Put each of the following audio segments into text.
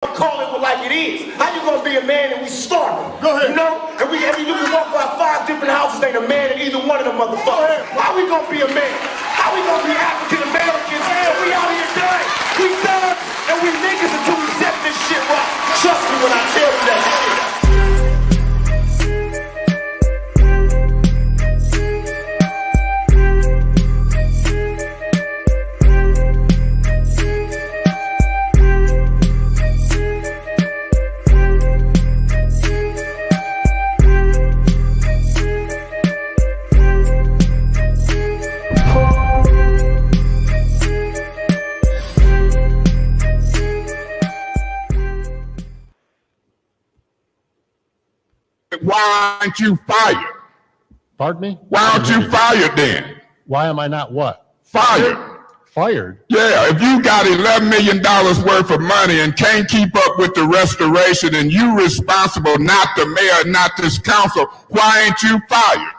Call it like it is. How you gonna be a man and we starving? Go ahead. You know? And you can walk by 5 different houses, ain't a man in either one of them motherfuckers. How we gonna be a man? How we gonna be African Americans? And we out here done. We done and we niggas until we set this shit right. Trust me when I tell you that shit. Why aren't you fired? Pardon me? Why aren't you fired then? Why am I not what? Fired. Fired? Yeah, if you got $11 million worth of money and can't keep up with the restoration and you responsible, not the mayor, not this council, why ain't you fired?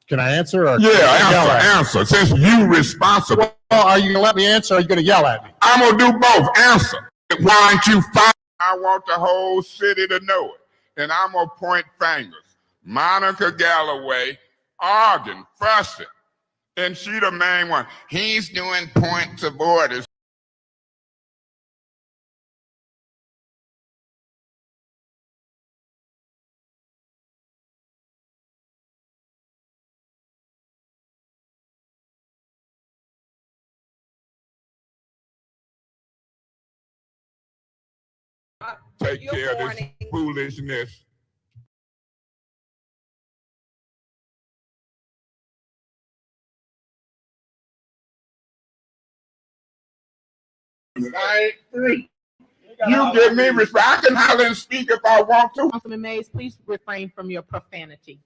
Can I answer? Or Yeah, answer. Since you responsible. Well, are you going to let me answer or are you going to yell at me? I'm going to do both. Answer. Why aren't you fired? I want the whole city to know it. And I'm going to point fingers. Monica Galloway arguing, fussing. And she the main one. He's doing points of orders. Take care of this foolishness. I ain't free. You give me respect. I can holler and speak if I want to. Councilman Mays, please refrain from your profanity.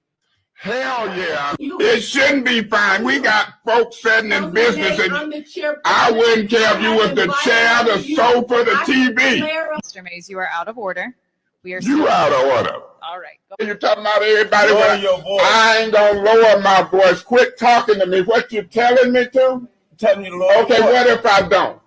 Hell yeah. It shouldn't be fine. We got folks sitting in business and I wouldn't care if you was the chair, the sofa, the TV. Mr. Mays, you are out of order. We are You out of order. All right. Go. You're talking about everybody. I ain't gonna lower my voice. Quit talking to me. What you telling me to? Tell me to lower. Okay, what if I don't?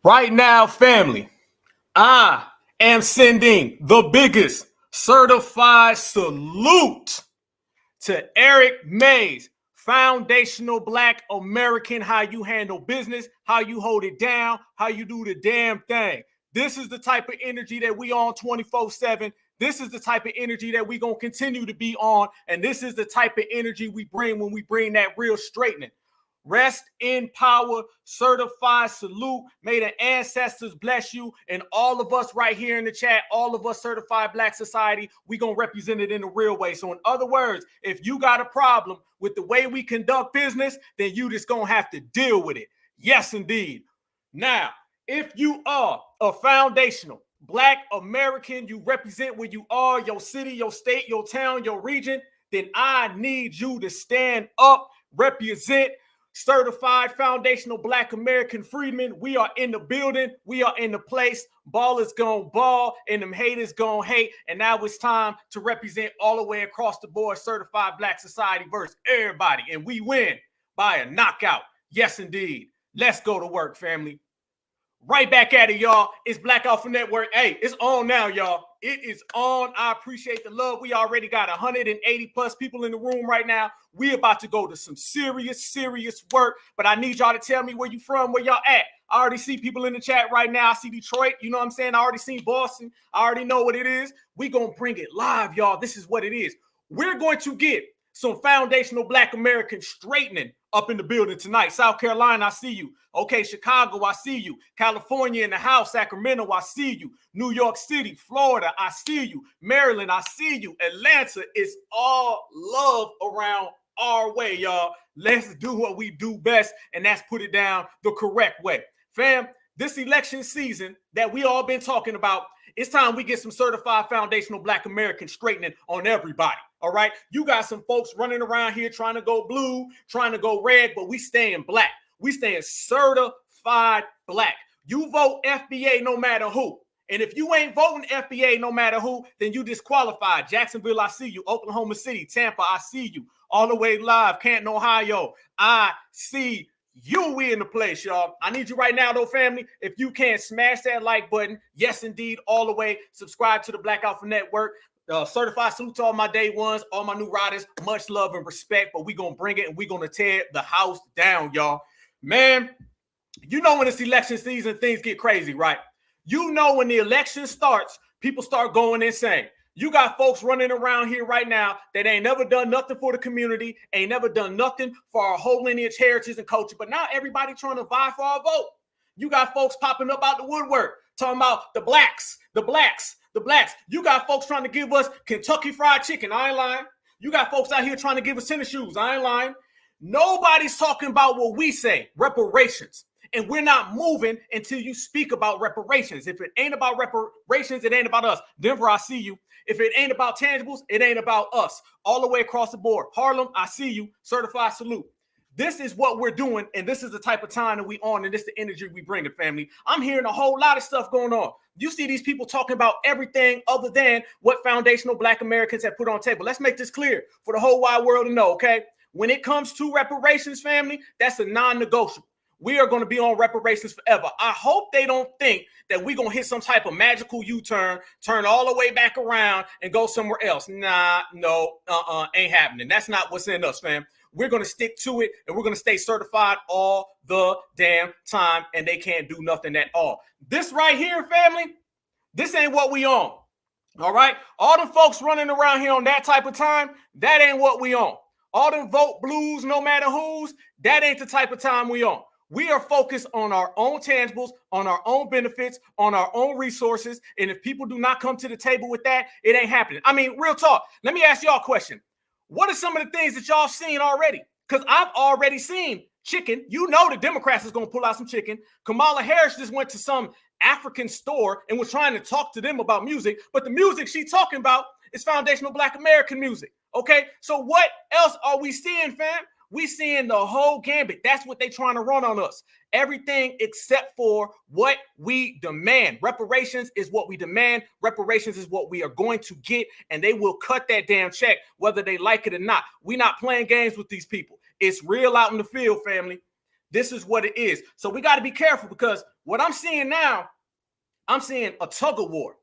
Right now, family, I am sending the biggest certified salute to Eric Mays, foundational Black American, how you handle business, how you hold it down, how you do the damn thing. This is the type of energy that we on 24/7. This is the type of energy that we gonna continue to be on, and this is the type of energy we bring when we bring that real straightening. Rest in power, certified salute. May the ancestors bless you. And all of us right here in the chat, all of us certified Black society, we going to represent it in a real way. So in other words, if you got a problem with the way we conduct business, then you just going to have to deal with it. Yes, indeed. Now, if you are a foundational Black American, you represent where you are, your city, your state, your town, your region, then I need you to stand up, represent. Certified foundational Black American freedmen. We are in the building. We are in the place. Ballers gon' ball and them haters gon' hate. And now it's time to represent all the way across the board certified Black society versus everybody. And we win by a knockout. Yes, indeed. Let's go to work, family. Right back at it, y'all. It's Black Alpha Network. Hey, it's on now, y'all. It is on. I appreciate the love. We already got 180 plus people in the room right now. We about to go to some serious work. But I need y'all to tell me where you from, where y'all at. I already see people in the chat right now. I see Detroit. You know what I'm saying? I already seen Boston. I already know what it is. We gonna bring it live, y'all. This is what it is. We're going to get some foundational Black American straightening up in the building tonight. South Carolina, I see you. Okay, Chicago, I see you. California in the house. Sacramento, I see you. New York City, Florida, I see you. Maryland, I see you. Atlanta, it's all love around our way, y'all. Let's do what we do best, and that's put it down the correct way. Fam, this election season that we all been talking about, it's time we get some certified foundational Black American straightening on everybody. All right. You got some folks running around here trying to go blue, trying to go red, but we staying black. We staying certified black. You vote FBA no matter who. And if you ain't voting FBA no matter who, then you disqualified. Jacksonville, I see you. Oklahoma City, Tampa, I see you. All the way live, Canton, Ohio, I see you. We in the place, y'all. I need you right now, though, family. If you can, smash that like button. Yes, indeed, all the way. Subscribe to the Black Alpha Network. Certified salute to all my day ones, all my new riders. Much love and respect, but we going to bring it and we going to tear the house down, y'all. Man, you know when it's election season, things get crazy, right? You know when the election starts, people start going insane. You got folks running around here right now that ain't never done nothing for the community, ain't never done nothing for our whole lineage, heritage, and culture. But now everybody trying to vie for our vote. You got folks popping up out the woodwork, talking about the blacks, the blacks, the blacks. You got folks trying to give us Kentucky Fried Chicken. I ain't lying. You got folks out here trying to give us tennis shoes. I ain't lying. Nobody's talking about what we say, reparations. And we're not moving until you speak about reparations. If it ain't about reparations, it ain't about us. Denver, I see you. If it ain't about tangibles, it ain't about us. All the way across the board. Harlem, I see you. Certified salute. This is what we're doing, and this is the type of time that we on, and this is the energy we bring it, family. I'm hearing a whole lot of stuff going on. You see these people talking about everything other than what foundational Black Americans have put on the table. Let's make this clear for the whole wide world to know, okay? When it comes to reparations, family, that's a non-negotiable. We are going to be on reparations forever. I hope they don't think that we're going to hit some type of magical U-turn, turn all the way back around and go somewhere else. Nah, no, ain't happening. That's not what's in us, fam. We're going to stick to it, and we're going to stay certified all the damn time, and they can't do nothing at all. This right here, family, this ain't what we on, all right? All the folks running around here on that type of time, that ain't what we on. All them vote blues, no matter whose, that ain't the type of time we on. We are focused on our own tangibles, on our own benefits, on our own resources. And if people do not come to the table with that, it ain't happening. I mean, real talk. Let me ask y'all a question. What are some of the things that y'all seen already? Because I've already seen chicken. You know the Democrats is going to pull out some chicken. Kamala Harris just went to some African store and was trying to talk to them about music. But the music she's talking about is foundational Black American music. Okay, so what else are we seeing, fam? We seeing the whole gambit. That's what they trying to run on us. Everything except for what we demand. Reparations is what we demand. Reparations is what we are going to get, and they will cut that damn check whether they like it or not. We're not playing games with these people. It's real out in the field, family. This is what it is. So we got to be careful, because what I'm seeing now, I'm seeing a tug of war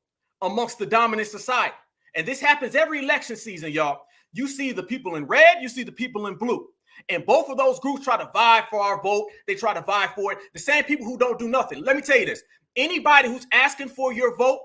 amongst the dominant society. And this happens every election season, y'all. You see the people in red, you see the people in blue. And both of those groups try to vie for our vote. They try to vie for it. The same people who don't do nothing. Let me tell you this. Anybody who's asking for your vote,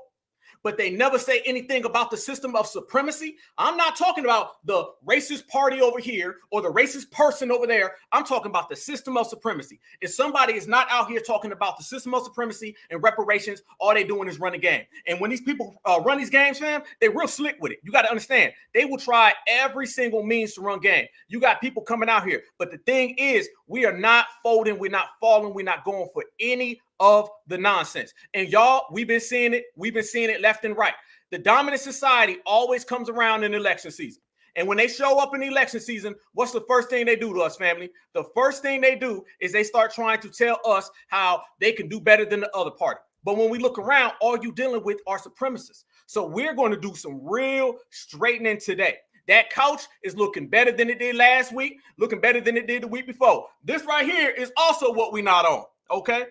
but they never say anything about the system of supremacy. I'm not talking about the racist party over here or the racist person over there. I'm talking about the system of supremacy. If somebody is not out here talking about the system of supremacy and reparations, all they doing is run a game. And when these people run these games, fam, they're real slick with it. You got to understand, they will try every single means to run game. You got people coming out here. But the thing is, we are not folding. We're not falling. We're not going for any of the nonsense. And y'all, we've been seeing it. We've been seeing it left and right. The dominant society always comes around in election season. And when they show up in election season, what's the first thing they do to us, family? The first thing they do is they start trying to tell us how they can do better than the other party. But when we look around, all you dealing with are supremacists. So we're going to do some real straightening today. That couch is looking better than it did last week, looking better than it did the week before. This right here is also what we're not on, okay?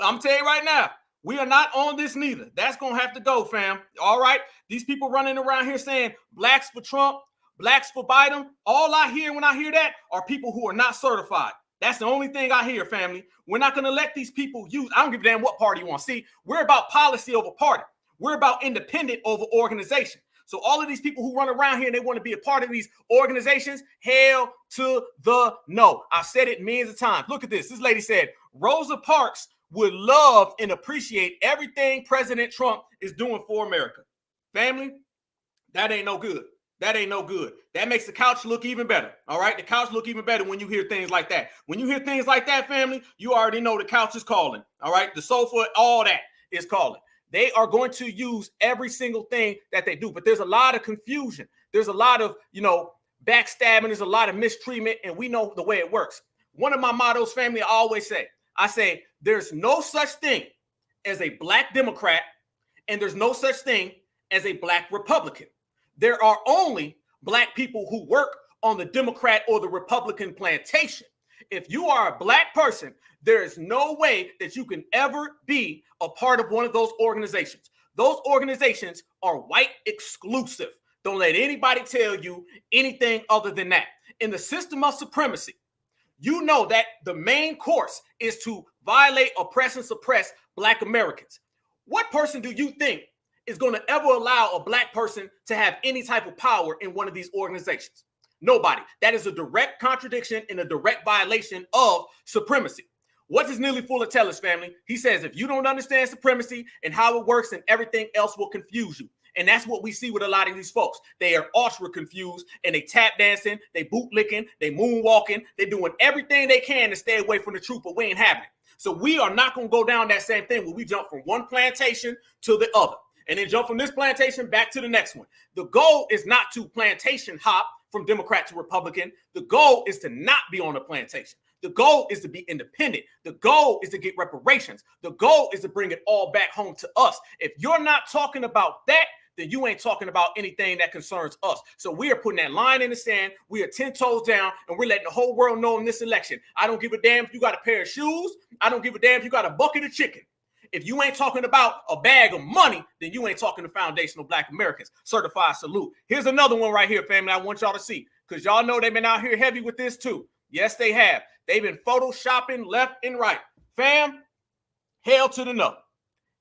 I'm telling you right now, we are not on this neither. That's going to have to go, fam. All right? These people running around here saying blacks for Trump, blacks for Biden. All I hear when I hear that are people who are not certified. That's the only thing I hear, family. We're not going to let these people use. I don't give a damn what party you want. See, we're about policy over party. We're about independent over organization. So all of these people who run around here and they want to be a part of these organizations, hell to the no. I've said it millions of times. Look at this. This lady said, Rosa Parks would love and appreciate everything President Trump is doing for America. Family, that ain't no good. That ain't no good. That makes the couch look even better. All right? The couch look even better when you hear things like that. When you hear things like that, family, you already know the couch is calling. All right? The sofa, all that is calling. They are going to use every single thing that they do. But there's a lot of confusion. there's a lot of, backstabbing, there's a lot of mistreatment, and we know the way it works. One of my mottos, family, I say, there's no such thing as a black Democrat, and there's no such thing as a black Republican. There are only black people who work on the Democrat or the Republican plantation. If you are a black person, there is no way that you can ever be a part of one of those organizations. Those organizations are white exclusive. Don't let anybody tell you anything other than that. In the system of supremacy, you know that the main course is to violate, oppress, and suppress black Americans. What person do you think is going to ever allow a black person to have any type of power in one of these organizations? Nobody. That is a direct contradiction and a direct violation of supremacy. What does Neely Fuller tell us, family? He says, if you don't understand supremacy and how it works, then everything else will confuse you. And that's what we see with a lot of these folks. They are ultra confused, and they tap dancing, they bootlicking, they moonwalking, they're doing everything they can to stay away from the truth, but we ain't having it. So we are not going to go down that same thing where we jump from one plantation to the other and then jump from this plantation back to the next one. The goal is not to plantation hop from Democrat to Republican. The goal is to not be on a plantation. The goal is to be independent. The goal is to get reparations. The goal is to bring it all back home to us. If you're not talking about that, then you ain't talking about anything that concerns us. So we are putting that line in the sand. We are 10 toes down, and we're letting the whole world know in this election. I don't give a damn if you got a pair of shoes. I don't give a damn if you got a bucket of chicken. If you ain't talking about a bag of money, then you ain't talking to foundational black Americans. Certified salute. Here's another one right here, family, I want y'all to see, because y'all know they've been out here heavy with this too. Yes, they have. They've been photoshopping left and right. Fam, hell to the no.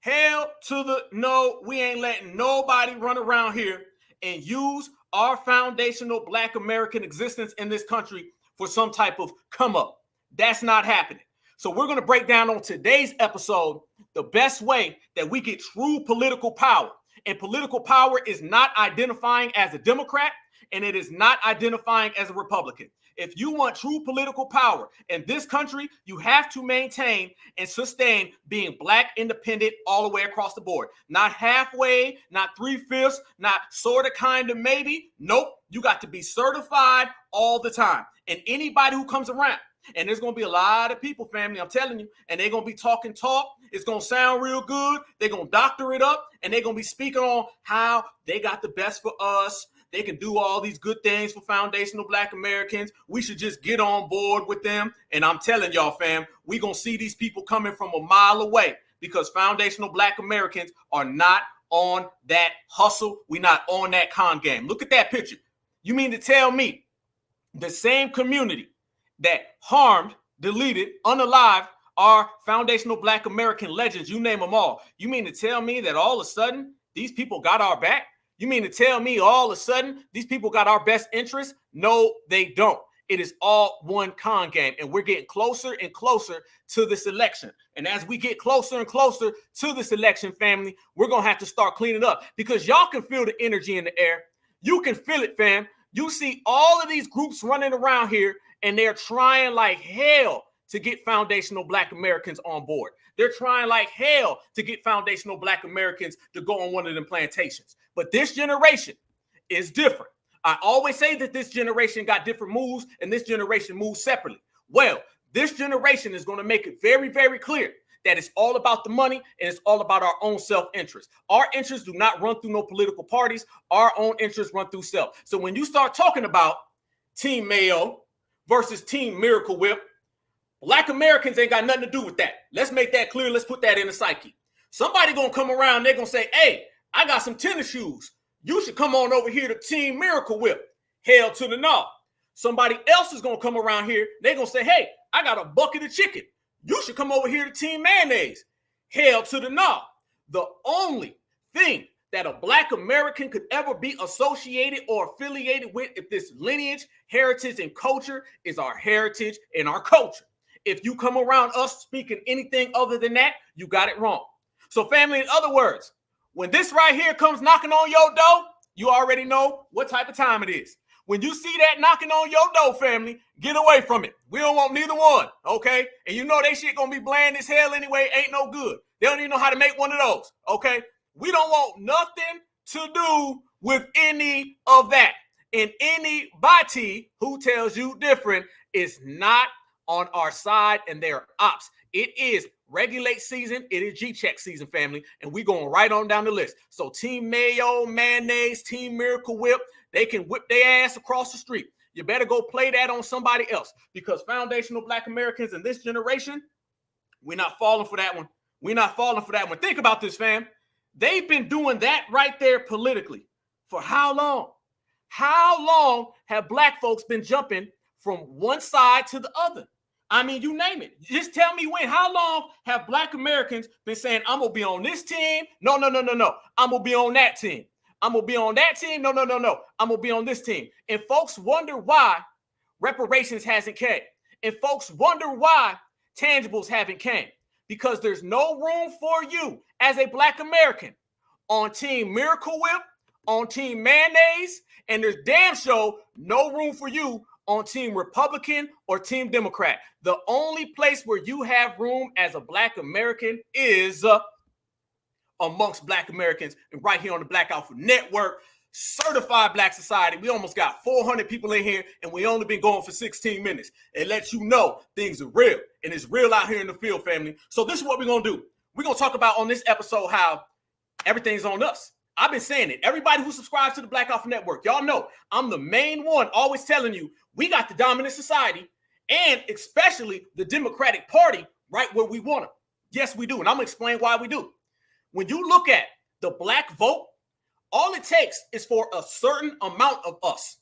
Hell to the no. We ain't letting nobody run around here and use our foundational black American existence in this country for some type of come up. That's not happening. So we're going to break down on today's episode the best way that we get true political power. And political power is not identifying as a Democrat, and it is not identifying as a Republican. If you want true political power in this country, you have to maintain and sustain being black independent all the way across the board. Not halfway, not 3/5, not sort of, kind of, maybe. Nope. You got to be certified all the time. And anybody who comes around, and there's going to be a lot of people, family, I'm telling you, and they're going to be talking talk. It's going to sound real good. They're going to doctor it up, and they're going to be speaking on how they got the best for us. They can do all these good things for foundational black Americans. We should just get on board with them. And I'm telling y'all, fam, we're going to see these people coming from a mile away because foundational black Americans are not on that hustle. We're not on that con game. Look at that picture. You mean to tell me the same community that harmed, deleted, unalived our foundational black American legends, you name them all. You mean to tell me that all of a sudden these people got our back? You mean to tell me all of a sudden these people got our best interests? No, they don't. It is all one con game, and we're getting closer and closer to this election. And as we get closer and closer to this election, family, we're going to have to start cleaning up because y'all can feel the energy in the air. You can feel it, fam. You see all of these groups running around here, and they're trying like hell to get foundational black Americans on board. They're trying like hell to get foundational black Americans to go on one of them plantations. But this generation is different. I always say that this generation got different moves and this generation moves separately. Well, this generation is going to make it very, very clear that it's all about the money and it's all about our own self-interest. Our interests do not run through no political parties. Our own interests run through self. So when you start talking about Team Mayo versus Team Miracle Whip, black Americans ain't got nothing to do with that. Let's make that clear. Let's put that in the psyche. Somebody going to come around, they're going to say, hey, I got some tennis shoes. You should come on over here to Team Miracle Whip. Hell to the no. Somebody else is going to come around here. They're going to say, hey, I got a bucket of chicken. You should come over here to Team Mayonnaise. Hell to the no. The only thing that a black American could ever be associated or affiliated with if this lineage, heritage, and culture is our heritage and our culture. If you come around us speaking anything other than that, you got it wrong. So family, in other words, when this right here comes knocking on your door, you already know what type of time it is. When you see that knocking on your door, family, get away from it. We don't want neither one, okay? And you know they shit gonna be bland as hell anyway, ain't no good. They don't even know how to make one of those, okay? We don't want nothing to do with any of that. And anybody who tells you different is not on our side, and they're ops. It is regulate season. It is G-check season, family. And we going right on down the list. So Team Mayo, Mayonnaise, Team Miracle Whip, they can whip their ass across the street. You better go play that on somebody else, because foundational Black Americans in this generation, we're not falling for that one. We're not falling for that one. Think about this, fam. They've been doing that right there politically for how long? How long have Black folks been jumping from one side to the other? I mean, you name it. Just tell me when. How long have Black Americans been saying, I'm going to be on this team? No. I'm going to be on that team. I'm going to be on that team. No. I'm going to be on this team. And folks wonder why reparations hasn't came. And folks wonder why tangibles haven't came. Because there's no room for you as a Black American on Team Miracle Whip, on Team Mayonnaise, and there's damn sure no room for you on Team Republican or Team Democrat. The only place where you have room as a Black American is amongst Black Americans, and right here on the Black Alpha Network, certified Black society. We almost got 400 people in here, and we only been going for 16 minutes. It lets you know things are real, and it's real out here in the field, family. So this is what we're going to do. We're going to talk about on this episode how everything's on us. I've been saying it. Everybody who subscribes to the Black Alpha Network, y'all know I'm the main one always telling you we got the dominant society, and especially the Democratic Party right where we want them. Yes, we do, and I'm going to explain why we do. When you look at the Black vote, all it takes is for a certain amount of us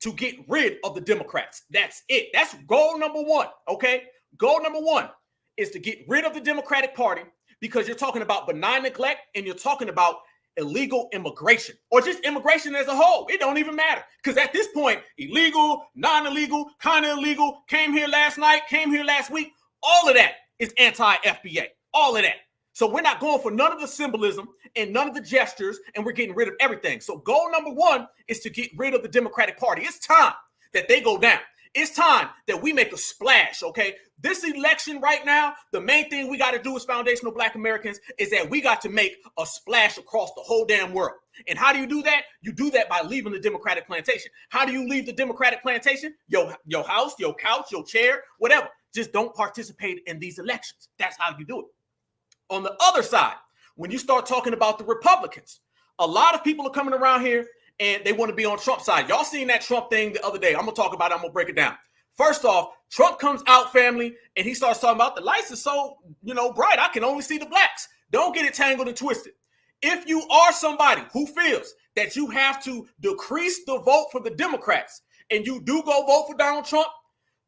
to get rid of the Democrats. That's it. That's goal number one, okay? Goal number one is to get rid of the Democratic Party, because you're talking about benign neglect and you're talking about illegal immigration, or just immigration as a whole. It don't even matter, because at this point, illegal, non-illegal, kind of illegal, came here last night, came here last week, all of that is anti-FBA, all of that. So we're not going for none of the symbolism and none of the gestures, and we're getting rid of everything. So goal number one is to get rid of the Democratic Party. It's time that they go down. It's time that we make a splash, okay? This election right now, the main thing we got to do as foundational Black Americans is that we got to make a splash across the whole damn world. And how do you do that? You do that by leaving the Democratic plantation. How do you leave the Democratic plantation? Your house, your couch, your chair, whatever. Just don't participate in these elections. That's how you do it. On the other side, when you start talking about the Republicans, a lot of people are coming around here and they want to be on Trump's side. Y'all seen that Trump thing the other day. I'm going to talk about it. I'm going to break it down. First off, Trump comes out, family, and he starts talking about the lights are so, bright. I can only see the blacks. Don't get it tangled and twisted. If you are somebody who feels that you have to decrease the vote for the Democrats and you do go vote for Donald Trump,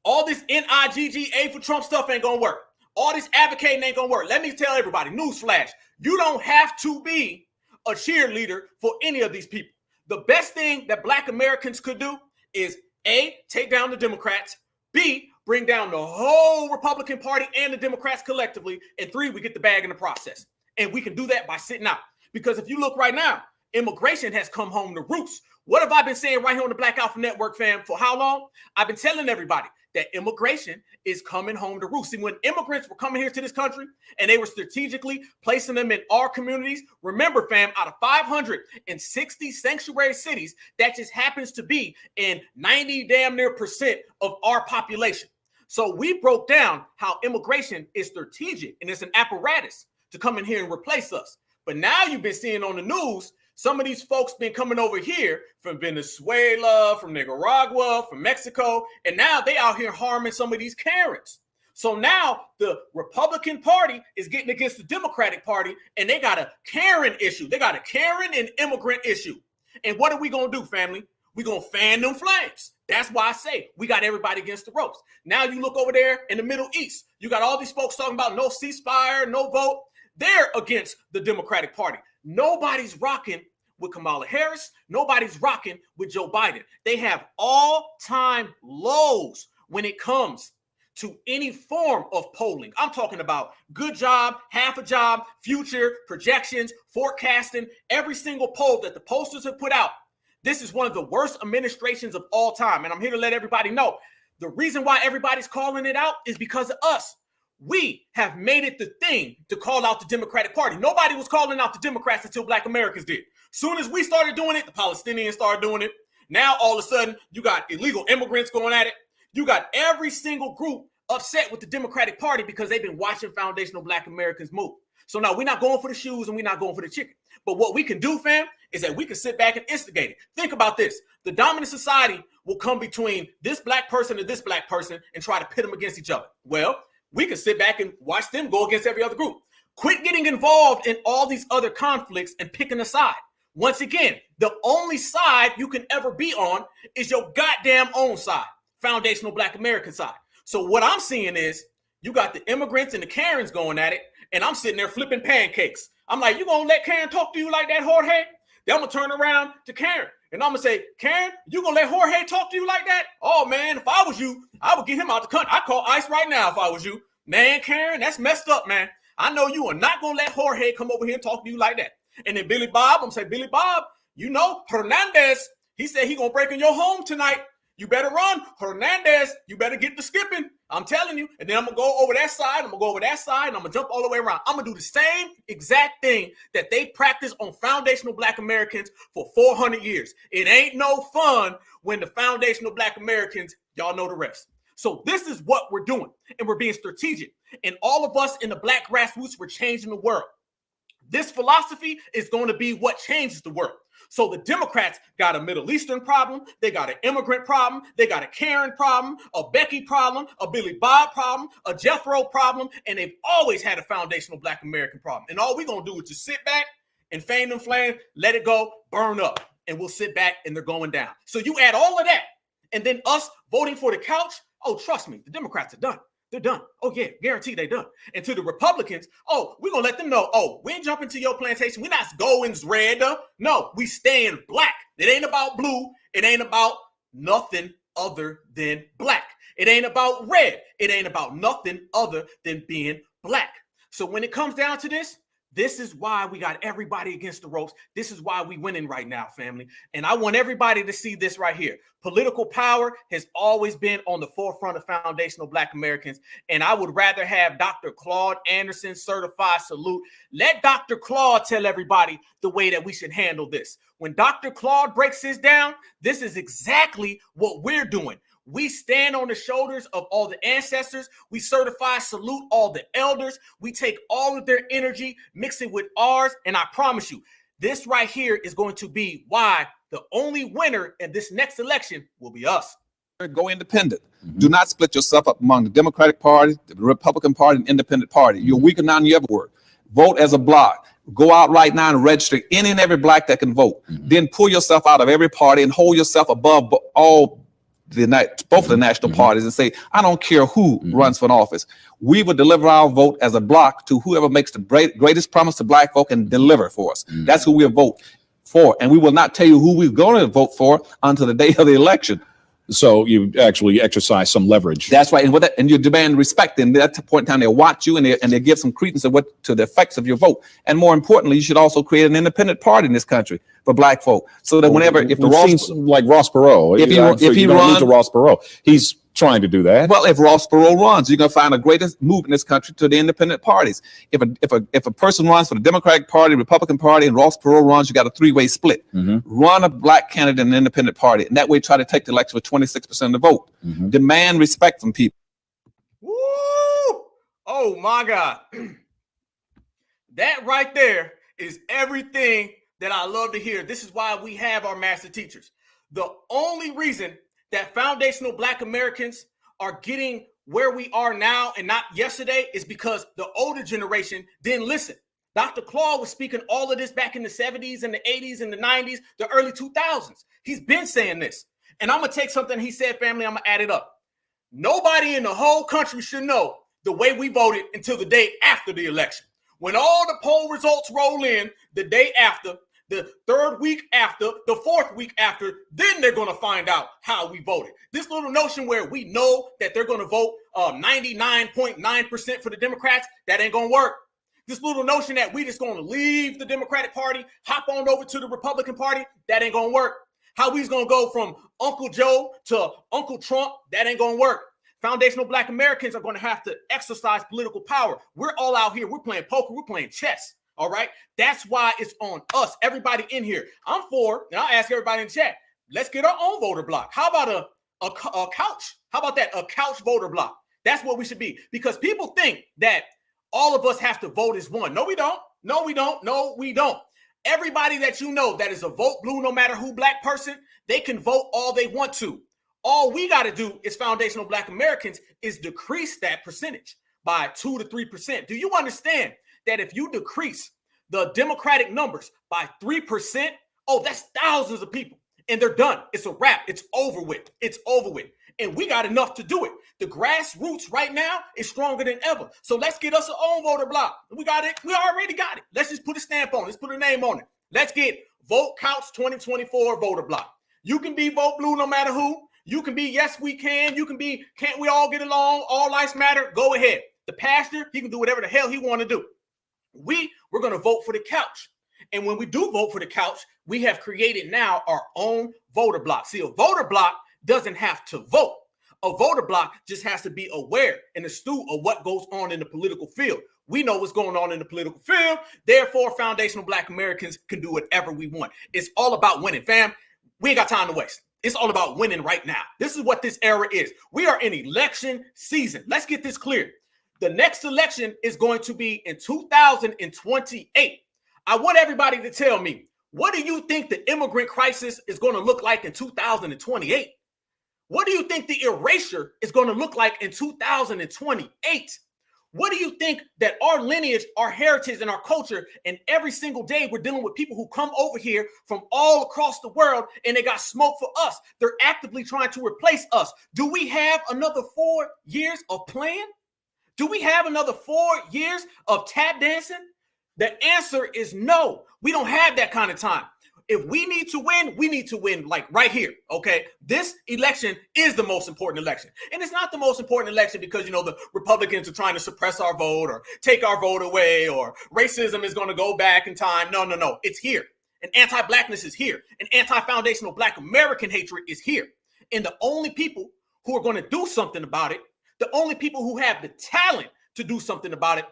all this NIGGA for Trump stuff ain't going to work. All this advocating ain't going to work. Let me tell everybody, newsflash, you don't have to be a cheerleader for any of these people. The best thing that Black Americans could do is A, take down the Democrats, B, bring down the whole Republican Party and the Democrats collectively, and 3, we get the bag in the process. And we can do that by sitting out. Because if you look right now, immigration has come home to roost. What have I been saying right here on the Black Alpha Network, fam, for how long? I've been telling everybody that immigration is coming home to roost. See, when immigrants were coming here to this country and they were strategically placing them in our communities, remember, fam, out of 560 sanctuary cities, that just happens to be in 90 damn near % of our population. So we broke down how immigration is strategic and it's an apparatus to come in here and replace us. But now you've been seeing on the news, some of these folks been coming over here from Venezuela, from Nicaragua, from Mexico, and now they out here harming some of these Karens. So now the Republican Party is getting against the Democratic Party, and they got a Karen issue. They got a Karen and immigrant issue. And what are we going to do, family? We're going to fan them flames. That's why I say we got everybody against the ropes. Now you look over there in the Middle East. You got all these folks talking about no ceasefire, no vote. They're against the Democratic Party. Nobody's rocking with Kamala Harris. Nobody's rocking with Joe Biden. They have all-time lows when it comes to any form of polling. I'm talking about good job, half a job, future, projections, forecasting, every single poll that the pollsters have put out. This is one of the worst administrations of all time. And I'm here to let everybody know the reason why everybody's calling it out is because of us. We have made it the thing to call out the Democratic Party. Nobody was calling out the Democrats until Black Americans did. Soon as we started doing it, the Palestinians started doing it. Now all of a sudden you got illegal immigrants going at it. You got every single group upset with the Democratic Party because they've been watching foundational Black Americans move. So now we're not going for the shoes and we're not going for the chicken. But what we can do, fam, is that we can sit back and instigate it. Think about this. The dominant society will come between this Black person and this Black person and try to pit them against each other. Well, we can sit back and watch them go against every other group. Quit getting involved in all these other conflicts and picking a side. Once again, the only side you can ever be on is your goddamn own side, foundational Black American side. So what I'm seeing is you got the immigrants and the Karens going at it, and I'm sitting there flipping pancakes. I'm like, you gonna let Karen talk to you like that, Jorge? Then I'm gonna turn around to Karen, and I'm gonna say, Karen, you gonna let Jorge talk to you like that? Oh man, if I was you, I would get him out the country. I'd call ICE right now if I was you. Man, Karen, that's messed up, man. I know you are not gonna let Jorge come over here and talk to you like that. And then Billy Bob, I'm gonna say, Billy Bob, you know, Hernandez, he said he gonna break in your home tonight. You better run. Hernandez, you better get to skipping. I'm telling you. And then I'm going to go over that side. I'm going to go over that side. And I'm going to jump all the way around. I'm going to do the same exact thing that they practiced on foundational Black Americans for 400 years. It ain't no fun when the foundational Black Americans, y'all know the rest. So this is what we're doing. And we're being strategic. And all of us in the Black grassroots, we're changing the world. This philosophy is going to be what changes the world. So the Democrats got a Middle Eastern problem. They got an immigrant problem. They got a Karen problem, a Becky problem, a Billy Bob problem, a Jethro problem. And they've always had a foundational Black American problem. And all we're going to do is just sit back and fan them flames, let it go, burn up. And we'll sit back and they're going down. So you add all of that. And then us voting for the couch. Oh, trust me, the Democrats are done. They're done. Oh, yeah, guaranteed they're done. And to the Republicans, oh, we're going to let them know, oh, we ain't jumping to your plantation. We're not going red. No, we staying Black. It ain't about blue. It ain't about nothing other than Black. It ain't about red. It ain't about nothing other than being Black. So when it comes down to this is why we got everybody against the ropes. This is why we winning right now, family. And I want everybody to see this right here. Political power has always been on the forefront of foundational Black Americans. And I would rather have Dr. Claude Anderson certified salute. Let Dr. Claude tell everybody the way that we should handle this. When Dr. Claude breaks this down, this is exactly what we're doing. We stand on the shoulders of all the ancestors. We certify, salute all the elders. We take all of their energy, mix it with ours. And I promise you, this right here is going to be why the only winner in this next election will be us. Go independent. Mm-hmm. Do not split yourself up among the Democratic Party, the Republican Party, and Independent Party. You're weaker now than you ever were. Vote as a block. Go out right now and register any and every Black that can vote. Mm-hmm. Then pull yourself out of every party and hold yourself above both of the national parties and say, I don't care who runs for an office. We will deliver our vote as a block to whoever makes the greatest promise to Black folk and deliver for us. That's who we'll vote for. And we will not tell you who we're going to vote for until the day of the election. So you actually exercise some leverage. That's right. And you demand respect. And at that point in time, they'll watch you and they give some credence to the effects of your vote. And more importantly, you should also create an independent party in this country for Black folk. So that like Ross Perot, if he runs to Ross Perot, he's trying to do that. Well, if Ross Perot runs, you're going to find a greatest move in this country to the independent parties. If a person runs for the Democratic Party, Republican Party, and Ross Perot runs, you got a three-way split. Run a Black candidate in an independent party, and that way try to take the election with 26% of the vote. Demand respect from people. Woo! Oh my God. That right there is everything that I love to hear. This is why we have our master teachers. The only reason that foundational Black Americans are getting where we are now and not yesterday is because the older generation didn't listen. Dr. Claude was speaking all of this back in the 70s and the 80s and the 90s, the early 2000s. He's been saying this. And I'm going to take something he said, family, I'm going to add it up. Nobody in the whole country should know the way we voted until the day after the election. When all the poll results roll in the day after, the third week after, the fourth week after, then they're going to find out how we voted. This little notion where we know that they're going to vote 99.9% for the Democrats, that ain't going to work. This little notion that we just going to leave the Democratic Party, hop on over to the Republican Party, that ain't going to work. How we's going to go from Uncle Joe to Uncle Trump, that ain't going to work. Foundational Black Americans are going to have to exercise political power. We're all out here. We're playing poker. We're playing chess. All right. That's why it's on us. Everybody in here. I'm for, and I'll ask everybody in chat, let's get our own voter block. How about a couch? How about that? A couch voter block. That's what we should be. Because people think that all of us have to vote as one. No, we don't. No, we don't. No, we don't. Everybody that you know that is a vote blue, no matter who black person, they can vote all they want to. All we got to do as foundational Black Americans is decrease that percentage by 2 to 3%. Do you understand that if you decrease the Democratic numbers by 3%, oh, that's thousands of people. And they're done. It's a wrap. It's over with. It's over with. And we got enough to do it. The grassroots right now is stronger than ever. So let's get us our own voter block. We got it. We already got it. Let's just put a stamp on it. Let's put a name on it. Let's get Vote Counts 2024 voter block. You can be vote blue no matter who. You can be yes, we can. You can be can't we all get along? All lives matter. Go ahead. The pastor, he can do whatever the hell he want to do. We're going to vote for the couch. And when we do vote for the couch, we have created now our own voter block. See, a voter block doesn't have to vote. A voter block just has to be aware and astute of what goes on in the political field. We know what's going on in the political field. Therefore, foundational Black Americans can do whatever we want. It's all about winning, fam. We ain't got time to waste. It's all about winning right now. This is what this era is. We are in election season. Let's get this clear. The next election is going to be in 2028. I want everybody to tell me, what do you think the immigrant crisis is going to look like in 2028? What do you think the erasure is going to look like in 2028? What do you think that our lineage, our heritage, and our culture, and every single day we're dealing with people who come over here from all across the world and they got smoke for us. They're actively trying to replace us. Do we have another 4 years of plan? Do we have another 4 years of tap dancing? The answer is no. We don't have that kind of time. If we need to win like right here, okay? This election is the most important election. And it's not the most important election because, you know, the Republicans are trying to suppress our vote or take our vote away or racism is going to go back in time. No. It's here. And anti-Blackness is here. And anti-foundational Black American hatred is here. And the only people who are going to do something about it, the only people who have the talent to do something about it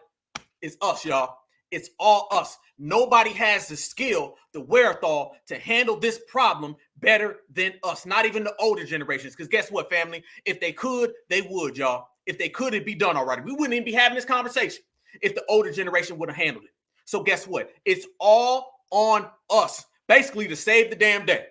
is us, y'all. It's all us. Nobody has the skill, the wherewithal to handle this problem better than us. Not even the older generations. Because guess what, family? If they could, they would, y'all. If they could, it'd be done already. We wouldn't even be having this conversation if the older generation would have handled it. So guess what? It's all on us, basically, to save the damn day.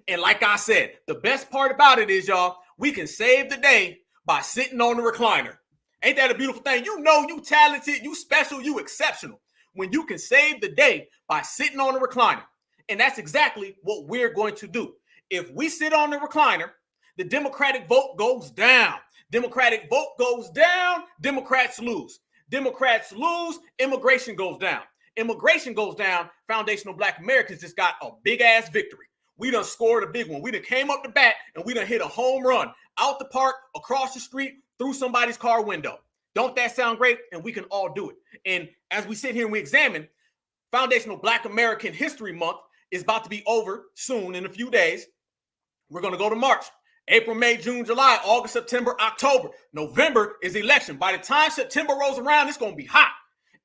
And like I said, the best part about it is, y'all, we can save the day by sitting on the recliner. Ain't that a beautiful thing? You know you talented, you special, you exceptional when you can save the day by sitting on a recliner. And that's exactly what we're going to do. If we sit on the recliner, the Democratic vote goes down. Democratic vote goes down, Democrats lose. Democrats lose, immigration goes down. Immigration goes down, foundational Black Americans just got a big-ass victory. We done scored a big one. We done came up the bat and we done hit a home run out the park, across the street, through somebody's car window. Don't that sound great? And we can all do it. And as we sit here and we examine, Foundational Black American History Month is about to be over soon in a few days. We're going to go to March, April, May, June, July, August, September, October. November is election. By the time September rolls around, it's going to be hot.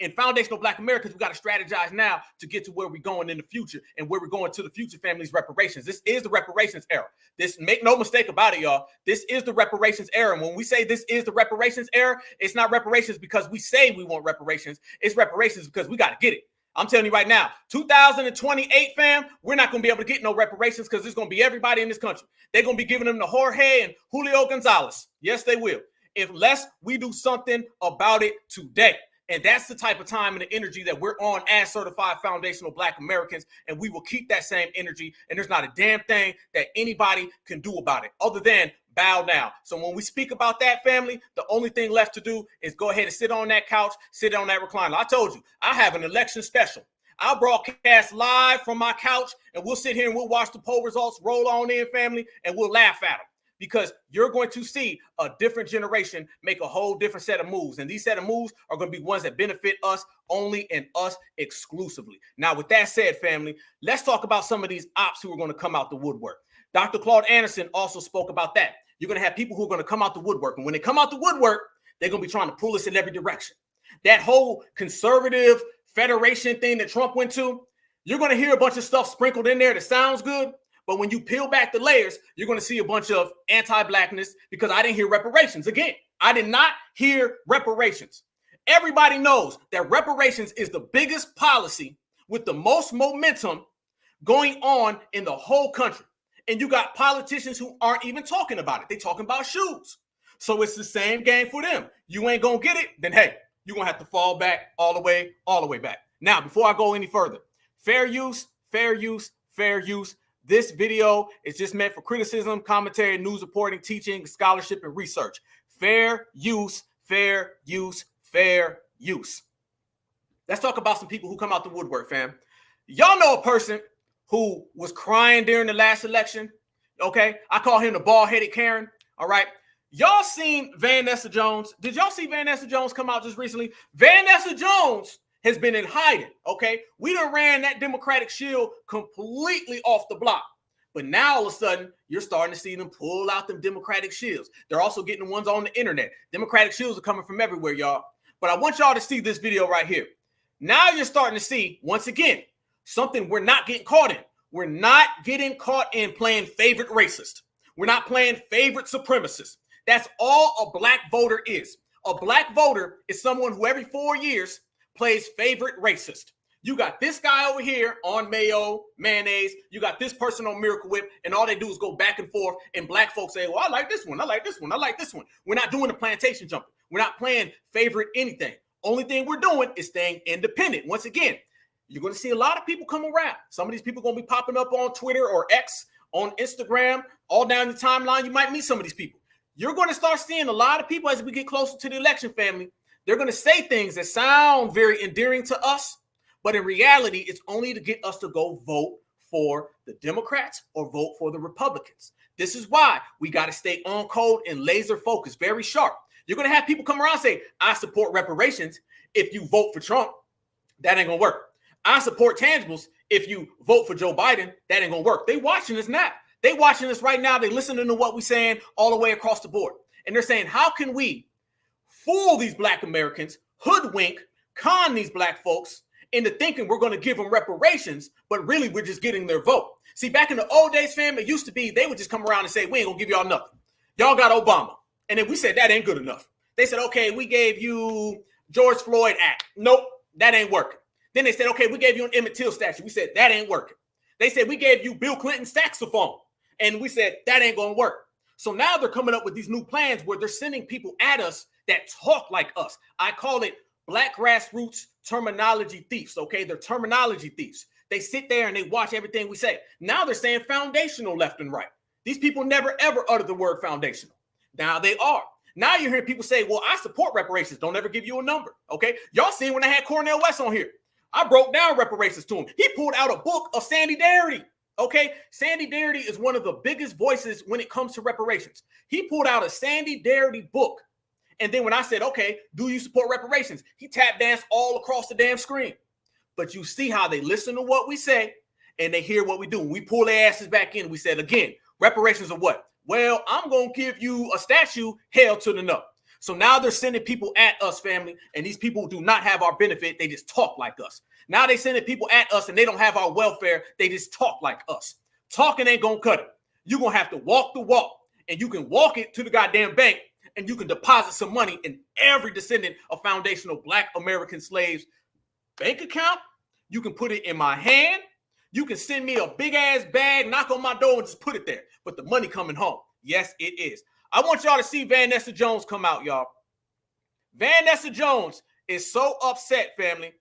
And foundational Black Americans, we got to strategize now to get to where we're going in the future and where we're going to the future families' reparations. This is the reparations era. This, make no mistake about it, y'all. This is the reparations era. And when we say this is the reparations era, it's not reparations because we say we want reparations. It's reparations because we got to get it. I'm telling you right now, 2028, fam, we're not going to be able to get no reparations because there's going to be everybody in this country. They're going to be giving them to Jorge and Julio Gonzalez. Yes, they will. Unless we do something about it today. And that's the type of time and the energy that we're on as certified foundational Black Americans. And we will keep that same energy. And there's not a damn thing that anybody can do about it other than bow down. So when we speak about that, family, the only thing left to do is go ahead and sit on that couch, sit on that recliner. I told you, I have an election special. I'll broadcast live from my couch and we'll sit here and we'll watch the poll results roll on in, family, and we'll laugh at them. Because you're going to see a different generation make a whole different set of moves. And these set of moves are going to be ones that benefit us only and us exclusively. Now, with that said, family, let's talk about some of these ops who are going to come out the woodwork. Dr. Claude Anderson also spoke about that. You're going to have people who are going to come out the woodwork. And when they come out the woodwork, they're going to be trying to pull us in every direction. That whole conservative federation thing that Trump went to, you're going to hear a bunch of stuff sprinkled in there that sounds good. But when you peel back the layers, you're going to see a bunch of anti-blackness because I didn't hear reparations. Again, I did not hear reparations. Everybody knows that reparations is the biggest policy with the most momentum going on in the whole country. And you got politicians who aren't even talking about it. They talking about shoes. So it's the same game for them. You ain't going to get it, then hey, you're going to have to fall back all the way back. Now, before I go any further, fair use, fair use, fair use. This video is just meant for criticism, commentary, news reporting, teaching, scholarship, and research. Fair use, fair use, fair use. Let's talk about some people who come out the woodwork, fam. Y'all know a person who was crying during the last election, okay? I call him the bald-headed Karen, all right? Y'all seen Vanessa Jones. Did y'all see Vanessa Jones come out just recently? Vanessa Jones has been in hiding, okay? We done ran that Democratic shield completely off the block. But now all of a sudden, you're starting to see them pull out them Democratic shields. They're also getting the ones on the internet. Democratic shields are coming from everywhere, y'all. But I want y'all to see this video right here. Now you're starting to see, once again, something we're not getting caught in. We're not getting caught in playing favorite racist. We're not playing favorite supremacist. That's all a black voter is. A black voter is someone who every 4 years plays favorite racist. You got this guy over here on mayo, mayonnaise. You got this person on Miracle Whip, and all they do is go back and forth, and black folks say, well, I like this one, I like this one, I like this one. We're not doing the plantation jumping. We're not playing favorite anything. Only thing we're doing is staying independent. Once again, you're going to see a lot of people come around. Some of these people are going to be popping up on Twitter or X, on Instagram, all down the timeline. You might meet some of these people. You're going to start seeing a lot of people as we get closer to the election, family. They're going to say things that sound very endearing to us, but in reality, it's only to get us to go vote for the Democrats or vote for the Republicans. This is why we got to stay on code and laser focused, very sharp. You're going to have people come around and say, I support reparations if you vote for Trump. That ain't going to work. I support tangibles if you vote for Joe Biden. That ain't going to work. They watching us now. They watching us right now. They listening to what we're saying all the way across the board. And they're saying, how can we fool these black Americans, hoodwink, con these black folks into thinking we're going to give them reparations, but really we're just getting their vote. See, back in the old days, fam, it used to be they would just come around and say, we ain't going to give y'all nothing. Y'all got Obama. And then we said, that ain't good enough. They said, okay, we gave you George Floyd Act. Nope, that ain't working. Then they said, okay, we gave you an Emmett Till statue. We said, that ain't working. They said, we gave you Bill Clinton's saxophone. And we said, that ain't going to work. So now they're coming up with these new plans where they're sending people at us that talk like us. I call it black grassroots terminology thieves, okay? They're terminology thieves. They sit there and they watch everything we say. Now they're saying foundational left and right. These people never, ever uttered the word foundational. Now they are. Now you're hearing people say, well, I support reparations. Don't ever give you a number, okay? Y'all see when I had Cornel West on here. I broke down reparations to him. He pulled out a book of Sandy Darity, okay? Sandy Darity is one of the biggest voices when it comes to reparations. He pulled out a Sandy Darity book. And then when I said, okay, do you support reparations? He tap danced all across the damn screen. But you see how they listen to what we say and they hear what we do. When we pull their asses back in, we said, again, reparations are what? Well, I'm going to give you a statue, hell to the no. So now they're sending people at us, family, and these people do not have our benefit. They just talk like us. Now they sending people at us and they don't have our welfare. They just talk like us. Talking ain't going to cut it. You're going to have to walk the walk, and you can walk it to the goddamn bank, and you can deposit some money in every descendant of foundational black American slaves' bank account. You can put it in my hand. You can send me a big ass bag, knock on my door, and just put it there. But the money coming home. Yes, it is. I want y'all to see Vanessa Jones come out, y'all. Vanessa Jones is so upset, family.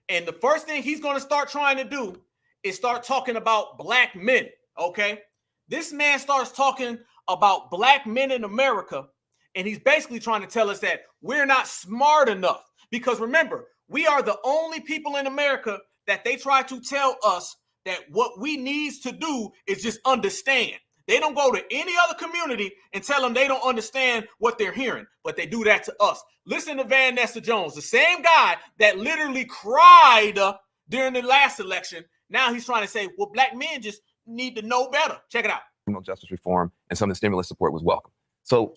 And the first thing he's going to start trying to do is start talking about black men, okay? This man starts talking about black men in America, and he's basically trying to tell us that we're not smart enough. Because remember, we are the only people in America that they try to tell us that what we need to do is just understand. They don't go to any other community and tell them they don't understand what they're hearing, but they do that to us. Listen to Vanessa Jones, the same guy that literally cried during the last election. Now he's trying to say, well, black men just need to know better. Check it out. Criminal justice reform and some of the stimulus support was welcome. So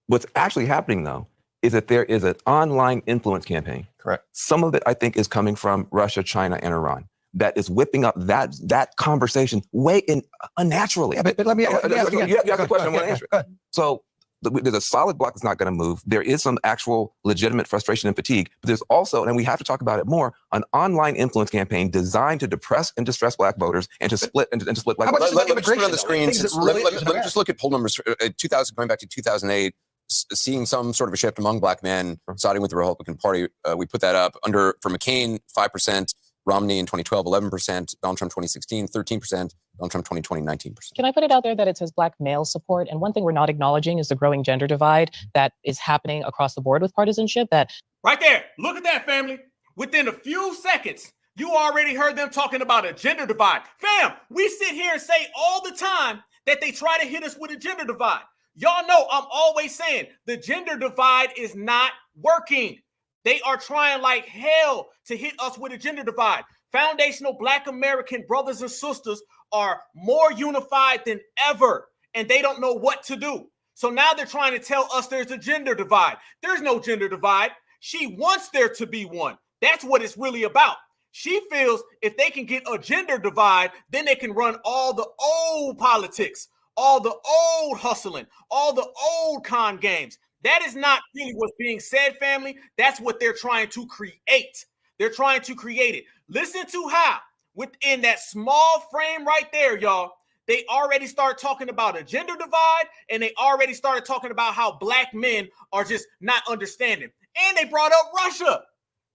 what's actually happening, though, is that there is an online influence campaign. Correct. Some of it, I think, is coming from Russia, China, and Iran. that is whipping up that conversation way in unnaturally. Yeah, but let me ask you have a question. I want to answer it. So there's a solid block that's not going to move. There is some actual legitimate frustration and fatigue, but there's also, and we have to talk about it more, an online influence campaign designed to depress and distress black voters and to split and to split black voters. Let me just put it on the screen. Let me just look at poll numbers. 2000, going back to 2008, seeing some sort of a shift among black men siding with the Republican Party. We put that up for McCain, 5%. Romney in 2012, 11%. Donald Trump 2016, 13%. Donald Trump 2020, 19%. Can I put it out there that it says black male support? And one thing we're not acknowledging is the growing gender divide that is happening across the board with partisanship. That right there. Look at that, family. Within a few seconds, you already heard them talking about a gender divide. Fam, we sit here and say all the time that they try to hit us with a gender divide. Y'all know I'm always saying the gender divide is not working. They are trying like hell to hit us with a gender divide. Foundational Black American brothers and sisters are more unified than ever, and they don't know what to do. So now they're trying to tell us there's a gender divide. There's no gender divide. She wants there to be one. That's what it's really about. She feels if they can get a gender divide, then they can run all the old politics, all the old hustling, all the old con games. That is not really what's being said, family. That's what they're trying to create. They're trying to create it. Listen to how, within that small frame right there, y'all, they already start talking about a gender divide, and they already started talking about how black men are just not understanding. And they brought up Russia.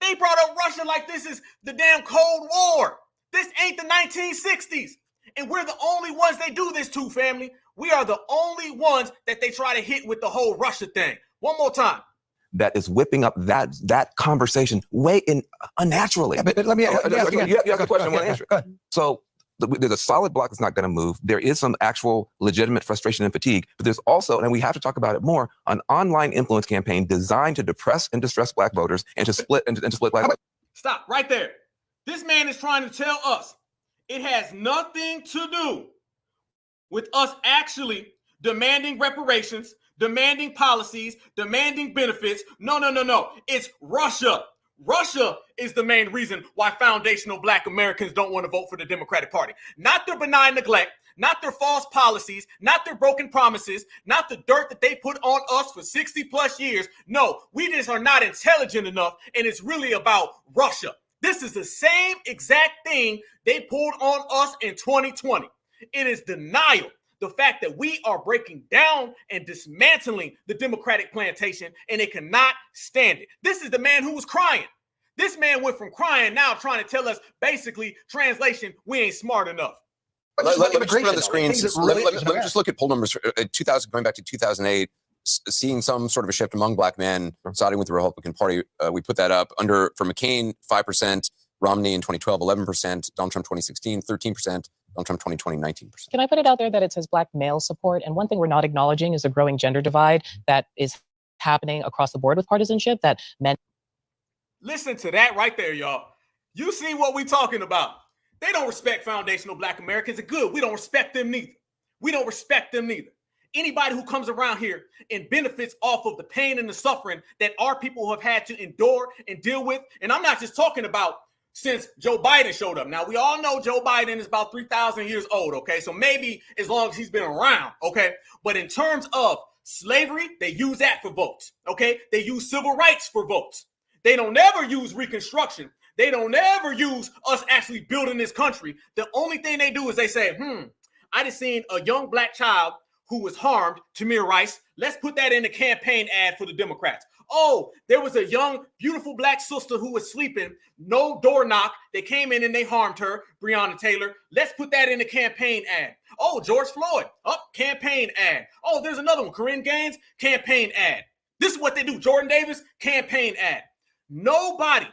They brought up Russia like this is the damn Cold War. This ain't the 1960s. And we're the only ones they do this to, family. We are the only ones that they try to hit with the whole Russia thing. One more time. That is whipping up that conversation way in unnaturally. Yeah, but let me ask you have a question. I want to answer it. So there's a solid block that's not going to move. There is some actual legitimate frustration and fatigue, but there's also, and we have to talk about it more, an online influence campaign designed to depress and distress black voters and to split and to split black voters. Stop right there. This man is trying to tell us it has nothing to do with us actually demanding reparations, demanding policies, demanding benefits. No. It's Russia. Russia is the main reason why foundational black Americans don't want to vote for the Democratic Party. Not their benign neglect, not their false policies, not their broken promises, not the dirt that they put on us for 60 plus years. No, we just are not intelligent enough, and it's really about Russia. This is the same exact thing they pulled on us in 2020. It is denial. The fact that we are breaking down and dismantling the Democratic plantation, and they cannot stand it. This is the man who was crying. This man went from crying now trying to tell us basically, translation, we ain't smart enough. Let me just put on the screen. Let me just look at poll numbers. 2000, going back to 2008, seeing some sort of a shift among black men siding with the Republican Party. We put that up for McCain, 5%. Romney in 2012, 11%. Donald Trump 2016, 13%. Donald Trump 2020, 19%. Can I put it out there that it says black male support? And one thing we're not acknowledging is the growing gender divide that is happening across the board with partisanship, that men. Listen to that right there, y'all. You see what we talking about. They don't respect foundational black Americans. And good, we don't respect them neither. We don't respect them neither. Anybody who comes around here and benefits off of the pain and the suffering that our people have had to endure and deal with. And I'm not just talking about since Joe Biden showed up. Now, we all know Joe Biden is about 3,000 years old, okay? So maybe as long as he's been around, okay? But in terms of slavery, they use that for votes, okay? They use civil rights for votes. They don't ever use Reconstruction. They don't ever use us actually building this country. The only thing they do is they say, I just seen a young black child who was harmed, Tamir Rice. Let's put that in the campaign ad for the Democrats. Oh, there was a young, beautiful black sister who was sleeping, no door knock. They came in and they harmed her, Breonna Taylor. Let's put that in the campaign ad. Oh, George Floyd, campaign ad. Oh, there's another one, Corinne Gaines, campaign ad. This is what they do. Jordan Davis, campaign ad. Nobody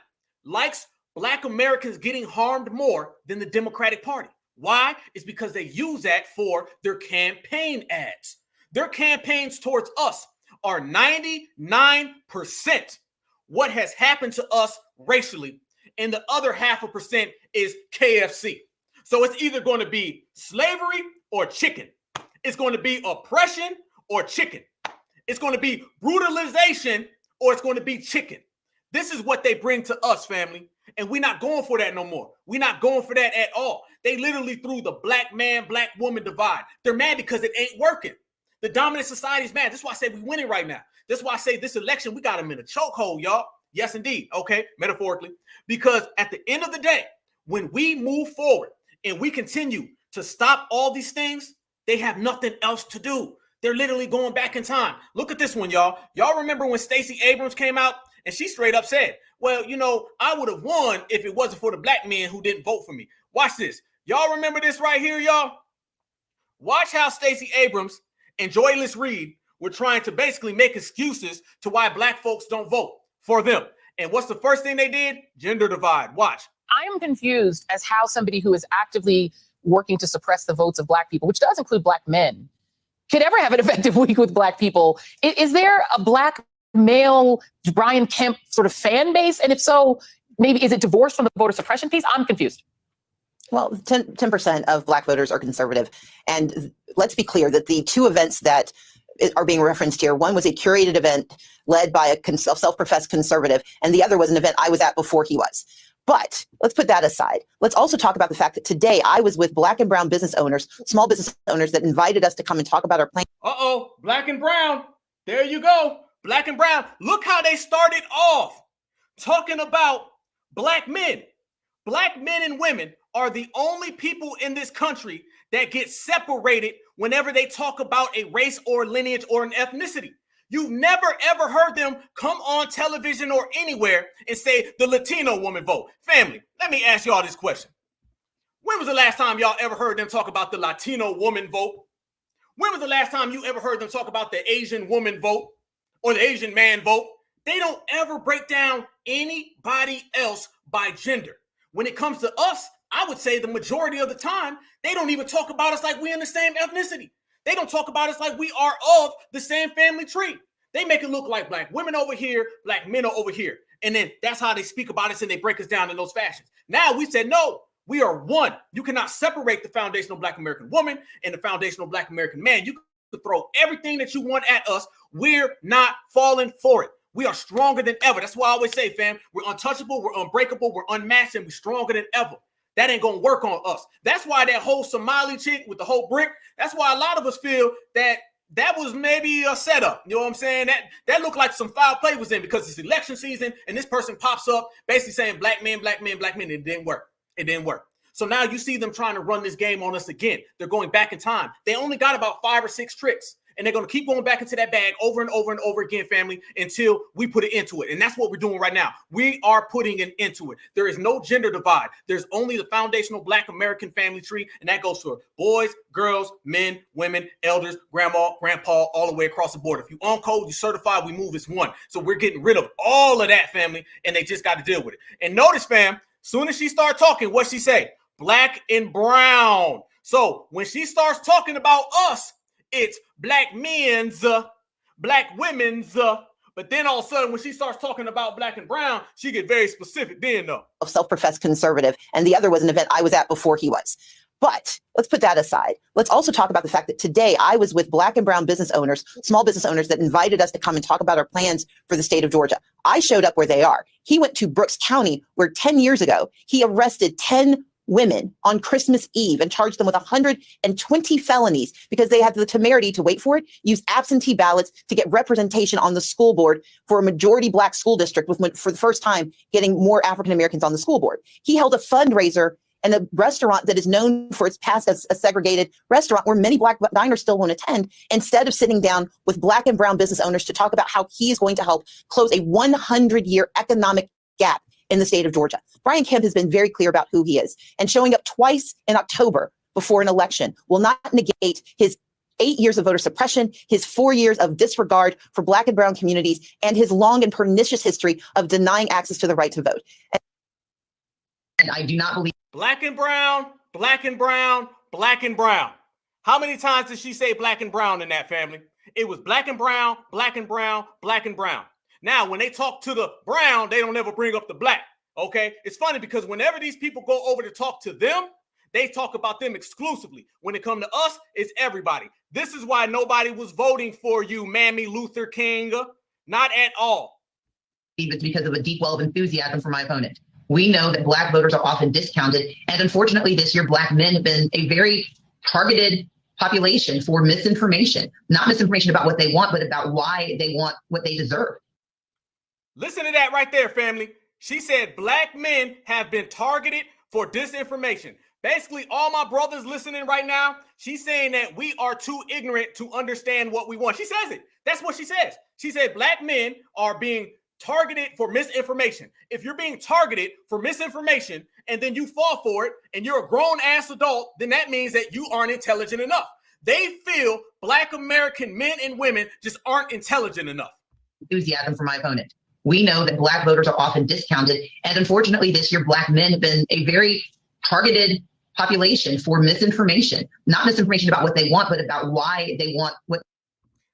likes black Americans getting harmed more than the Democratic Party. Why? It's because they use that for their campaign ads. Their campaigns towards us are 99% what has happened to us racially, and the other 0.5% is KFC. So it's either going to be slavery or chicken. It's going to be oppression or chicken. It's going to be brutalization or it's going to be chicken. This is what they bring to us, family. And we're not going for that no more. We're not going for that at all. They literally threw the black man, black woman divide. They're mad because it ain't working. The dominant society is mad. That's why I say we winning right now. That's why I say this election, we got them in a chokehold, y'all. Yes, indeed. Okay, metaphorically. Because at the end of the day, when we move forward and we continue to stop all these things, they have nothing else to do. They're literally going back in time. Look at this one, y'all. Y'all remember when Stacey Abrams came out and she straight up said, well, you know, I would have won if it wasn't for the black men who didn't vote for me. Watch this. Y'all remember this right here, y'all? Watch how Stacey Abrams and Joyless Reed were trying to basically make excuses to why black folks don't vote for them. And what's the first thing they did? Gender divide. Watch. I am confused as how somebody who is actively working to suppress the votes of black people, which does include black men, could ever have an effective week with black people. Is there a black male Brian Kemp sort of fan base? And if so, maybe is it divorced from the voter suppression piece? I'm confused. Well, 10% of black voters are conservative. And let's be clear that the two events that are being referenced here, one was a curated event led by a self-professed conservative, and the other was an event I was at before he was. But let's put that aside. Let's also talk about the fact that today I was with black and brown business owners, small business owners that invited us to come and talk about our plan. Uh-oh, black and brown. There you go. Black and brown. Look how they started off talking about black men. Black men and women are the only people in this country that get separated whenever they talk about a race or lineage or an ethnicity. You've never, ever heard them come on television or anywhere and say the Latino woman vote. Family, let me ask y'all this question. When was the last time y'all ever heard them talk about the Latino woman vote? When was the last time you ever heard them talk about the Asian woman vote or the Asian man vote? They don't ever break down anybody else by gender. When it comes to us, I would say the majority of the time, they don't even talk about us like we're in the same ethnicity. They don't talk about us like we are of the same family tree. They make it look like black women over here, black men are over here. And then that's how they speak about us and they break us down in those fashions. Now we said, no, we are one. You cannot separate the foundational black American woman and the foundational black American man. You can throw everything that you want at us. We're not falling for it. We are stronger than ever. That's why I always say, fam, we're untouchable, we're unbreakable, we're unmatched, and we're stronger than ever. That ain't gonna work on us. That's why that whole Somali chick with the whole brick, that's why a lot of us feel that was maybe a setup. You know what I'm saying? That looked like some foul play was in because it's election season and this person pops up basically saying black men, black men, black men. It didn't work. It didn't work. So now you see them trying to run this game on us again. They're going back in time. They only got about 5 or 6 tricks. And they're going to keep going back into that bag over and over and over again, family, until we put it into it. And that's what we're doing right now. We are putting it into it. There is no gender divide. There's only the foundational black American family tree. And that goes for boys, girls, men, women, elders, grandma, grandpa, all the way across the board. If you on code, you certified, we move as one. So we're getting rid of all of that, family. And they just got to deal with it. And notice, fam, soon as she start talking, what she say? Black and brown. So when she starts talking about us, it's black men's, black women's, but then all of a sudden when she starts talking about black and brown, she get very specific then though. Self-professed conservative, and the other was an event I was at before he was. But let's put that aside. Let's also talk about the fact that today I was with black and brown business owners, small business owners that invited us to come and talk about our plans for the state of Georgia. I showed up where they are. He went to Brooks County where 10 years ago, he arrested 10 women on Christmas Eve and charged them with 120 felonies because they had the temerity to wait for it, use absentee ballots to get representation on the school board for a majority black school district with, for the first time, getting more African Americans on the school board. He held a fundraiser and a restaurant that is known for its past as a segregated restaurant where many black diners still won't attend, instead of sitting down with black and brown business owners to talk about how he is going to help close a 100-year economic gap in the state of Georgia. Brian Kemp has been very clear about who he is, and showing up twice in October before an election will not negate his 8 years of voter suppression, his 4 years of disregard for black and brown communities, and his long and pernicious history of denying access to the right to vote. And I do not believe black and brown, black and brown, black and brown. How many times did she say black and brown in that, family? It was black and brown, black and brown, black and brown. Now, when they talk to the brown, they don't ever bring up the black, okay? It's funny because whenever these people go over to talk to them, they talk about them exclusively. When it comes to us, it's everybody. This is why nobody was voting for you, Mammy Luther King. Not at all. it's because of a deep well of enthusiasm for my opponent. We know that Black voters are often discounted. And unfortunately, this year, Black men have been a very targeted population for misinformation, not misinformation about what they want, but about why they want what they deserve. Listen to that right there, family. She said Black men have been targeted for disinformation. Basically, all my brothers listening right now, she's saying that we are too ignorant to understand what we want. She says it. That's what she says. She said Black men are being targeted for misinformation. If you're being targeted for misinformation and then you fall for it and you're a grown ass adult, then that means that you aren't intelligent enough. They feel Black American men and women just aren't intelligent enough. Enthusiasm for my opponent. We know that Black voters are often discounted. And unfortunately, this year, Black men have been a very targeted population for misinformation, not misinformation about what they want, but about why they want what.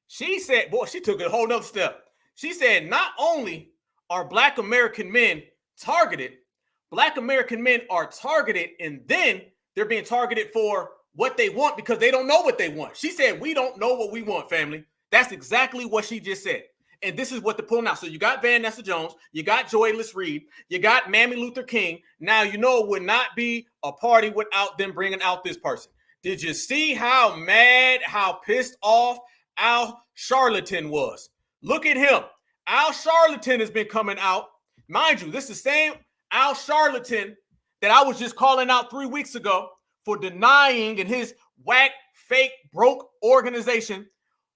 She said, boy, she took it a whole nother step. She said, not only are Black American men targeted, Black American men are targeted, and then they're being targeted for what they want because they don't know what they want. She said, we don't know what we want, family. That's exactly what she just said. And this is what they're pulling out. So you got Vanessa Jones, you got Joyless Reed, you got Mammy Luther King. Now, you know, it would not be a party without them bringing out this person. Did you see how mad, how pissed off Al Charlatan was? Look at him. Al Charlatan has been coming out. Mind you, this is the same Al Charlatan that I was just calling out 3 weeks ago for denying in his whack, fake, broke organization,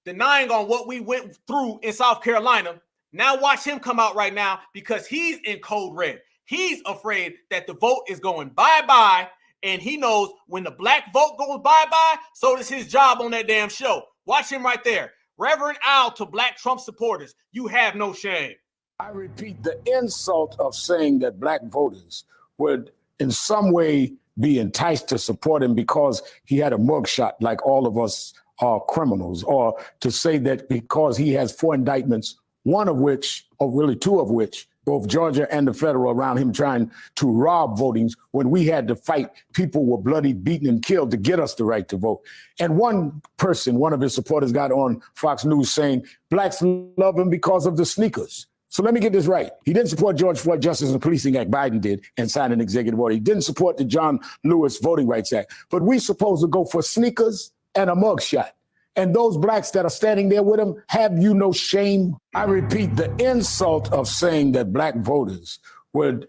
denying on what we went through in South Carolina. Now watch him come out right now because he's in code red. He's afraid that the vote is going bye-bye, and he knows when the Black vote goes bye-bye, so does his job on that damn show. Watch him right there. Reverend Al to Black Trump supporters, you have no shame. I repeat, the insult of saying that Black voters would in some way be enticed to support him because he had a mugshot like all of us are criminals, or to say that because he has 4 indictments, one of which, or really 2 of which, both Georgia and the federal around him trying to rob votings when we had to fight, people were bloody, beaten, and killed to get us the right to vote. And one person, one of his supporters got on Fox News saying, Blacks love him because of the sneakers. So let me get this right. He didn't support George Floyd Justice and Policing Act, Biden did, and signed an executive order. He didn't support the John Lewis Voting Rights Act. But we supposed to go for sneakers and a mugshot. And those Blacks that are standing there with him, have you no shame? I repeat, the insult of saying that Black voters would.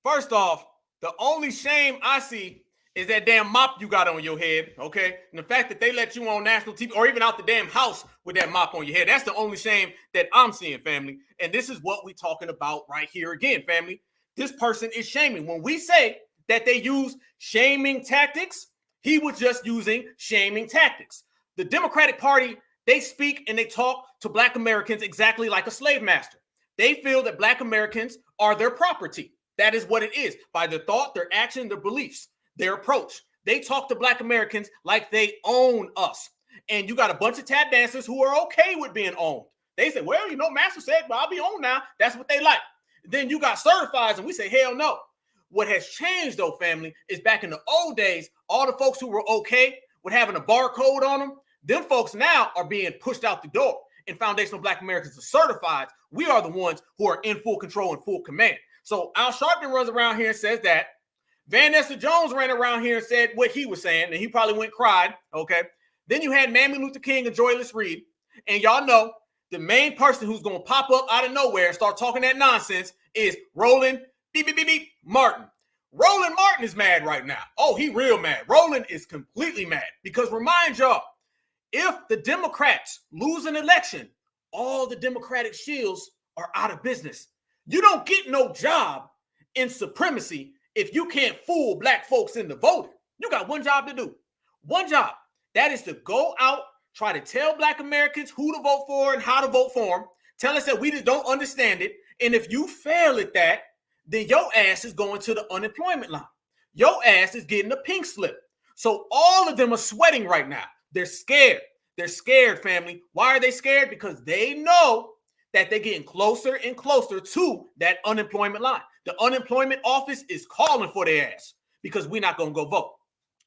First off, the only shame I see is that damn mop you got on your head, okay? And the fact that they let you on national TV or even out the damn house with that mop on your head, that's the only shame that I'm seeing, family. And this is what we're talking about right here again, family. This person is shaming. When we say that they use shaming tactics, he was just using shaming tactics. The Democratic Party, they speak and they talk to Black Americans exactly like a slave master. They feel that Black Americans are their property. That is what it is. By their thought, their action, their beliefs, their approach. They talk to Black Americans like they own us. And you got a bunch of tap dancers who are okay with being owned. They say, well, you know, Master said, well, I'll be owned now. That's what they like. Then you got certifieds and we say, hell no. What has changed, though, family, is back in the old days, all the folks who were okay with having a barcode on them folks now are being pushed out the door. And foundational Black Americans are certified. We are the ones who are in full control and full command. So Al Sharpton runs around here and says that. Vanessa Jones ran around here and said what he was saying, and he probably went cried, okay? Then you had Mammy Luther King and Joyless Reed. And y'all know the main person who's going to pop up out of nowhere and start talking that nonsense is Roland Martin. Roland Martin is mad right now. Oh, he real mad. Roland is completely mad because remind y'all, if the Democrats lose an election, all the Democratic shills are out of business. You don't get no job in supremacy if you can't fool Black folks into voting. You got one job to do. One job. That is to go out, try to tell Black Americans who to vote for and how to vote for them. Tell us that we just don't understand it. And if you fail at that, then your ass is going to the unemployment line. Your ass is getting a pink slip. So all of them are sweating right now. They're scared. They're scared, family. Why are they scared? Because they know that they're getting closer and closer to that unemployment line. The unemployment office is calling for their ass because we're not going to go vote.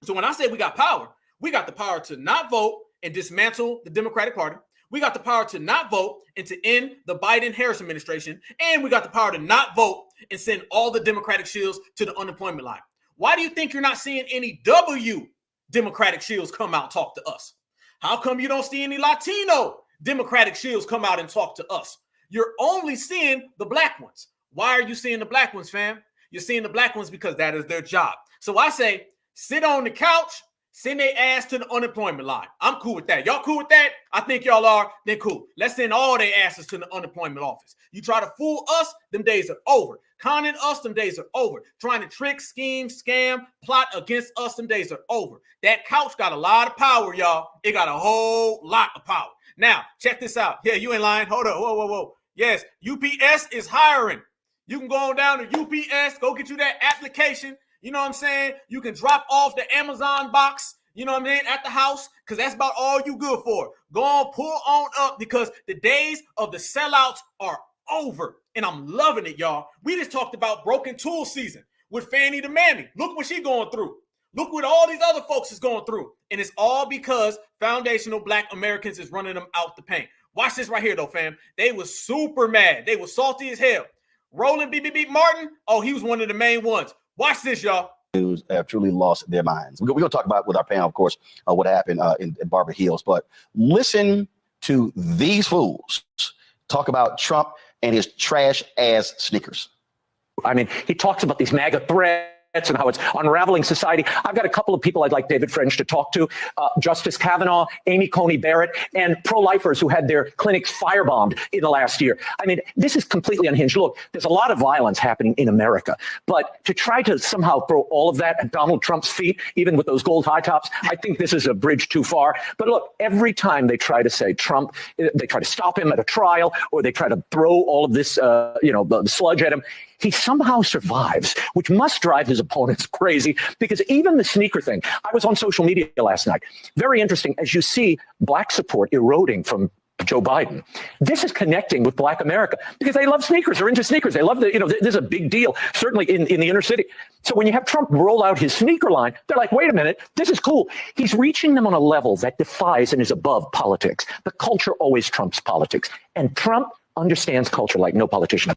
So when I say we got the power to not vote and dismantle the Democratic Party. We got the power to not vote and to end the Biden-Harris administration. And we got the power to not vote and send all the Democratic shills to the unemployment line. Why do you think you're not seeing any W Democratic shills come out and talk to us? How come you don't see any Latino Democratic shills come out and talk to us? You're only seeing the black ones. Why are you seeing the black ones, fam? You're seeing the black ones because that is their job. So I say, sit on the couch, send their ass to the unemployment line. I'm cool with that. Y'all cool with that? I think y'all are. Then cool. Let's send all their asses to the unemployment office. You try to fool us, them days are over. Conning us, them days are over. Trying to trick, scheme, scam, plot against us, them days are over. That couch got a lot of power, y'all. It got a whole lot of power. Now, check this out. Yeah, you ain't lying. Hold up. Whoa. Yes, UPS is hiring. You can go on down to UPS, go get you that application. You know what I'm saying? You can drop off the Amazon box, you know what I mean, at the house, because that's about all you good for. Go on, pull on up, because the days of the sellouts are over. And I'm loving it, y'all. We just talked about broken tool season with Fannie the Mammy. Look what she's going through. Look what all these other folks is going through. And it's all because foundational Black Americans is running them out the paint. Watch this right here, though, fam. They was super mad. They was salty as hell. Roland B. Martin, oh, he was one of the main ones. Watch this, y'all. Have truly lost their minds. We're going to talk about with our panel, of course, what happened in Barber Hills. But listen to these fools talk about Trump and his trash ass sneakers. I mean, he talks about these MAGA threats and how it's unraveling society. I've got a couple of people I'd like David French to talk to, Justice Kavanaugh, Amy Coney Barrett, and pro-lifers who had their clinics firebombed in the last year. I mean, this is completely unhinged. Look, there's a lot of violence happening in America, but to try to somehow throw all of that at Donald Trump's feet, even with those gold high tops, I think this is a bridge too far. But look, every time they try to say Trump, they try to stop him at a trial, or they try to throw all of this, sludge at him, he somehow survives, which must drive his opponents crazy, because even the sneaker thing, I was on social media last night. Very interesting. As you see Black support eroding from Joe Biden, this is connecting with Black America because they love sneakers. They're into sneakers. They love this is a big deal, certainly in the inner city. So when you have Trump roll out his sneaker line, they're like, wait a minute, this is cool. He's reaching them on a level that defies and is above politics. The culture always trumps politics. And Trump understands culture like no politician.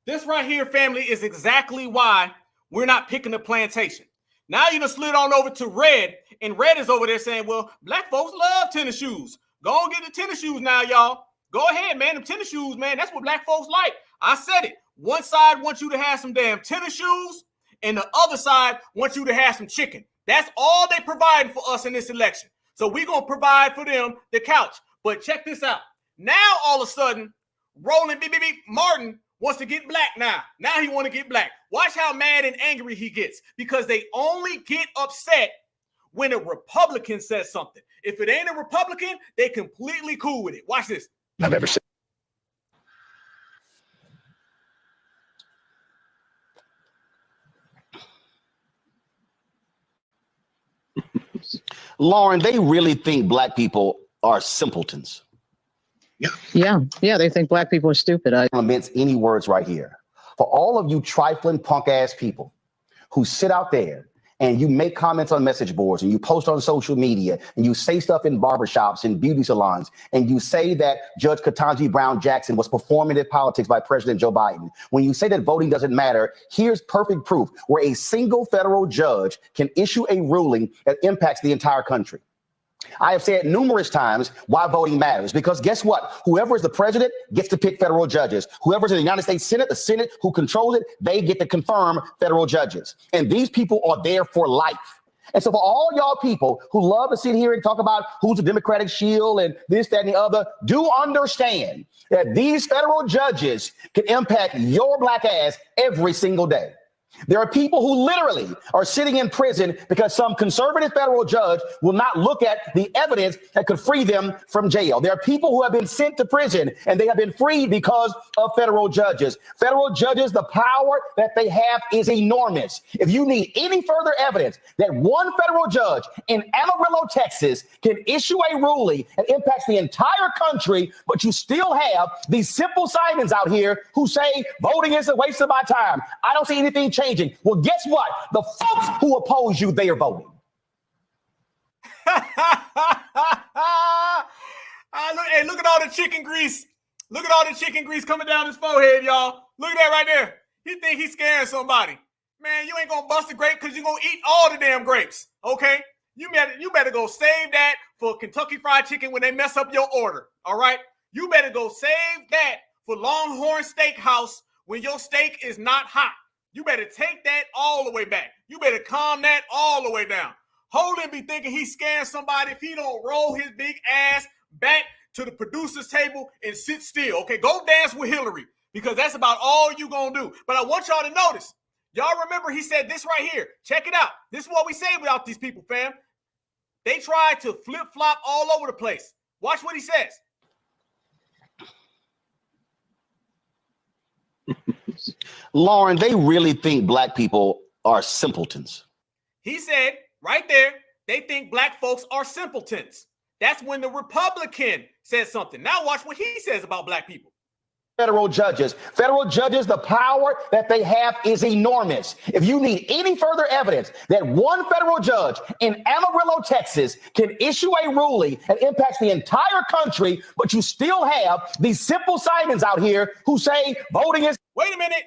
This right here, family, is exactly why we're not picking the plantation. Now you done slid on over to Red, and Red is over there saying, well, Black folks love tennis shoes. Go and get the tennis shoes now, y'all. Go ahead, man. Them tennis shoes, man, that's what Black folks like. I said it. One side wants you to have some damn tennis shoes, and the other side wants you to have some chicken. That's all they providing for us in this election. So we're going to provide for them the couch. But check this out. Now, all of a sudden, Roland B. Martin wants to get black now. Now he want to get black. Watch how mad and angry he gets, because they only get upset when a Republican says something. If it ain't a Republican, they completely cool with it. Watch this. I've ever seen. Lauren, they really think Black people are simpletons. Yeah, they think Black people are stupid. I don't mince any words right here. For all of you trifling punk ass people who sit out there and you make comments on message boards and you post on social media and you say stuff in barbershops and beauty salons and you say that Judge Ketanji Brown Jackson was performative politics by President Joe Biden. When you say that voting doesn't matter, here's perfect proof where a single federal judge can issue a ruling that impacts the entire country. I have said numerous times why voting matters, because guess what? Whoever is the president gets to pick federal judges. Whoever's in the United States Senate, the Senate who controls it, they get to confirm federal judges. And these people are there for life. And so for all y'all people who love to sit here and talk about who's a Democratic shield and this, that, and the other, do understand that these federal judges can impact your Black ass every single day. There are people who literally are sitting in prison because some conservative federal judge will not look at the evidence that could free them from jail. There are people who have been sent to prison and they have been freed because of federal judges. Federal judges, the power that they have is enormous. If you need any further evidence that one federal judge in Amarillo, Texas can issue a ruling that impacts the entire country, but you still have these simple Simons out here who say voting is a waste of my time, I don't see anything changing. Well, guess what? The folks who oppose you, they are voting. Hey, look at all the chicken grease. Look at all the chicken grease coming down his forehead, y'all. Look at that right there. He think he's scaring somebody. Man, you ain't gonna bust a grape because you're gonna eat all the damn grapes, okay? You better go save that for Kentucky Fried Chicken when they mess up your order, all right? You better go save that for Longhorn Steakhouse when your steak is not hot. You better take that all the way back. You better calm that all the way down. Holden be thinking he's scaring somebody if he don't roll his big ass back to the producer's table and sit still. Okay, go dance with Hillary because that's about all you gonna do. But I want y'all to notice. Y'all remember he said this right here. Check it out. This is what we say about these people, fam. They try to flip-flop all over the place. Watch what he says. Lauren, they really think black people are simpletons. He said right there, they think black folks are simpletons. That's when the Republican says something. Now watch what he says about black people. Federal judges, the power that they have is enormous. If you need any further evidence that one federal judge in Amarillo, Texas can issue a ruling that impacts the entire country, but you still have these simple Simons out here who say voting is... Wait a minute.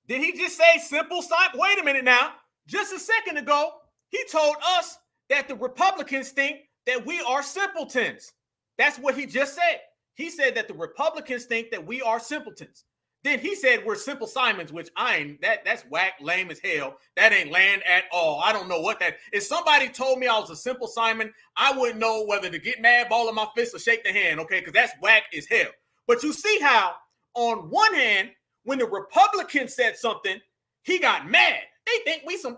Did he just say simple Simon? Wait a minute now. Just a second ago, he told us that the Republicans think that we are simpletons. That's what he just said. He said that the Republicans think that we are simpletons. Then he said we're simple Simons, which that's whack, lame as hell. That ain't land at all. I don't know what that. If somebody told me I was a simple Simon, I wouldn't know whether to get mad, ball in my fist, or shake the hand, okay? Because that's whack as hell. But you see how, on one hand, when the Republicans said something, he got mad. They think we some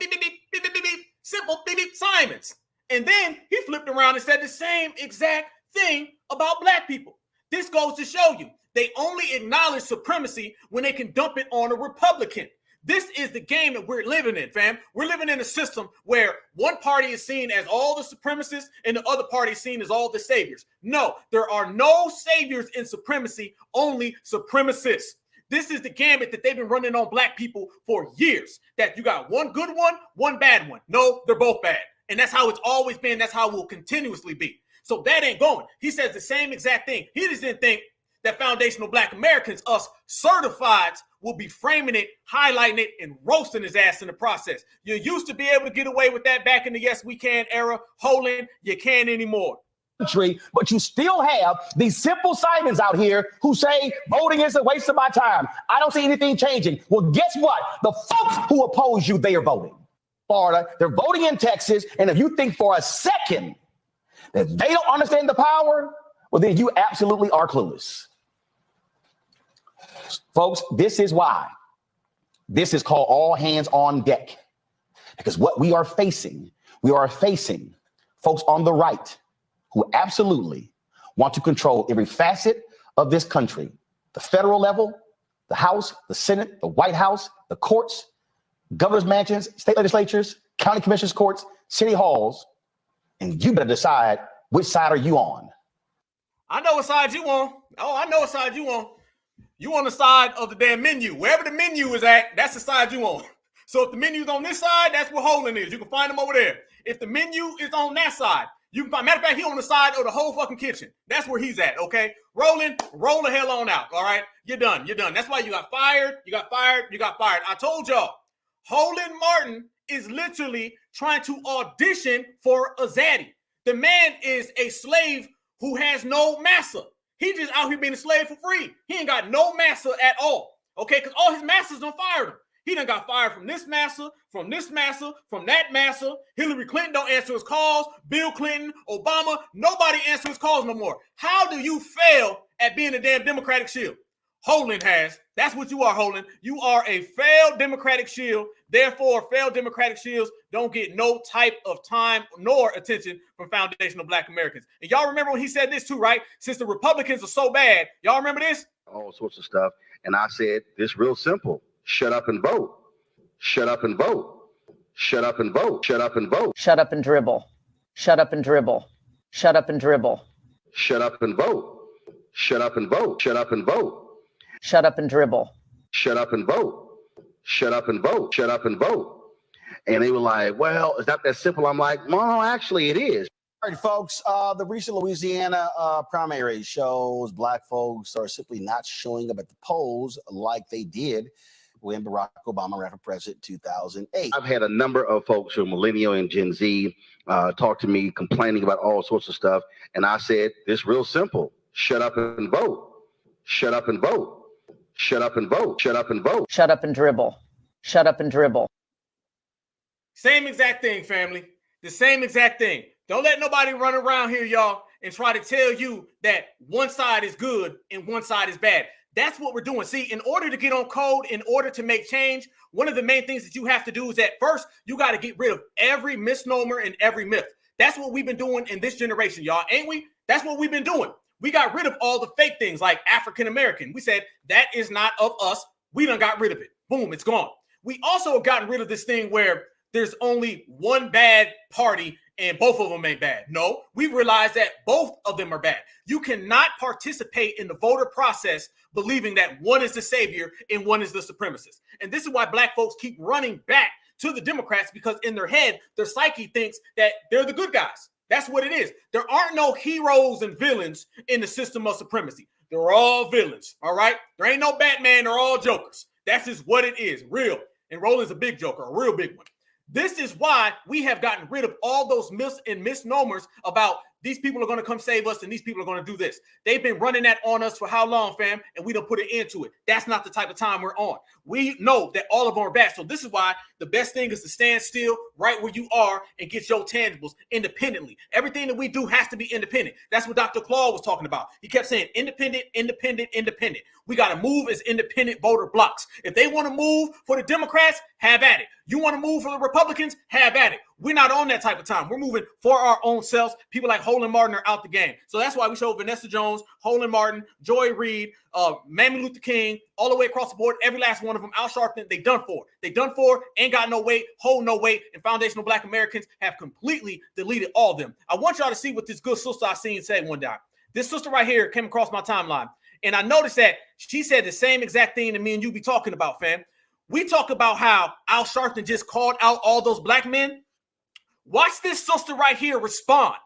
simple Simons. And then he flipped around and said the same exact thing about black people. This goes to show you they only acknowledge supremacy when they can dump it on a Republican. This is the game that we're living in, fam. We're living in a system where one party is seen as all the supremacists and the other party is seen as all the saviors. No, there are no saviors in supremacy, only supremacists. This is the gambit that they've been running on black people for years, that you got one good one, one bad one. No, they're both bad. And that's how it's always been. That's how it will continuously be. So that ain't going. He says the same exact thing. He just didn't think that foundational black Americans, us certifieds, will be framing it, highlighting it, and roasting his ass in the process. You used to be able to get away with that back in the Yes We Can era. Holden, you can't anymore. But you still have these simple Simons out here who say voting is a waste of my time. I don't see anything changing. Well, guess what? The folks who oppose you, they are voting. Florida, they're voting in Texas. And if you think for a second that they don't understand the power, well, then you absolutely are clueless. Folks, this is why this is called all hands on deck. Because what we are facing folks on the right who absolutely want to control every facet of this country, the federal level, the House, the Senate, the White House, the courts, governor's mansions, state legislatures, county commissioners courts, city halls, and you better decide which side are you on. I know what side you on. Oh, I know what side you on. You on the side of the damn menu. Wherever the menu is at, that's the side you on. So if the menu's on this side, that's where Holden is. You can find him over there. If the menu is on that side, you can find, matter of fact, he on the side of the whole fucking kitchen. That's where he's at, okay? Roll the hell on out, all right? You're done. That's why you got fired. I told y'all, Holden Martin is literally trying to audition for a zaddy. The man is a slave who has no master. He just out here being a slave for free. He ain't got no master at all, okay? Because all his masters done fired him. He done got fired from this master, from that master. Hillary Clinton don't answer his calls. Bill Clinton, Obama, nobody answers his calls no more. How do you fail at being a damn Democratic shield? Holden has. That's what you are, Holden. You are a failed Democratic shield. Therefore, failed Democratic shields don't get no type of time nor attention from foundational black Americans. And y'all remember when he said this too, right? Since the Republicans are so bad, y'all remember this? All sorts of stuff. And I said, this real simple. Shut up and vote. Shut up and vote. Shut up and vote. Shut up and vote. Shut up and dribble. Shut up and dribble. Shut up and dribble. Shut up and vote. Shut up and vote. Shut up and vote. Shut up and dribble. Shut up and vote. Shut up and vote. Shut up and vote. And they were like, well, it's not that simple. I'm like, no, actually it is. All right, folks. The recent Louisiana primary shows black folks are simply not showing up at the polls like they did when Barack Obama ran for president in 2008. I've had a number of folks who are millennial and Gen Z talk to me complaining about all sorts of stuff. And I said, this real simple. Shut up and vote. Shut up and vote. Shut up and vote. Shut up and vote. Shut up and dribble. Shut up and dribble. Same exact thing, family. The same exact thing. Don't let nobody run around here, y'all, and try to tell you that one side is good and one side is bad. That's what we're doing. See, in order to get on code, in order to make change, one of the main things that you have to do is that first, you got to get rid of every misnomer and every myth. That's what we've been doing in this generation, y'all, ain't we? That's what we've been doing. We got rid of all the fake things like African American. We said that is not of us. We done got rid of it. Boom, it's gone. We also have gotten rid of this thing where there's only one bad party and both of them ain't bad. No, we realize that both of them are bad. You cannot participate in the voter process believing that one is the savior and one is the supremacist. And this is why black folks keep running back to the Democrats, because in their head, their psyche thinks that they're the good guys. That's what it is. There aren't no heroes and villains in the system of supremacy. They're all villains, all right? There ain't no Batman. They're all jokers. That's just what it is, real. And Roland's a big joker, a real big one. This is why we have gotten rid of all those myths and misnomers about these people are going to come save us and these people are going to do this. They've been running that on us for how long, fam? And we don't put an end to it. That's not the type of time we're on. We know that all of them are bad. So this is why the best thing is to stand still right where you are and get your tangibles independently. Everything that we do has to be independent. That's what Dr. Claude was talking about. He kept saying independent, independent, independent. We got to move as independent voter blocks. If they want to move for the Democrats, have at it. You want to move for the Republicans, have at it. We're not on that type of time. We're moving for our own selves. People like Holland Martin are out the game. So that's why we show Vanessa Jones, Holland Martin, Joy Reid, Mammy Luther King, all the way across the board, every last one of them, Al Sharpton, they done for. They done for, ain't got no weight, hold no weight, and foundational black Americans have completely deleted all of them. I want y'all to see what this good sister I seen said one day. This sister right here came across my timeline, and I noticed that she said the same exact thing that me and you be talking about, fam. We talk about how Al Sharpton just called out all those black men. Watch this sister right here respond.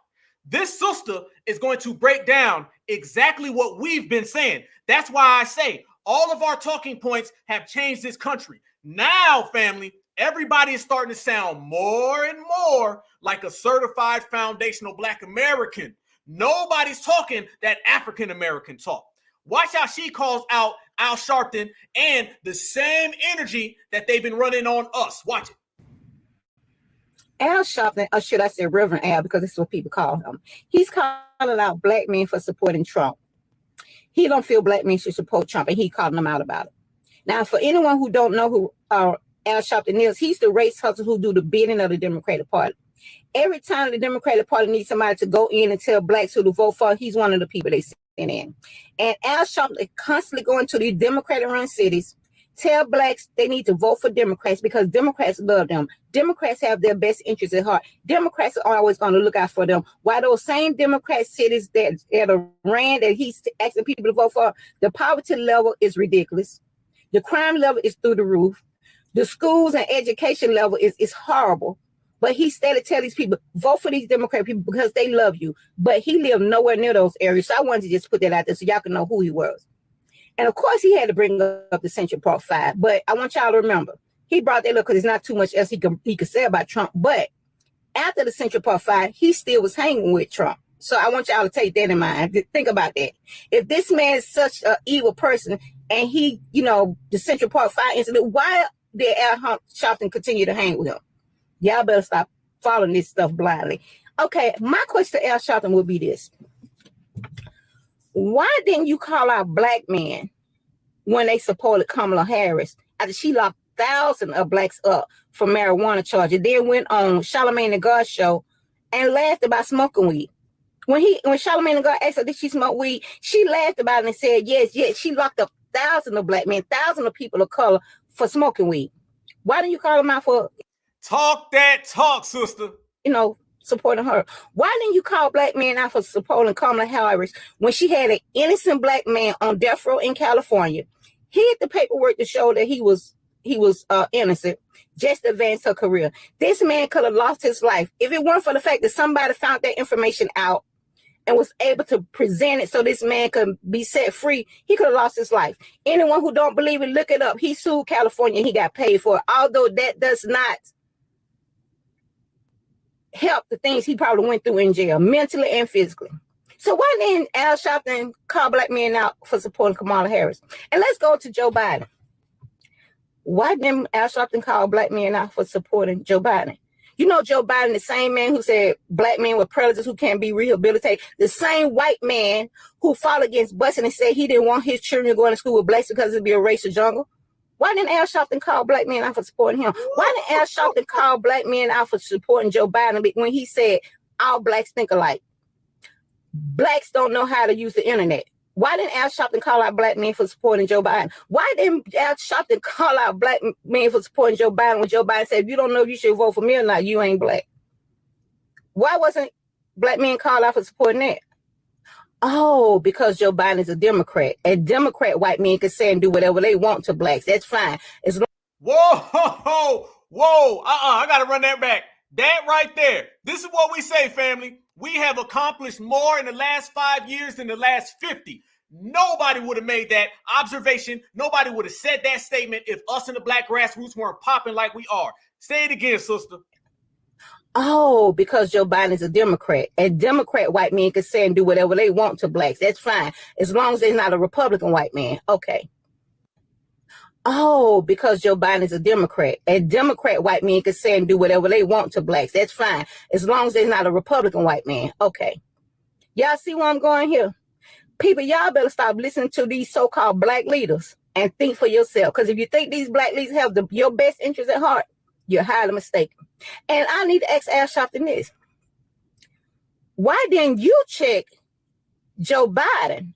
This sister is going to break down exactly what we've been saying. That's why I say all of our talking points have changed this country. Now, family, everybody is starting to sound more and more like a certified foundational black American. Nobody's talking that African American talk. Watch how she calls out Al Sharpton and the same energy that they've been running on us. Watch it. Al Sharpton, or should I say Reverend Al, because this is what people call him. He's calling out black men for supporting Trump. He don't feel black men should support Trump, and he calling them out about it. Now, for anyone who don't know who Al Sharpton is, he's the race hustler who do the bidding of the Democratic Party. Every time the Democratic Party needs somebody to go in and tell blacks who to vote for, he's one of the people they send in. And Al Sharpton is constantly going to these Democratic-run cities, tell blacks they need to vote for Democrats because Democrats love them. Democrats have their best interests at heart. Democrats are always going to look out for them. While those same Democrat cities that are ran that he's asking people to vote for, the poverty level is ridiculous. The crime level is through the roof. The schools and education level is horrible. But he started telling these people, vote for these Democrat people because they love you. But he lived nowhere near those areas. So I wanted to just put that out there so y'all can know who he was. And of course, he had to bring up the Central Park 5. But I want y'all to remember, he brought that up because there's not too much else he could say about Trump. But after the Central Park 5, he still was hanging with Trump. So I want y'all to take that in mind. Think about that. If this man is such an evil person and he, the Central Park 5 incident, why did Al Sharpton continue to hang with him? Y'all better stop following this stuff blindly. Okay, my question to Al Sharpton would be this. Why didn't you call out black men when they supported Kamala Harris after she locked thousands of blacks up for marijuana charges, then went on Charlamagne the God show and laughed about smoking weed? When Charlamagne the God asked her, did she smoke weed? She laughed about it and said, yes, she locked up thousands of black men, thousands of people of color for smoking weed. Why didn't you call them out for... Talk that talk, sister. Supporting her. Why didn't you call black men out for supporting Kamala Harris when she had an innocent black man on death row in California? He had the paperwork to show that he was he was innocent, just to advance her career. This man could have lost his life if it weren't for the fact that somebody found that information out and was able to present it so this man could be set free. He could have lost his life. Anyone who don't believe it, look it up. He sued California. He got paid for it. Although that does not help the things he probably went through in jail, mentally and physically. So why didn't Al Sharpton call black men out for supporting Kamala Harris? And let's go to Joe Biden. Why didn't Al Sharpton call black men out for supporting Joe Biden? You know, Joe Biden, the same man who said black men were predators who can't be rehabilitated, the same white man who fought against busing and said he didn't want his children going to school with blacks because it'd be a racial jungle. Why didn't Al Sharpton call black men out for supporting him? Why didn't Al Sharpton call black men out for supporting Joe Biden when he said all blacks think alike? Blacks don't know how to use the internet. Why didn't Al Sharpton call out black men for supporting Joe Biden? Why didn't Al Sharpton call out black men for supporting Joe Biden when Joe Biden said, if you don't know if you should vote for me or not, you ain't black? Why wasn't black men called out for supporting that? Oh, because Joe Biden is a Democrat. A Democrat white men can say and do whatever they want to blacks. That's fine. Whoa, I got to run that back. That right there. This is what we say, family. We have accomplished more in the last 5 years than the last 50. Nobody would have made that observation. Nobody would have said that statement if us in the black grassroots weren't popping like we are. Say it again, sister. Oh, because Joe Biden is a Democrat. A Democrat white men can say and do whatever they want to blacks. That's fine. As long as they're not a Republican white man. Okay. Oh, because Joe Biden is a Democrat. A Democrat white men can say and do whatever they want to blacks. That's fine. As long as they're not a Republican white man. Okay. Y'all see where I'm going here? People, y'all better stop listening to these so-called black leaders and think for yourself. Because if you think these black leaders have your best interests at heart, you're highly mistaken. And I need to ask Al Sharpton this. Why didn't you check Joe Biden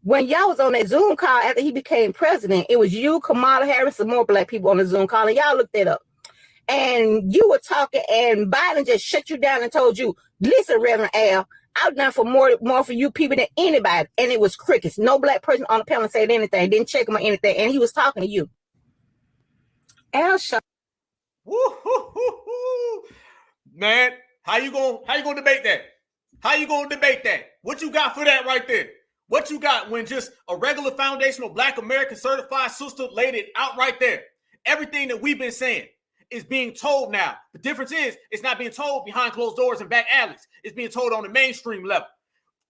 when y'all was on that Zoom call after he became president? It was you, Kamala Harris, and more black people on the Zoom call, and y'all looked it up. And you were talking, and Biden just shut you down and told you, listen, Reverend Al, I've done for more for you people than anybody. And it was crickets. No black person on the panel said anything, didn't check him or anything, and he was talking to you. Al Sharpton. Man, how you gonna debate that? How you gonna debate that? What you got for that right there? What you got when just a regular foundational black American certified sister laid it out right there? Everything that we've been saying is being told now. The difference is it's not being told behind closed doors and back alleys. It's being told on the mainstream level.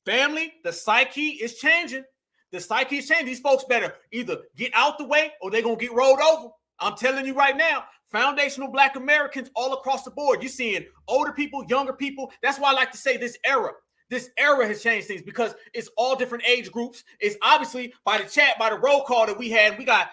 Family, the psyche is changing. The psyche is changing. These folks better either get out the way or they're gonna get rolled over. I'm telling you right now, foundational black Americans all across the board. You're seeing older people, younger people. That's why I like to say this era has changed things because it's all different age groups. It's obviously by the chat, by the roll call that we had, we got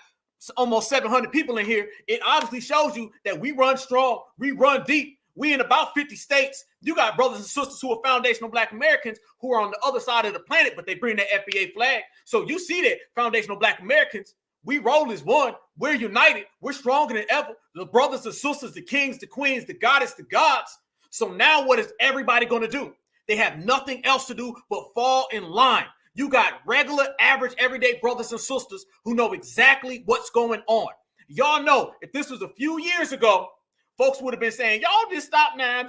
almost 700 people in here. It obviously shows you that we run strong, we run deep. We in about 50 states. You got brothers and sisters who are foundational black Americans who are on the other side of the planet, but they bring that FBA flag. So you see that foundational black Americans, we roll as one. We're united. We're stronger than ever. The brothers and sisters, the kings, the queens, the goddess, the gods. So now what is everybody going to do? They have nothing else to do but fall in line. You got regular, average, everyday brothers and sisters who know exactly what's going on. Y'all know if this was a few years ago, folks would have been saying, y'all just stop now.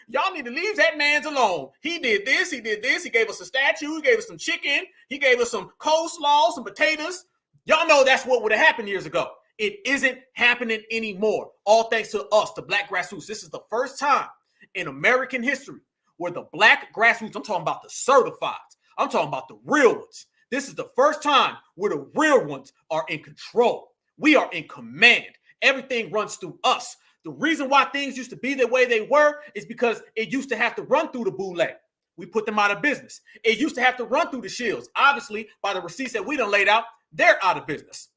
Y'all need to leave that man's alone. He did this. He did this. He gave us a statue. He gave us some chicken. He gave us some coleslaw, some potatoes. Y'all know that's what would have happened years ago. It isn't happening anymore. All thanks to us, the black grassroots. This is the first time in American history where the black grassroots, I'm talking about the certifieds, I'm talking about the real ones. This is the first time where the real ones are in control. We are in command. Everything runs through us. The reason why things used to be the way they were is because it used to have to run through the boule. We put them out of business. It used to have to run through the shields. Obviously, by the receipts that we done laid out, they're out of business.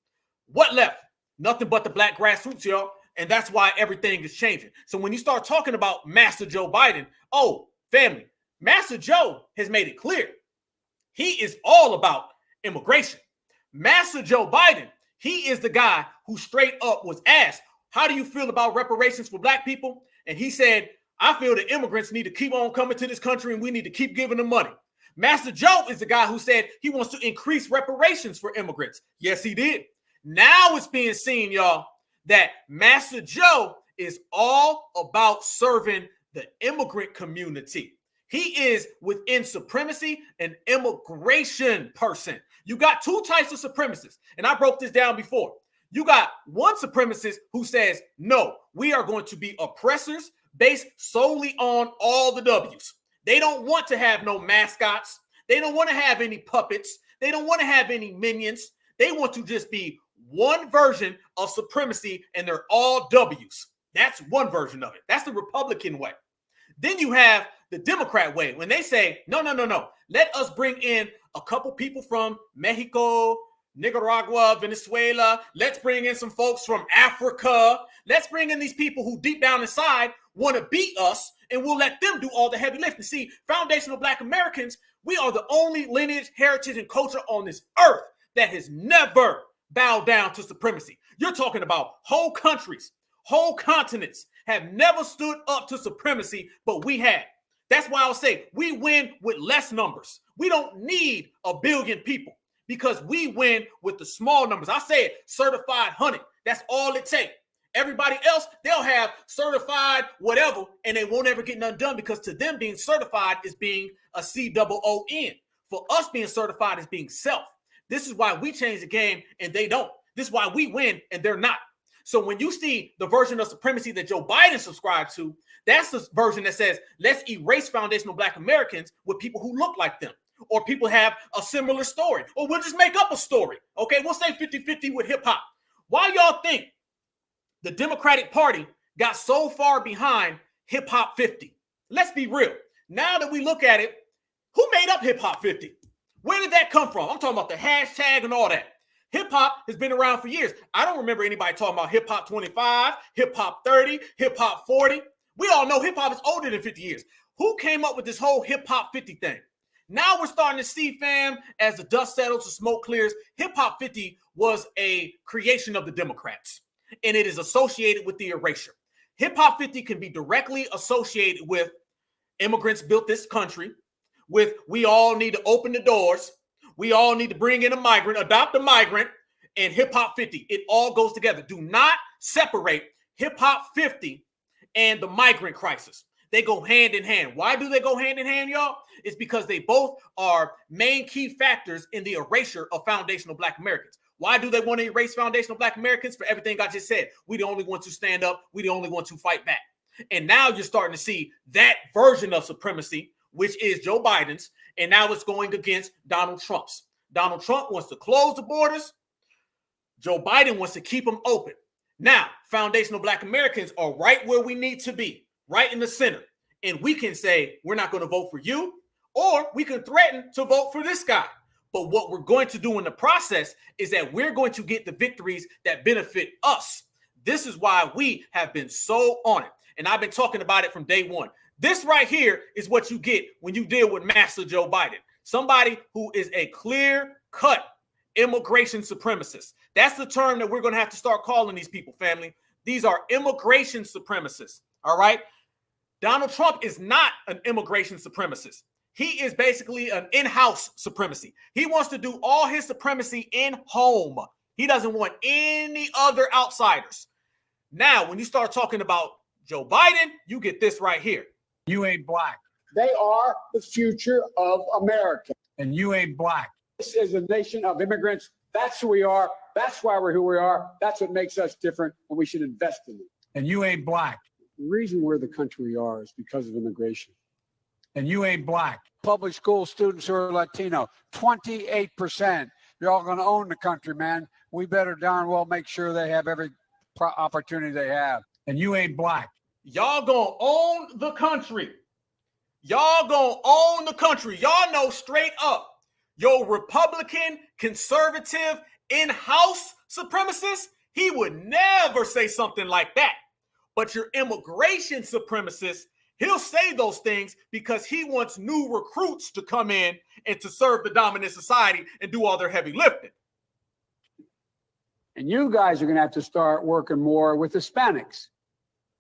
What left? Nothing but the black grassroots, y'all. And that's why everything is changing. So when you start talking about Master Joe Biden, oh, family, Master Joe has made it clear. He is all about immigration. Master Joe Biden, he is the guy who straight up was asked, how do you feel about reparations for black people? And he said, I feel that immigrants need to keep on coming to this country and we need to keep giving them money. Master Joe is the guy who said he wants to increase reparations for immigrants. Yes, he did. Now it's being seen, y'all, that Master Joe is all about serving the immigrant community. He is within supremacy an immigration person. You got two types of supremacists, and I broke this down before. You got one supremacist who says, no, we are going to be oppressors based solely on all the W's. They don't want to have no mascots. They don't want to have any puppets. They don't want to have any minions. They want to just be one version of supremacy, and they're all W's. That's one version of it. That's the Republican way. Then you have the Democrat way when they say, no. Let us bring in a couple people from Mexico, Nicaragua, Venezuela. Let's bring in some folks from Africa. Let's bring in these people who deep down inside want to beat us, and we'll let them do all the heavy lifting. See, foundational Black Americans, we are the only lineage, heritage, and culture on this earth that has never bowed down to supremacy. You're talking about whole countries, whole continents have never stood up to supremacy, but we have. That's why I'll say we win with less numbers. We don't need 1 billion people because we win with the small numbers. I say it, certified 100. That's all it takes. Everybody else, they'll have certified whatever, and they won't ever get nothing done because to them being certified is being a COON. For us being certified is being self. This is why we change the game and they don't. This is why we win and they're not. So when you see the version of supremacy that Joe Biden subscribed to, that's the version that says, let's erase foundational Black Americans with people who look like them, or people have a similar story, or we'll just make up a story. Okay, we'll say 50-50 with hip hop. Why y'all think the Democratic Party got so far behind Hip Hop 50? Let's be real. Now that we look at it, who made up Hip Hop 50? Where did that come from? I'm talking about the hashtag and all that. Hip hop has been around for years. I don't remember anybody talking about hip hop 25, hip hop 30, hip hop 40. We all know hip hop is older than 50 years. Who came up with this whole hip hop 50 thing? Now we're starting to see, fam, as the dust settles, the smoke clears, hip hop 50 was a creation of the Democrats, and it is associated with the erasure. Hip hop 50 can be directly associated with immigrants built this country, with we all need to open the doors. We all need to bring in a migrant, adopt a migrant, and Hip Hop 50. It all goes together. Do not separate Hip Hop 50 and the migrant crisis. They go hand in hand. Why do they go hand in hand, y'all? It's because they both are main key factors in the erasure of foundational Black Americans. Why do they want to erase foundational Black Americans? For everything I just said. We the only want to stand up. We the only want to fight back. And now you're starting to see that version of supremacy, which is Joe Biden's, and now it's going against Donald Trump's. Donald Trump wants to close the borders. Joe Biden wants to keep them open. Now, foundational Black Americans are right where we need to be, right in the center. And we can say, we're not going to vote for you, or we can threaten to vote for this guy. But what we're going to do in the process is that we're going to get the victories that benefit us. This is why we have been so on it. And I've been talking about it from day one. This right here is what you get when you deal with Master Joe Biden, somebody who is a clear-cut immigration supremacist. That's the term that we're going to have to start calling these people, family. These are immigration supremacists, all right? Donald Trump is not an immigration supremacist. He is basically an in-house supremacy. He wants to do all his supremacy in home. He doesn't want any other outsiders. Now, when you start talking about Joe Biden, you get this right here. You ain't Black. They are the future of America. And you ain't Black. This is a nation of immigrants. That's who we are. That's why we're who we are. That's what makes us different, and we should invest in it. And you ain't Black. The reason we're the country we are is because of immigration. And you ain't Black. Public school students who are Latino, 28%. They're all going to own the country, man. We better darn well make sure they have every opportunity they have. And you ain't Black. Y'all gonna own the country. Y'all gonna own the country. Y'all know straight up, your Republican, conservative, in-house supremacist, he would never say something like that. But your immigration supremacist, he'll say those things because he wants new recruits to come in and to serve the dominant society and do all their heavy lifting. And you guys are going to have to start working more with Hispanics,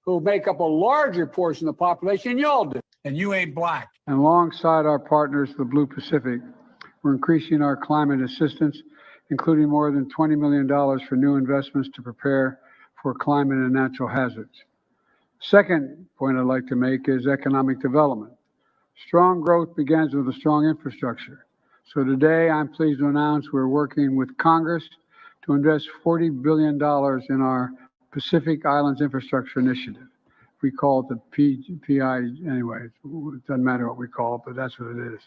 who make up a larger portion of the population than y'all do. And you ain't Black. And alongside our partners, the Blue Pacific, we're increasing our climate assistance, including more than $20 million for new investments to prepare for climate and natural hazards. Second point I'd like to make is economic development. Strong growth begins with a strong infrastructure. So today I'm pleased to announce we're working with Congress to invest $40 billion in our Pacific Islands Infrastructure Initiative. We call it the PI anyway. It doesn't matter what we call it, but that's what it is.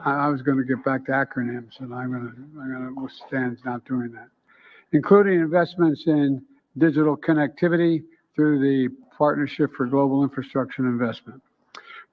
I was going to get back to acronyms, and I'm going to withstand not doing that, including investments in digital connectivity through the Partnership for Global Infrastructure Investment.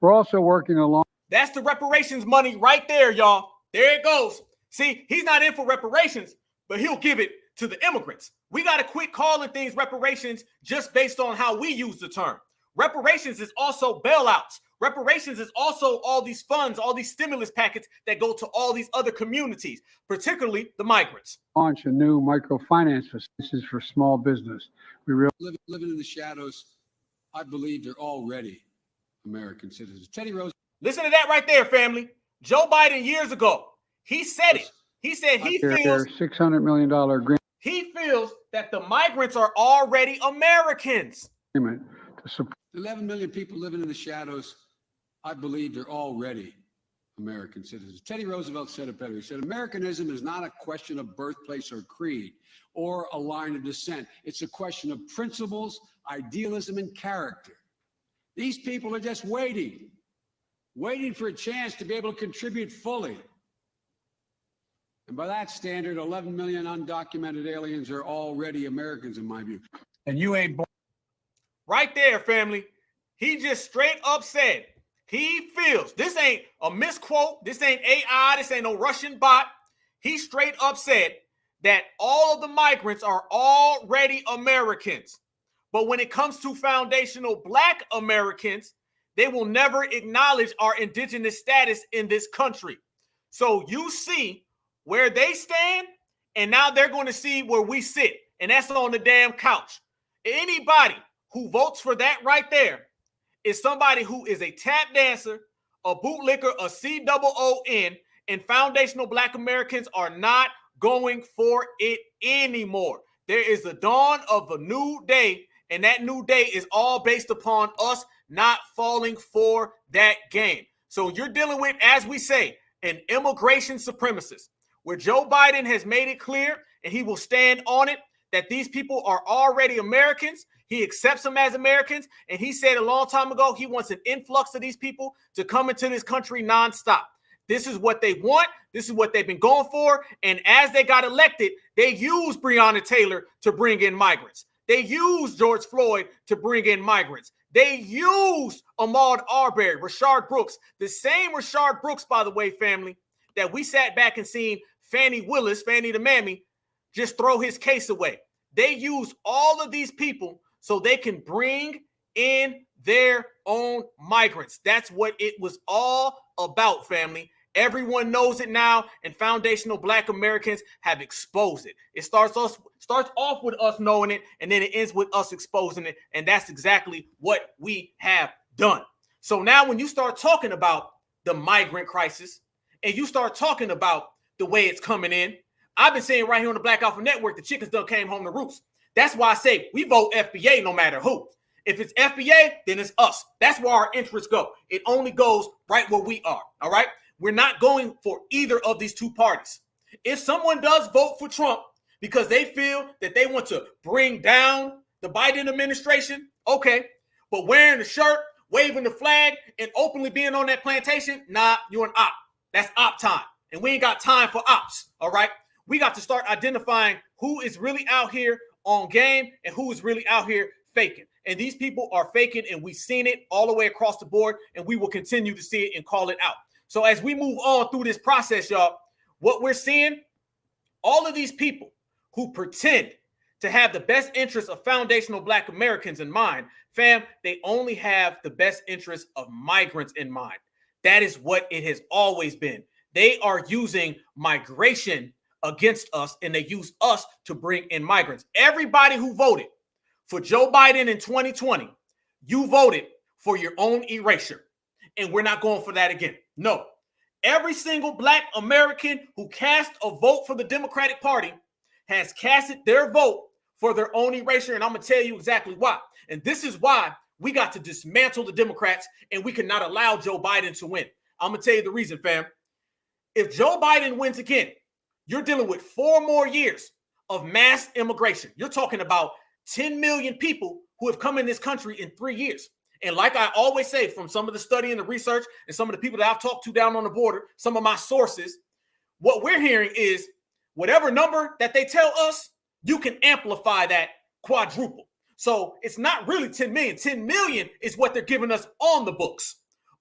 We're also working along. That's the reparations money right there, y'all. There it goes. See, he's not in for reparations, but he'll give it to the immigrants. We got to quit calling things reparations just based on how we use the term. Reparations is also bailouts. Reparations is also all these funds, all these stimulus packets that go to all these other communities, particularly the migrants. Launch a new microfinance facility for small business. We really living in the shadows. I believe they're already American citizens. Teddy Roosevelt. Listen to that right there, family. Joe Biden years ago, he said it. He said he feels $600 million agreement. He feels that the migrants are already Americans. To support 11 million people living in the shadows. I believe they're already American citizens. Teddy Roosevelt said it better. He said, Americanism is not a question of birthplace or creed or a line of descent. It's a question of principles, idealism, and character. These people are just waiting for a chance to be able to contribute fully. And by that standard, 11 million undocumented aliens are already Americans, in my view. And you ain't born. Right there, family. He just straight up said he feels, this ain't a misquote, this ain't AI, this ain't no Russian bot. He straight up said that all of the migrants are already Americans. But when it comes to foundational Black Americans, they will never acknowledge our indigenous status in this country. So you see where they stand, and now they're going to see where we sit, and that's on the damn couch. Anybody who votes for that right there is somebody who is a tap dancer, a bootlicker, a COON, and foundational Black Americans are not going for it anymore. There is the dawn of a new day, and that new day is all based upon us not falling for that game. So you're dealing with, as we say, an immigration supremacist, where Joe Biden has made it clear, and he will stand on it, that these people are already Americans. He accepts them as Americans, and he said a long time ago he wants an influx of these people to come into this country nonstop. This is what they want. This is what they've been going for. And as they got elected, they used Breonna Taylor to bring in migrants. They used George Floyd to bring in migrants. They used Ahmaud Arbery, Rashard Brooks, the same Rashard Brooks, by the way, family, that we sat back and seen Fannie Willis, Fannie the Mammy, just throw his case away. They use all of these people so they can bring in their own migrants. That's what it was all about, family. Everyone knows it now, and foundational Black Americans have exposed it. It starts off with us knowing it, and then it ends with us exposing it, and that's exactly what we have done. So now when you start talking about the migrant crisis, and you start talking about the way it's coming in, I've been saying right here on the Black Alpha Network, the chickens done came home to roost. That's why I say we vote FBA no matter who. If it's FBA, then it's us. That's where our interests go. It only goes right where we are, all right? We're not going for either of these two parties. If someone does vote for Trump because they feel that they want to bring down the Biden administration, okay, but wearing the shirt, waving the flag, and openly being on that plantation, nah, you're an op. That's op time. And we ain't got time for ops, all right? We got to start identifying who is really out here on game and who is really out here faking. And these people are faking, and we've seen it all the way across the board, and we will continue to see it and call it out. So as we move on through this process, y'all, what we're seeing, all of these people who pretend to have the best interests of foundational Black Americans in mind, fam, they only have the best interests of migrants in mind. That is what it has always been. They are using migration against us, and they use us to bring in migrants. Everybody who voted for Joe Biden in 2020, you voted for your own erasure, and we're not going for that again. No. Every single Black American who cast a vote for the Democratic Party has casted their vote for their own erasure, and I'm going to tell you exactly why. And this is why we got to dismantle the Democrats, and we cannot allow Joe Biden to win. I'm going to tell you the reason, fam. If Joe Biden wins again, you're dealing with 4 more years of mass immigration. You're talking about 10 million people who have come in this country in 3 years. And like I always say, from some of the study and the research and some of the people that I've talked to down on the border, some of my sources, what we're hearing is whatever number that they tell us, you can amplify that quadruple. So it's not really 10 million. 10 million is what they're giving us on the books.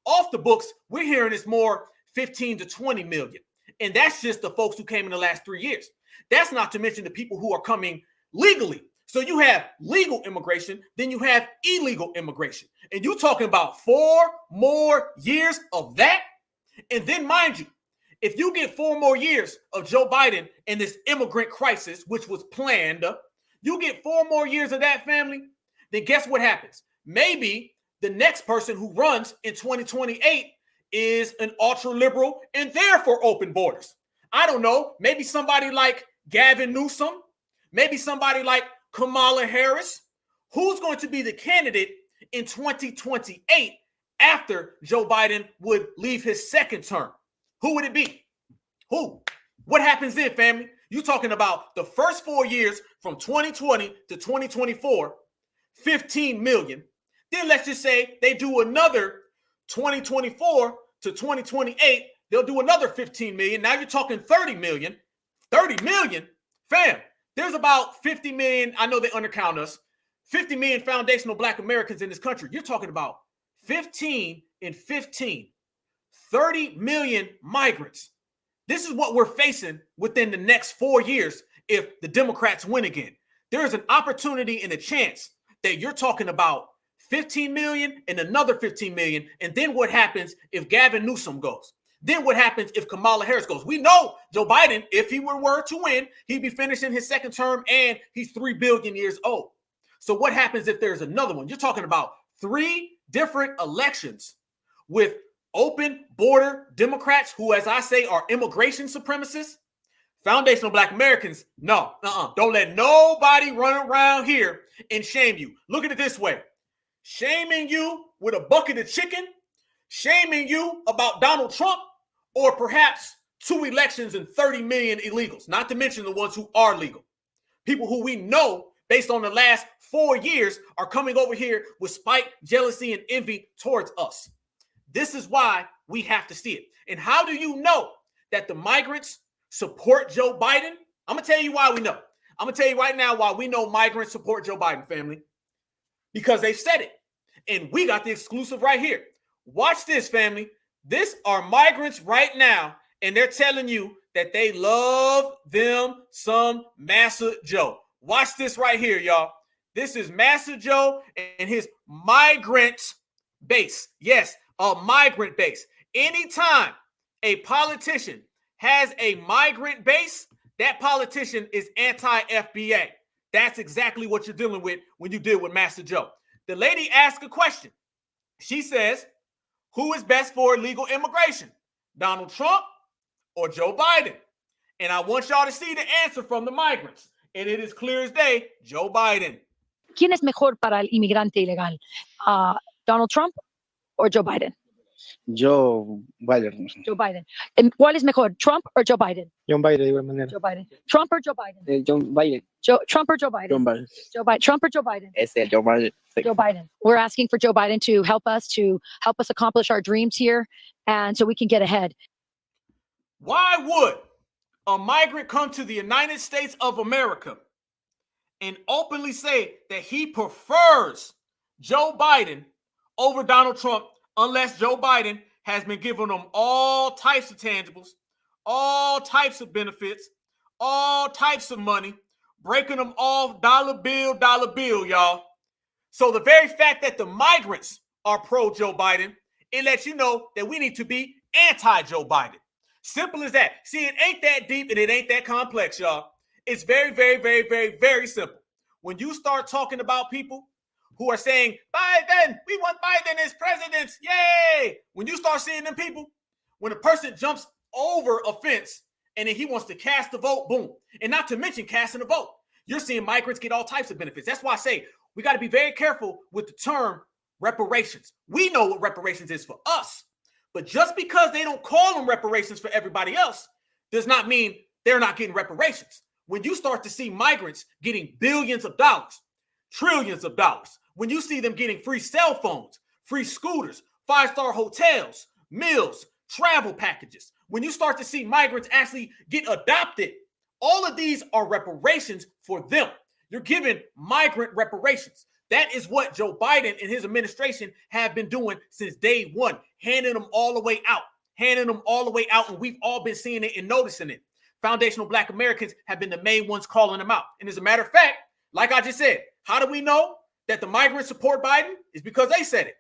Off the books, we're hearing it's more 15 to 20 million. And that's just the folks who came in the last 3 years. That's not to mention the people who are coming legally. So you have legal immigration, then you have illegal immigration. And you're talking about 4 more years of that. And then mind you, if you get 4 more years of Joe Biden and this immigrant crisis, which was planned, you get 4 more years of that, family, then guess what happens? Maybe the next person who runs in 2028 is an ultra liberal and therefore open borders. I don't know. Maybe somebody like Gavin Newsom, maybe somebody like Kamala Harris. Who's going to be the candidate in 2028 after Joe Biden would leave his second term? Who would it be? Who? What happens then, family? You're talking about the first 4 years from 2020 to 2024, 15 million. Then let's just say they do another 2024 to 2028. They'll do another 15 million. Now you're talking 30 million. 30 million? Fam, there's about 50 million. I know they undercount us. 50 million foundational Black Americans in this country. You're talking about 15 and 15. 30 million migrants. This is what we're facing within the next 4 years if the Democrats win again. There is an opportunity and a chance that you're talking about 15 million and another 15 million. And then what happens if Gavin Newsom goes? Then what happens if Kamala Harris goes? We know Joe Biden, if he were to win, he'd be finishing his second term and he's 3 billion years old. So what happens if there's another one? You're talking about 3 different elections with open border Democrats who, as I say, are immigration supremacists. Foundational Black Americans, no, don't let nobody run around here and shame you. Look at it this way. Shaming you with a bucket of chicken, shaming you about Donald Trump, or perhaps 2 elections and 30 million illegals, not to mention the ones who are legal. People who we know, based on the last 4 years, are coming over here with spite, jealousy, and envy towards us. This is why we have to see it. And how do you know that the migrants support Joe Biden? I'm going to tell you why we know. I'm going to tell you right now why we know migrants support Joe Biden, family. Because they said it. And we got the exclusive right here. Watch this, family. This are migrants right now, and they're telling you that they love them some Massa Joe. Watch this right here, y'all. This is Massa Joe and his migrant base. Yes, a migrant base. Anytime a politician has a migrant base, that politician is anti-FBA. That's exactly what you're dealing with when you deal with Massa Joe. The lady asked a question. She says, who is best for legal immigration? Donald Trump or Joe Biden? And I want y'all to see the answer from the migrants. And it is clear as day, Joe Biden. ¿Quién es mejor para el inmigrante ilegal? ¿Donald Trump o Joe Biden? Joe Biden. Joe Biden. ¿Cuál es mejor, Trump o Joe Biden? John Biden, de igual manera. Joe Biden. Trump or Joe Biden? John Biden. Trump or Joe Biden? John Biden. Joe Biden. Trump or Joe Biden? Joe Biden. Joe Biden. We're asking for Joe Biden to help us accomplish our dreams here, and so we can get ahead. Why would a migrant come to the United States of America and openly say that he prefers Joe Biden over Donald Trump unless Joe Biden has been giving them all types of tangibles, all types of benefits, all types of money, breaking them off dollar bill, y'all. So the very fact that the migrants are pro-Joe Biden, it lets you know that we need to be anti-Joe Biden. Simple as that. See, it ain't that deep and it ain't that complex, y'all. It's very, very, very, very, very simple. When you start talking about people who are saying, Biden, we want Biden as president, yay! When you start seeing them people, when a person jumps over a fence and then he wants to cast a vote, boom. And not to mention casting a vote. You're seeing migrants get all types of benefits. That's why I say we got to be very careful with the term reparations. We know what reparations is for us, but just because they don't call them reparations for everybody else does not mean they're not getting reparations. When you start to see migrants getting billions of dollars, trillions of dollars, when you see them getting free cell phones, free scooters, 5-star hotels, meals, travel packages, when you start to see migrants actually get adopted, all of these are reparations for them. You're giving migrant reparations. That is what Joe Biden and his administration have been doing since day one, handing them all the way out, and we've all been seeing it and noticing it. Foundational Black Americans have been the main ones calling them out. And as a matter of fact, like I just said, how do we know that the migrants support Biden? Is because they said it.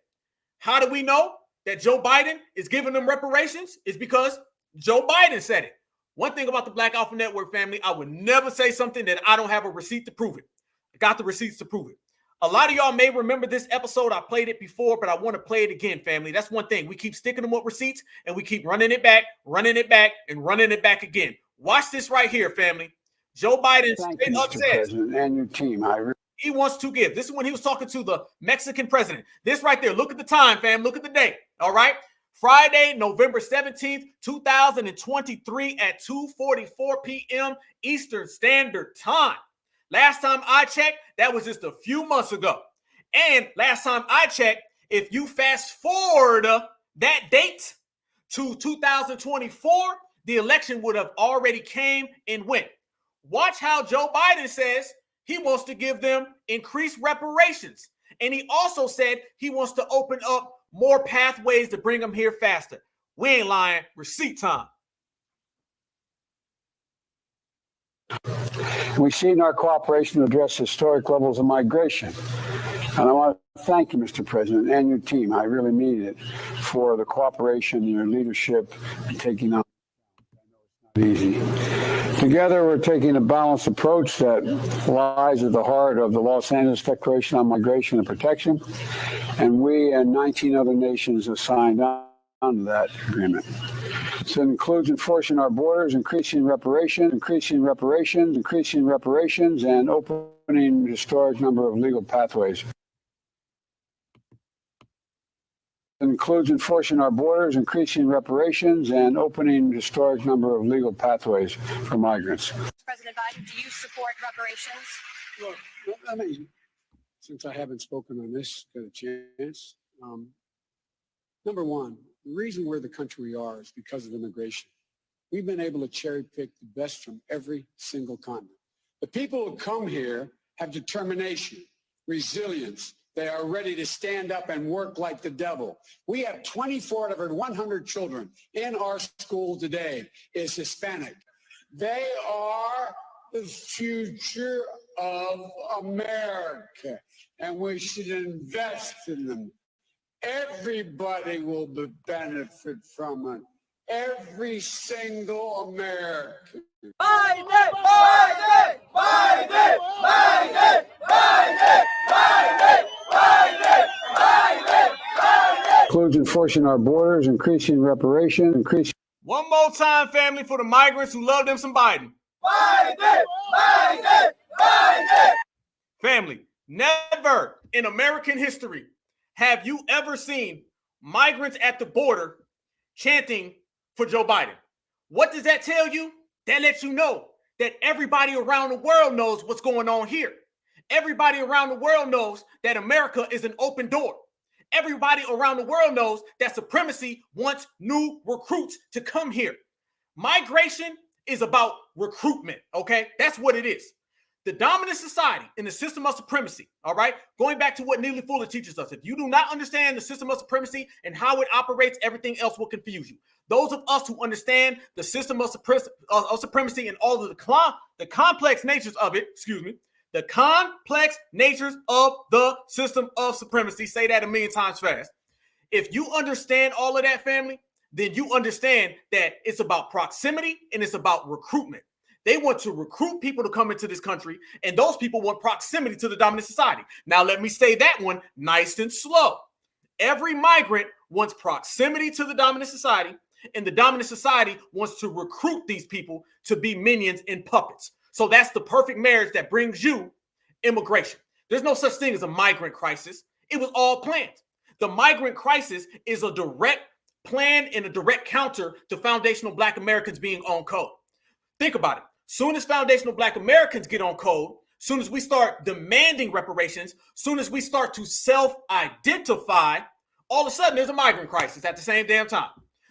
How do we know that Joe Biden is giving them reparations? Is because Joe Biden said it. One thing about the Black Alpha Network family, I would never say something that I don't have a receipt to prove it. I got the receipts to prove it. A lot of y'all may remember this episode. I played it before, but I want to play it again, family. That's one thing. We keep sticking them with receipts, and we keep running it back, and running it back again. Watch this right here, family. Joe Biden straight up says, and your team, he wants to give. This is when he was talking to the Mexican president. This right there. Look at the time, fam. Look at the date. All right. Friday, November 17th, 2023 at 2:44 p.m. Eastern Standard Time. Last time I checked, that was just a few months ago. And last time I checked, if you fast forward that date to 2024, the election would have already came and went. Watch how Joe Biden says he wants to give them increased reparations. And he also said he wants to open up more pathways to bring them here faster. We ain't lying. Receipt time. We've seen our cooperation address historic levels of migration. And I want to thank you, Mr. President, and your team. I really mean it for the cooperation and your leadership in taking on. Easy. Together, we're taking a balanced approach that lies at the heart of the Los Angeles Declaration on Migration and Protection, and we and 19 other nations have signed on to that agreement. So it includes enforcing our borders, increasing reparations, and opening a historic number of legal pathways. It includes enforcing our borders, increasing reparations, and opening a historic number of legal pathways for migrants. President Biden, do you support reparations? Look, I mean, since I haven't spoken on this, got a chance. Number one, the reason we're the country we are is because of immigration. We've been able to cherry pick the best from every single continent. The people who come here have determination, resilience. They are ready to stand up and work like the devil. We have 24 out of every 100 children in our school today is Hispanic. They are the future of America, and we should invest in them. Everybody will benefit from it. Every single American. Biden! Biden! Biden! Biden! Biden! Biden! Biden! Biden! Biden! Includes enforcing our borders, increasing reparations, One more time, family, for the migrants who love them some Biden. Biden! Biden! Biden! Family, never in American history have you ever seen migrants at the border chanting for Joe Biden. What does that tell you? That lets you know that everybody around the world knows what's going on here. Everybody around the world knows that America is an open door. Everybody around the world knows that supremacy wants new recruits to come here. Migration is about recruitment, okay? That's what it is. The dominant society in the system of supremacy, all right? Going back to what Neely Fuller teaches us, if you do not understand the system of supremacy and how it operates, everything else will confuse you. Those of us who understand the system of supremacy and all of the complex natures of it, the complex natures of the system of supremacy, say that a million times fast. If you understand all of that, family, then you understand that it's about proximity and it's about recruitment. They want to recruit people to come into this country, and those people want proximity to the dominant society. Now, let me say that one nice and slow. Every migrant wants proximity to the dominant society, and the dominant society wants to recruit these people to be minions and puppets. So that's the perfect marriage that brings you immigration. There's no such thing as a migrant crisis. It was all planned. The migrant crisis is a direct plan and a direct counter to foundational Black Americans being on code. Think about it. Soon as foundational Black Americans get on code, soon as we start demanding reparations, soon as we start to self-identify, all of a sudden there's a migrant crisis at the same damn time.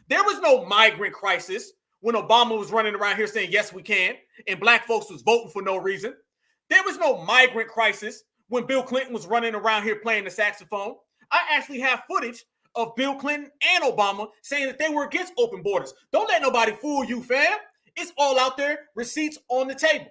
There was no migrant crisis when Obama was running around here saying, yes, we can, and Black folks was voting for no reason. There was no migrant crisis when Bill Clinton was running around here playing the saxophone. I actually have footage of Bill Clinton and Obama saying that they were against open borders. Don't let nobody fool you, fam. It's all out there, receipts on the table.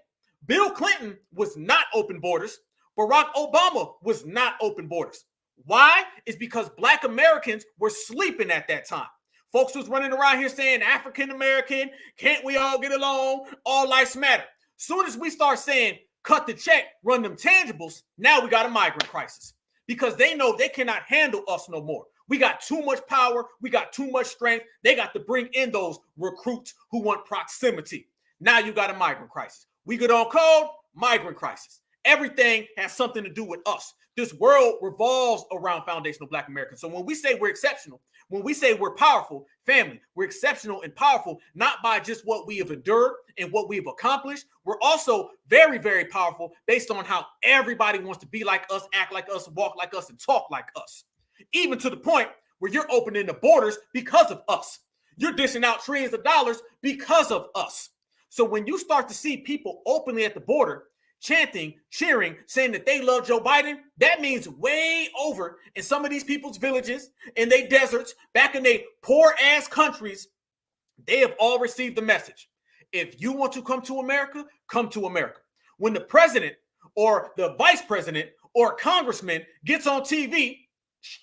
Bill Clinton was not open borders. Barack Obama was not open borders. Why? It's because Black Americans were sleeping at that time. Folks was running around here saying African American, can't we all get along? All lives matter. Soon as we start saying cut the check, run them tangibles, now we got a migrant crisis because they know they cannot handle us no more. We got too much power. We got too much strength. They got to bring in those recruits who want proximity. Now you got a migrant crisis. We get on code, migrant crisis. Everything has something to do with us. This world revolves around foundational Black Americans. So when we say we're exceptional, when we say we're powerful, family, we're exceptional and powerful, not by just what we have endured and what we've accomplished. We're also very, very powerful based on how everybody wants to be like us, act like us, walk like us, and talk like us. Even to the point where you're opening the borders because of us. You're dishing out trillions of dollars because of us. So when you start to see people openly at the border chanting, cheering, saying that they love Joe Biden, that means way over in some of these people's villages, in their deserts, back in their poor-ass countries, they have all received the message. If you want to come to America, come to America. When the president or the vice president or a congressman gets on TV,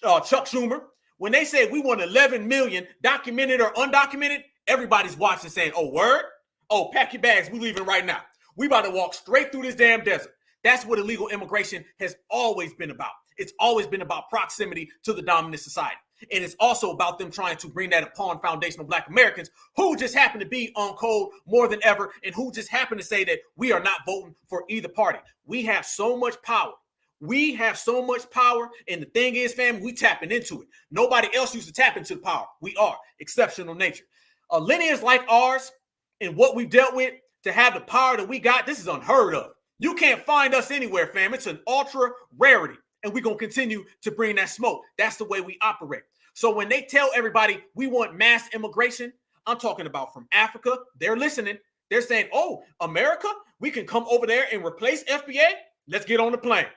Chuck Schumer, when they say we want 11 million documented or undocumented, everybody's watching saying, oh, word? Oh, pack your bags. We leaving right now. We about to walk straight through this damn desert. That's what illegal immigration has always been about. It's always been about proximity to the dominant society. And it's also about them trying to bring that upon foundational Black Americans who just happen to be on code more than ever and who just happen to say that we are not voting for either party. We have so much power. We have so much power. And the thing is, fam, we tapping into it. Nobody else used to tap into the power. We are exceptional nature. A lineage like ours and what we've dealt with to have the power that we got, this is unheard of. You can't find us anywhere, fam. It's an ultra rarity. And we're going to continue to bring that smoke. That's the way we operate. So when they tell everybody we want mass immigration, I'm talking about from Africa. They're listening. They're saying, oh, America, we can come over there and replace FBA. Let's get on the plane.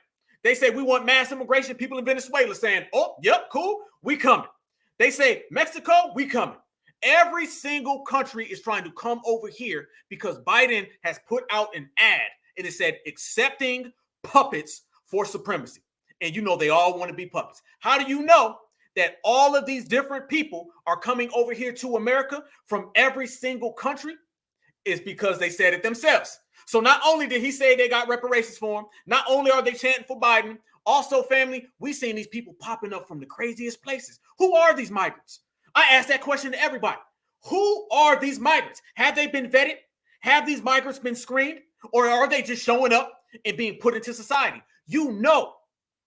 They say we want mass immigration. People in Venezuela saying, oh, yep, cool. We coming. They say Mexico, we coming. Every single country is trying to come over here because Biden has put out an ad and it said accepting puppets for supremacy. And you know they all want to be puppets. How do you know that all of these different people are coming over here to America from every single country? Is because they said it themselves. So not only did he say they got reparations for him, not only are they chanting for Biden, also, family, we've seen these people popping up from the craziest places. Who are these migrants? I asked that question to everybody. Who are these migrants? Have they been vetted? Have these migrants been screened? Or are they just showing up and being put into society? You know,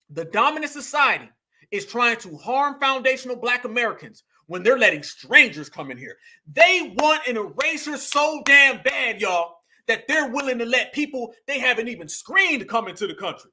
the dominant society is trying to harm foundational Black Americans when they're letting strangers come in here. They want an eraser so damn bad, y'all, that they're willing to let people they haven't even screened come into the country.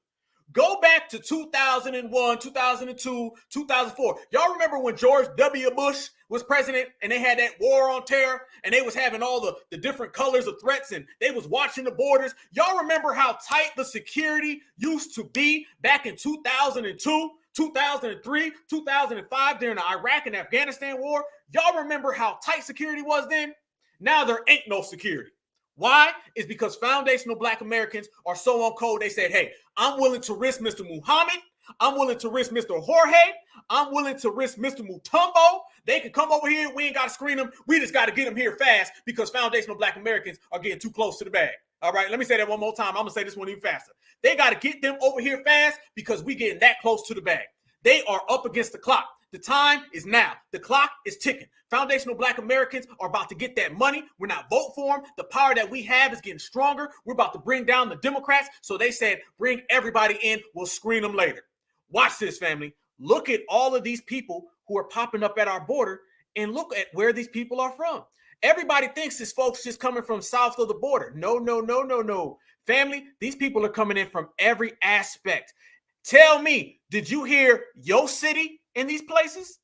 Go back to 2001, 2002, 2004. Y'all remember when George W. Bush was president and they had that war on terror and they was having all the different colors of threats and they was watching the borders? Y'all remember how tight the security used to be back in 2002, 2003, 2005 during the Iraq and Afghanistan war? Y'all remember how tight security was then? Now there ain't no security. Why? It's because foundational Black Americans are so on code. They said, hey, I'm willing to risk Mr. Muhammad. I'm willing to risk Mr. Jorge. I'm willing to risk Mr. Mutombo. They can come over here. We ain't got to screen them. We just got to get them here fast because foundational Black Americans are getting too close to the bag. All right, let me say that one more time. I'm going to say this one even faster. They got to get them over here fast because we getting that close to the bag. They are up against the clock. The time is now. The clock is ticking. Foundational Black Americans are about to get that money. We're not vote for them. The power that we have is getting stronger. We're about to bring down the Democrats. So they said, bring everybody in. We'll screen them later. Watch this, family. Look at all of these people who are popping up at our border and look at where these people are from. Everybody thinks it's folks just coming from south of the border. No, no, no, no, no. Family, these people are coming in from every aspect. Tell me, did you hear your city in these places?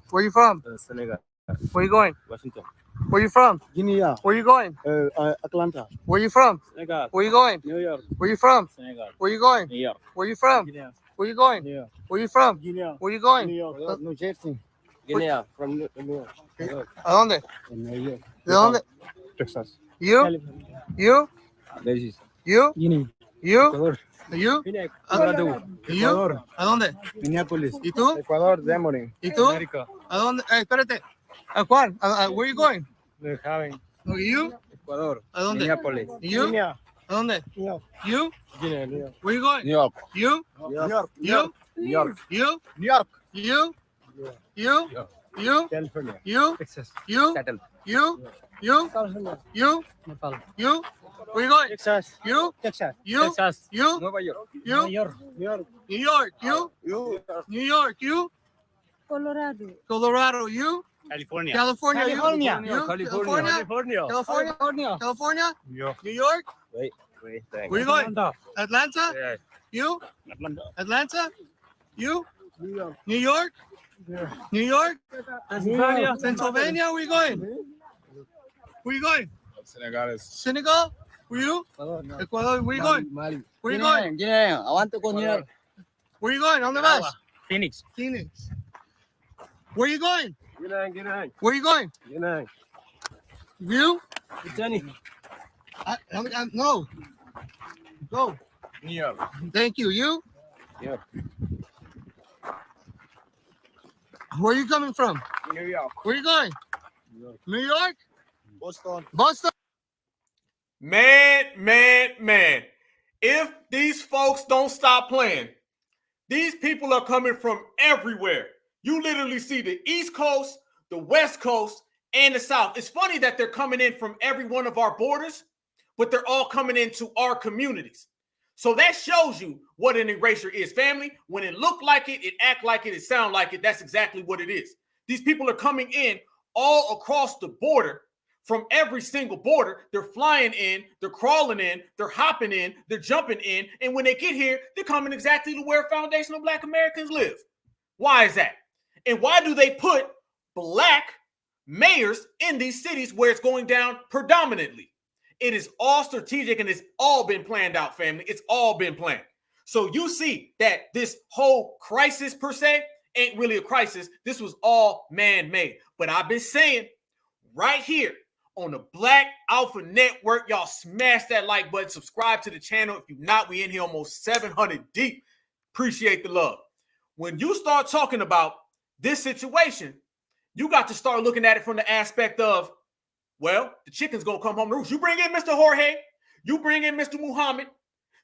Where you from? Senegal. Where you going? Washington. Where you from? Guinea. Where you going? Atlanta. Where you from? Senegal. Where you going? New York. Where you from? Senegal. Where you going? New York. Where you from? Guinea. Where you going? New York. Where you from? Guinea. Where you going? New York. New Jersey. Guinea. From New York. ¿A dónde? New York. ¿De dónde? Texas. You? California. You? Texas. You? Guinea. You? Ecuador. You? Ecuador. You? ¿A dónde? Minneapolis. ¿Y tú? Ecuador. Demorin. ¿Y tú? America. ¿A dónde? Espérate. ¿A cuál? Where you going? New Haven. You? Ecuador. ¿A dónde? Minneapolis. You? Guinea. ¿A dónde? New York. You? Guinea. New York. Where you going? New York. You? New York. You? New York. You? New York. You? You? You? California. You? Texas. You? Settle. You? You? California. You? Nepal. You? Where you going? Texas. You? Texas. You? Texas. You? Nueva York. You? New York. New York. New York. You? You. New York. You? Colorado. Colorado. You? California. California. You? California. You? California. California? California. California? New York. New York? Wait. Where you going? Atlanta. Atlanta? Yeah. You? Atlanta. Atlanta? You? New York. New York? Yeah. New York? Pennsylvania. Pennsylvania? Where you going? Where you going? Senegal. Senegal? Where you? Ecuador? Where you going? Mali. Where you going? Guinea. I want to go New York. Where you going? On the bus? Phoenix. Phoenix. Where you going? Guinea. Where you going? Guinea. You? Johnny. No. Go. New York. Thank you. You? Yeah. Where are you coming from? New York. Where you going? New York. New York? Boston. Boston? Man. If these folks don't stop playing, these people are coming from everywhere. You literally see the East Coast, the West Coast, and the South. It's funny that they're coming in from every one of our borders, but they're all coming into our communities. So that shows you what an erasure is, family. When it look like it, it act like it sound like it, that's exactly what it is. These people are coming in all across the border, from every single border. They're flying in, they're crawling in, they're hopping in, they're jumping in. And when they get here, they're coming exactly to where foundational Black Americans live. Why is that? And why do they put Black mayors in these cities where it's going down predominantly? It is all strategic and it's all been planned out, family. It's all been planned. So you see that this whole crisis per se ain't really a crisis. This was all man-made. But I've been saying right here on the Black Alpha Network, y'all smash that like button, subscribe to the channel. If you're not, we in here almost 700 deep. Appreciate the love. When you start talking about this situation, you got to start looking at it from the aspect of, well, the chicken's going to come home to roost. You bring in Mr. Jorge, you bring in Mr. Muhammad,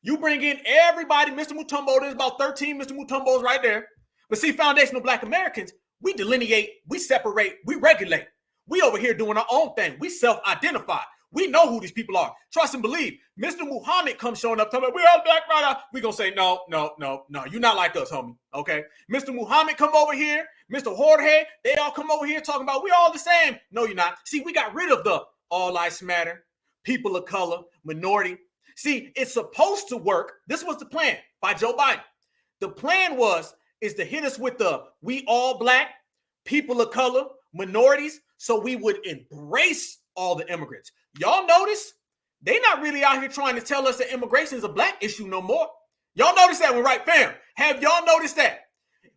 you bring in everybody, Mr. Mutombo, there's about 13 Mr. Mutombos right there. But see, foundational Black Americans, we delineate, we separate, we regulate. We over here doing our own thing. We self-identify. We know who these people are. Trust and believe. Mr. Muhammad comes showing up, telling me, we are Black right now. We going to say, no. You're not like us, homie. Okay? Mr. Muhammad come over here. Mr. Jorge, they all come over here talking about we all the same. No, you're not. See, we got rid of the all lives matter, people of color, minority. See, it's supposed to work. This was the plan by Joe Biden. The plan is to hit us with the we all Black, people of color, minorities, so we would embrace all the immigrants. Y'all notice they not really out here trying to tell us that immigration is a Black issue no more. Y'all notice that one, right, fam? Have y'all noticed that?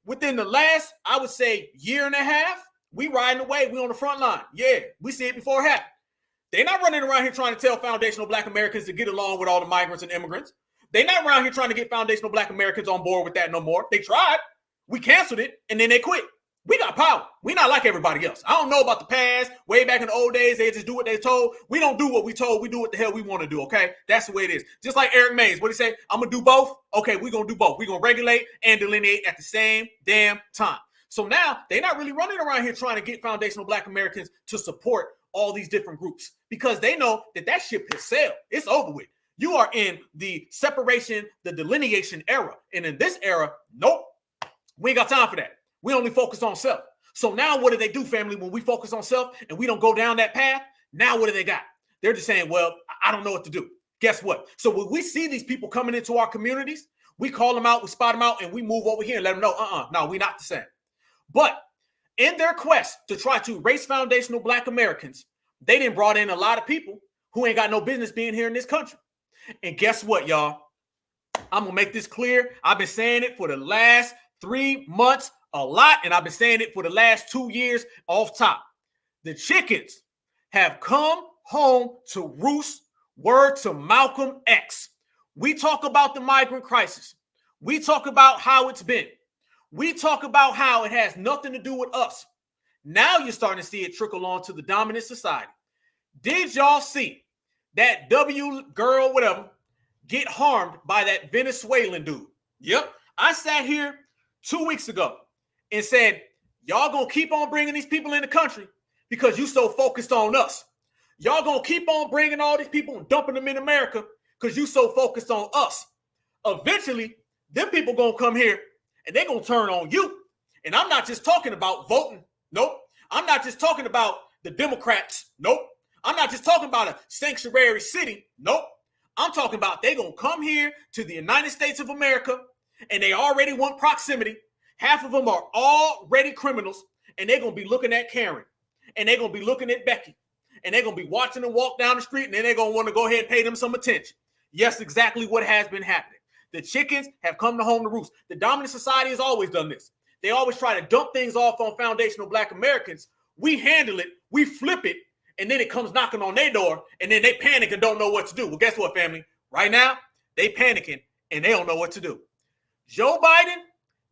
Within the last, I would say, year and a half, we riding away. We on the front line. Yeah, we see it before it happened. They're not running around here trying to tell foundational Black Americans to get along with all the migrants and immigrants. They're not around here trying to get foundational Black Americans on board with that no more. They tried. We canceled it, and then they quit. We got power. We not like everybody else. I don't know about the past. Way back in the old days, they just do what they told. We don't do what we told. We do what the hell we want to do, okay? That's the way it is. Just like Eric Mays. What he say? I'm going to do both. Okay, we're going to do both. We're going to regulate and delineate at the same damn time. So now they're not really running around here trying to get foundational Black Americans to support all these different groups because they know that that ship has sailed. It's over with. You are in the separation, the delineation era. And in this era, nope, we ain't got time for that. We only focus on self. So now what do they do, family, when we focus on self and we don't go down that path? Now what do they got? They're just saying, well, I don't know what to do. Guess what? So when we see these people coming into our communities, we call them out, we spot them out, and we move over here and let them know, no, we're not the same. But in their quest to try to erase foundational Black Americans, they done brought in a lot of people who ain't got no business being here in this country. And guess what, y'all? I'm going to make this clear. I've been saying it for the last 3 months a lot, and I've been saying it for the last 2 years off top. The chickens have come home to roost. Word to Malcolm X. We talk about the migrant crisis. We talk about how it's been. We talk about how it has nothing to do with us. Now you're starting to see it trickle on to the dominant society. Did y'all see that W girl, whatever, get harmed by that Venezuelan dude? Yep. I sat here 2 weeks ago and said, y'all gonna keep on bringing these people in the country because you so focused on us. Y'all gonna keep on bringing all these people and dumping them in America because you so focused on us. Eventually, them people gonna come here and they gonna turn on you. And I'm not just talking about voting. Nope. I'm not just talking about the Democrats. Nope. I'm not just talking about a sanctuary city. Nope. I'm talking about they gonna come here to the United States of America and they already want proximity. Half of them are already criminals and they're gonna be looking at Karen and they're gonna be looking at Becky and they're gonna be watching them walk down the street and then they're gonna want to go ahead and pay them some attention. Yes, exactly what has been happening. The chickens have come to home to roost. The dominant society has always done this. They always try to dump things off on foundational Black Americans. We handle it, we flip it, and then it comes knocking on their door, and then they panic and don't know what to do. Well, guess what, family? Right now, they panicking, and they don't know what to do. Joe Biden,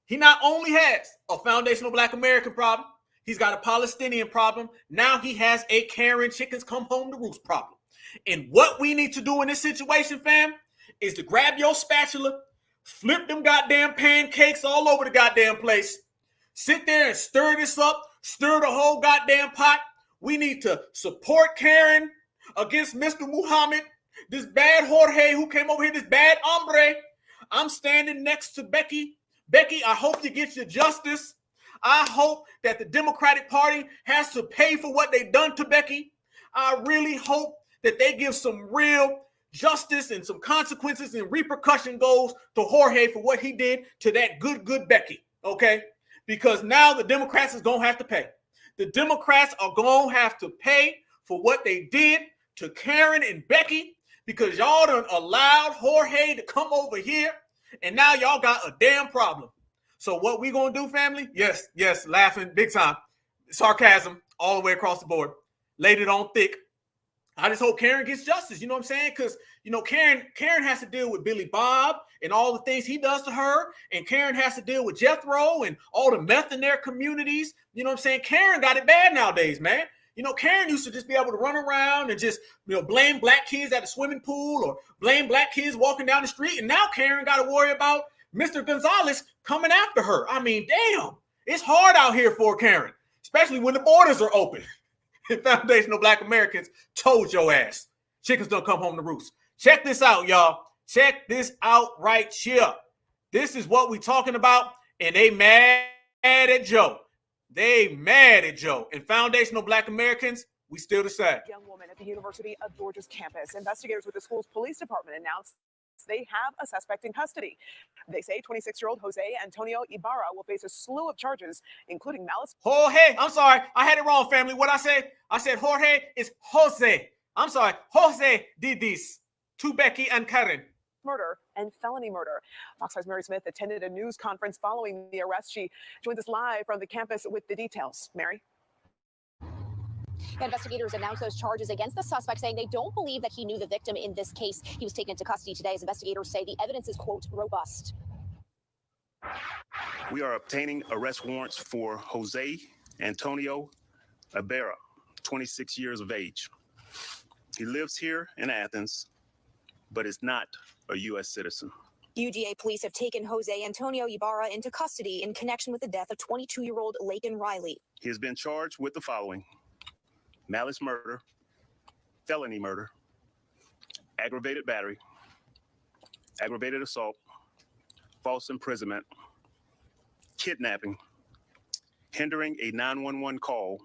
he not only has a foundational Black American problem, he's got a Palestinian problem. Now he has a Karen chickens come home to roost problem. And what we need to do in this situation, fam, is to grab your spatula, flip them goddamn pancakes all over the goddamn place, sit there and stir this up, stir the whole goddamn pot. We need to support Karen against Mr. Muhammad, this bad Jorge who came over here, this bad hombre. I'm standing next to Becky. Becky, I hope you get your justice. I hope that the Democratic Party has to pay for what they've done to Becky. I really hope that they give some real justice and some consequences and repercussion goes to Jorge for what he did to that good Becky, okay? Because now the Democrats is going to have to pay. The Democrats are going to have to pay for what they did to Karen and Becky because y'all done allowed Jorge to come over here and now y'all got a damn problem. So what we going to do, family? Yes, laughing big time. Sarcasm all the way across the board. Laid it on thick. I just hope Karen gets justice. You know what I'm saying? Because, you know, Karen has to deal with Billy Bob and all the things he does to her. And Karen has to deal with Jethro and all the meth in their communities. You know what I'm saying? Karen got it bad nowadays, man. You know, Karen used to just be able to run around and just, you know, blame Black kids at the swimming pool or blame Black kids walking down the street. And now Karen got to worry about Mr. Gonzalez coming after her. I mean, damn, it's hard out here for Karen, especially when the borders are open. Foundational Black Americans told your ass. Chickens don't come home to roost. Check this out, y'all. Check this out right here. This is what we talking about, and they mad at Joe. They mad at Joe. And foundational Black Americans, we still the same. Young woman at the University of Georgia's campus. Investigators with the school's police department announced they have a suspect in custody. They say 26-year-old Jose Antonio Ibarra will face a slew of charges, including malice. Jorge, I'm sorry. I had it wrong, family. What I said? I said Jorge is Jose. I'm sorry. Jose did this to Becky and Karen. Murder and felony murder. Fox 5's Mary Smith attended a news conference following the arrest. She joins us live from the campus with the details. Mary? Investigators announced those charges against the suspect, saying they don't believe that he knew the victim in this case. He was taken into custody today as investigators say the evidence is, quote, robust. We are obtaining arrest warrants for Jose Antonio Ibarra, 26 years of age. He lives here in Athens, but is not a U.S. citizen. UGA police have taken Jose Antonio Ibarra into custody in connection with the death of 22-year-old Laken Riley. He has been charged with the following: malice murder, felony murder, aggravated battery, aggravated assault, false imprisonment, kidnapping, hindering a 911 call,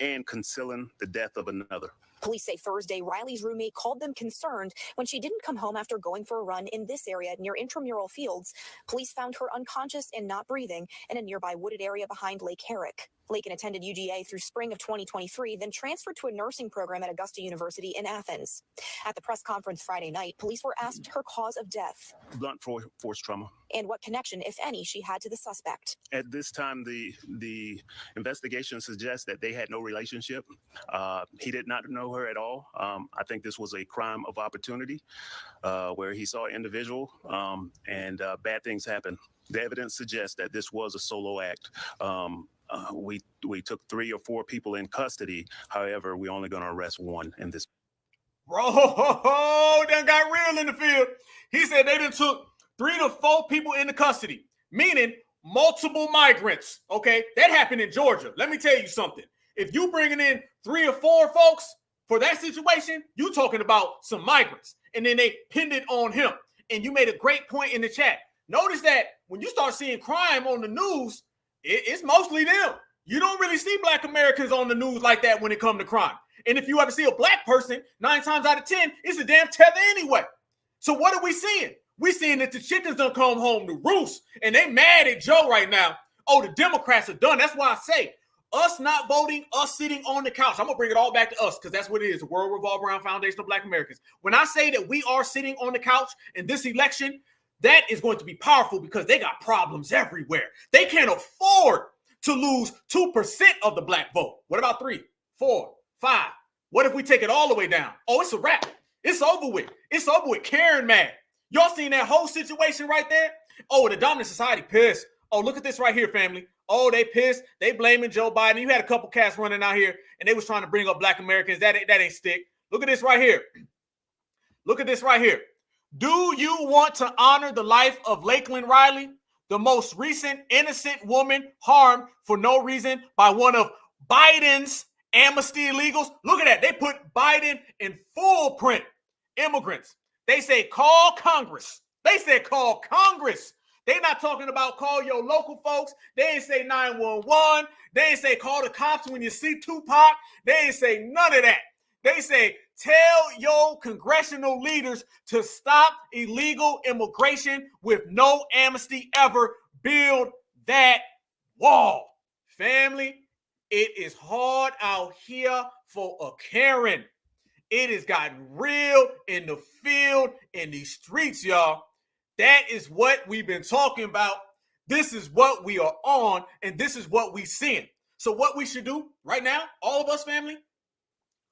and concealing the death of another. Police say Thursday, Riley's roommate called them concerned when she didn't come home after going for a run in this area near intramural fields. Police found her unconscious and not breathing in a nearby wooded area behind Lake Herrick. Laken attended UGA through spring of 2023, then transferred to a nursing program at Augusta University in Athens. At the press conference Friday night, police were asked her cause of death. Blunt force trauma. And what connection, if any, she had to the suspect. At this time, the investigation suggests that they had no relationship. He did not know her at all. I think this was a crime of opportunity where he saw an individual and bad things happen. The evidence suggests that this was a solo act. We took 3 or 4 people in custody. However, we're only going to arrest 1 in this. Bro, done got real in the field. He said they done took 3 to 4 people into custody, meaning multiple migrants. Okay, that happened in Georgia. Let me tell you something. If you bringing in 3 or 4 folks for that situation, you talking about some migrants, and then they pinned it on him. And you made a great point in the chat. Notice that when you start seeing crime on the news, it's mostly them. You don't really see Black Americans on the news like that when it comes to crime. And if you ever see a Black person, 9 times out of 10, it's a damn tether anyway. So what are we seeing? We're seeing that the chickens don't come home to roost, and they mad at Joe right now. Oh, the Democrats are done. That's why I say us not voting, us sitting on the couch. I'm going to bring it all back to us because that's what it is. The world revolves around Foundation of Black Americans. When I say that we are sitting on the couch in this election, that is going to be powerful because they got problems everywhere. They can't afford to lose 2% of the Black vote. What about 3, 4, 5? What if we take it all the way down? Oh, it's a wrap. It's over with. It's over with. Karen mad. Y'all seen that whole situation right there? Oh, the dominant society pissed. Oh, look at this right here, family. Oh, they pissed. They blaming Joe Biden. You had a couple cats running out here, and they was trying to bring up Black Americans. That ain't stick. Look at this right here. Look at this right here. Do you want to honor the life of Laken Riley, the most recent innocent woman harmed for no reason by one of Biden's amnesty illegals? Look at that. They put Biden in full print. Immigrants. They say call Congress. They said call Congress. They not talking about call your local folks. They ain't say 911. They ain't say call the cops when you see Tupac. They ain't say none of that. They say tell your congressional leaders to stop illegal immigration with no amnesty ever. Build that wall. Family, it is hard out here for a Karen. It has gotten real in the field, in these streets, y'all. That is what we've been talking about. This is what we are on, and this is what we seeing. So what we should do right now, all of us, family,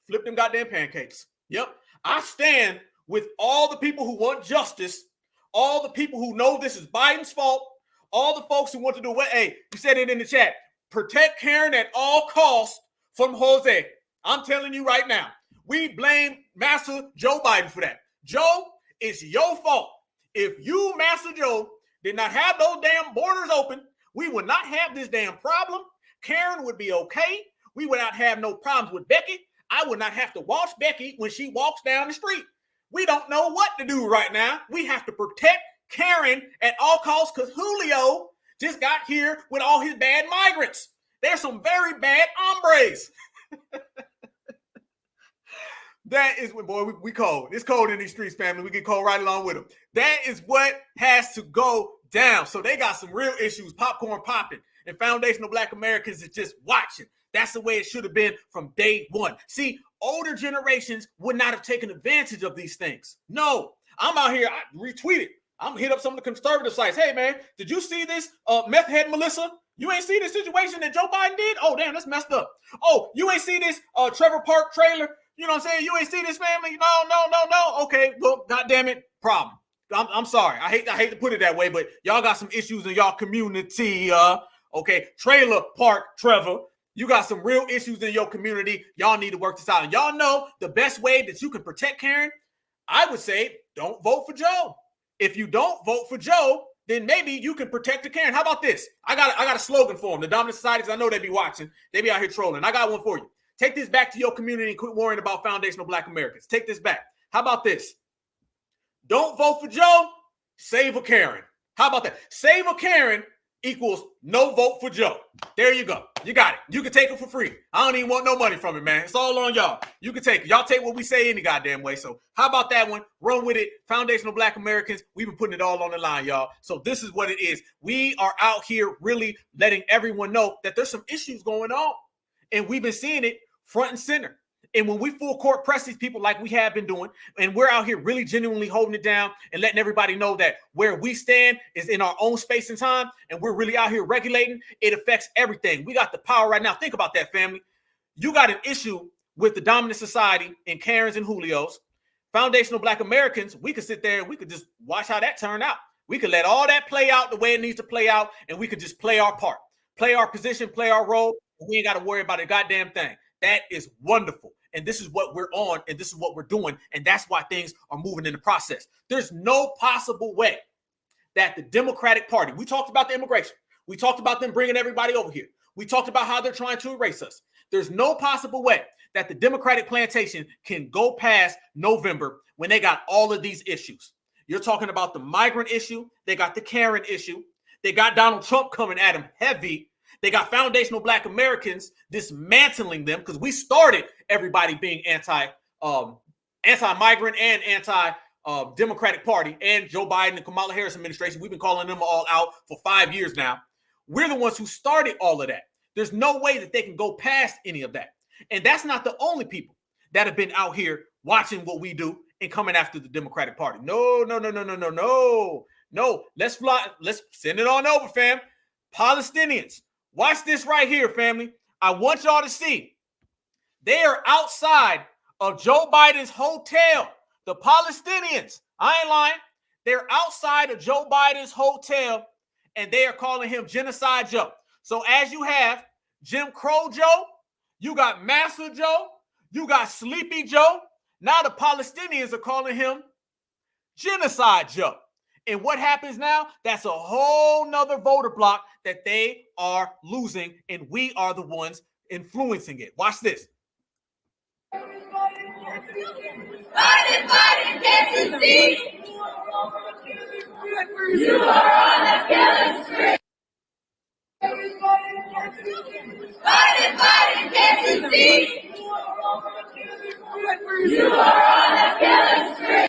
flip them goddamn pancakes. Yep. I stand with all the people who want justice, all the people who know this is Biden's fault, all the folks who want to do what? Hey, you said it in the chat. Protect Karen at all costs from Jose. I'm telling you right now, we blame Master Joe Biden for that. Joe, it's your fault. If you, Master Joe, did not have those damn borders open, we would not have this damn problem. Karen would be okay. We would not have no problems with Becky. I would not have to watch Becky when she walks down the street. We don't know what to do right now. We have to protect Karen at all costs because Julio just got here with all his bad migrants. There's some very bad hombres. That is when, boy, we cold. It's cold in these streets, family. We get cold right along with them. That is what has to go down. So they got some real issues, popcorn popping, and Foundational Black Americans is just watching. That's the way it should have been from day one. See, older generations would not have taken advantage of these things. No, I'm out here, I retweeted. I'm gonna hit up some of the conservative sites. Hey, man, did you see this meth head Melissa? You ain't see this situation that Joe Biden did? Oh, damn, that's messed up. Oh, you ain't see this Trevor Park trailer? You know what I'm saying? You ain't see this, family? No. Okay, well, goddamn it, problem. I'm sorry. I hate to put it that way, but y'all got some issues in y'all community. Okay, trailer park Trevor. You got some real issues in your community. Y'all need to work this out. And y'all know the best way that you can protect Karen, I would say don't vote for Joe. if you don't vote for Joe, then maybe you can protect the Karen. How about this? I got a slogan for them. The dominant societies, I know they be watching. They be out here trolling. I got one for you. Take this back to your community and quit worrying about foundational Black Americans. Take this back. How about this? Don't vote for Joe, save a Karen. How about that? Save a Karen equals no vote for Joe. There you go. You got it. You can take it for free. I don't even want no money from it, man. It's all on y'all. You can take it. Y'all take what we say any goddamn way. So how about that one? Run with it. Foundational Black Americans. We've been putting it all on the line, y'all. So this is what it is. We are out here really letting everyone know that there's some issues going on. And we've been seeing it front and center. And when we full court press these people like we have been doing, and we're out here really genuinely holding it down and letting everybody know that where we stand is in our own space and time, and we're really out here regulating, it affects everything. We got the power right now. Think about that, family. You got an issue with the dominant society and Karens and Julios. Foundational Black Americans, we could sit there and we could just watch how that turned out. We could let all that play out the way it needs to play out, and we could just play our part, play our position, play our role. We ain't got to worry about a goddamn thing. That is wonderful. And this is what we're on, and this is what we're doing, and that's why things are moving in the process. There's no possible way that the Democratic Party, we talked about the immigration, we talked about them bringing everybody over here, we talked about how they're trying to erase us. There's no possible way that the Democratic plantation can go past November when they got all of these issues. You're talking about the migrant issue, they got the Karen issue, they got Donald Trump coming at them heavy. They got foundational Black Americans dismantling them because we started everybody being anti-migrant and anti-Democratic Party, and Joe Biden and Kamala Harris administration. We've been calling them all out for 5 years now. We're the ones who started all of that. There's no way that they can go past any of that. And that's not the only people that have been out here watching what we do and coming after the Democratic Party. No. Let's send it on over, fam. Palestinians. Watch this right here, family. I want y'all to see. They are outside of Joe Biden's hotel. The Palestinians, I ain't lying. They're outside of Joe Biden's hotel, and they are calling him Genocide Joe. So as you have Jim Crow Joe, you got Master Joe, you got Sleepy Joe. Now the Palestinians are calling him Genocide Joe. And what happens now? That's a whole nother voter block that they are losing, and we are the ones influencing it. Watch this. Biden, can't you see? You are on the killing spree. Biden, can't you see? You are on the killing spree.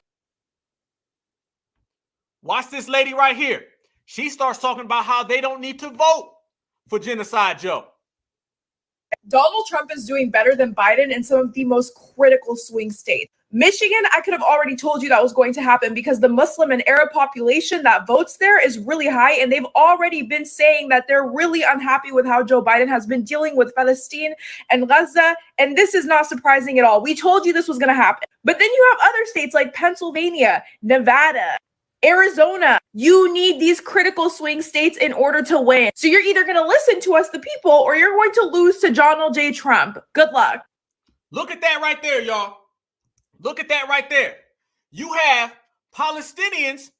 Watch this lady right here. She starts talking about how they don't need to vote for Genocide Joe. Donald Trump is doing better than Biden in some of the most critical swing states. Michigan, I could have already told you that was going to happen because the Muslim and Arab population that votes there is really high, and they've already been saying that they're really unhappy with how Joe Biden has been dealing with Palestine and Gaza, and this is not surprising at all. We told you this was going to happen. But then you have other states like Pennsylvania, Nevada, Arizona. You need these critical swing states in order to win. So you're either going to listen to us, the people, or you're going to lose to Donald J. Trump. Good luck. Look at that right there, y'all. Look at that right there. You have Palestinians,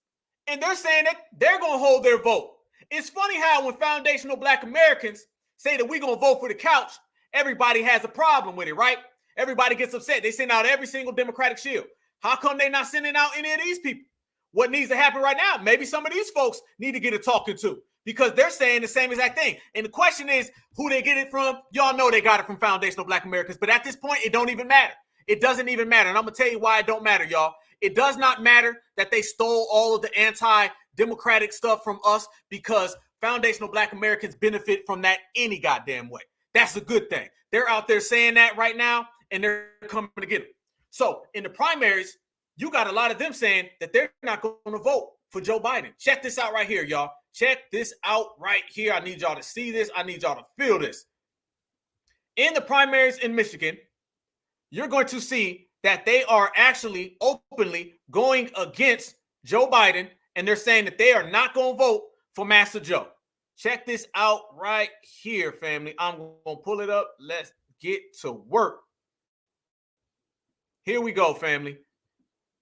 and they're saying that they're going to hold their vote. It's funny how when foundational Black Americans say that we're going to vote for the couch, everybody has a problem with it, right? Everybody gets upset. They send out every single Democratic shield. How come they're not sending out any of these people? What needs to happen right now? Maybe some of these folks need to get a talking to because they're saying the same exact thing. And the question is who they get it from. Y'all know they got it from foundational Black Americans. But at this point, it don't even matter. It doesn't even matter. And I'm going to tell you why it don't matter, y'all. It does not matter that they stole all of the anti-democratic stuff from us because foundational Black Americans benefit from that any goddamn way. That's a good thing. They're out there saying that right now, and they're coming to get it. So in the primaries, you got a lot of them saying that they're not going to vote for Joe Biden. Check this out right here, y'all. Check this out right here. I need y'all to see this. I need y'all to feel this. In the primaries in Michigan, you're going to see that they are actually openly going against Joe Biden, and they're saying that they are not going to vote for Master Joe. Check this out right here, family. I'm going to pull it up. Let's get to work. Here we go, family.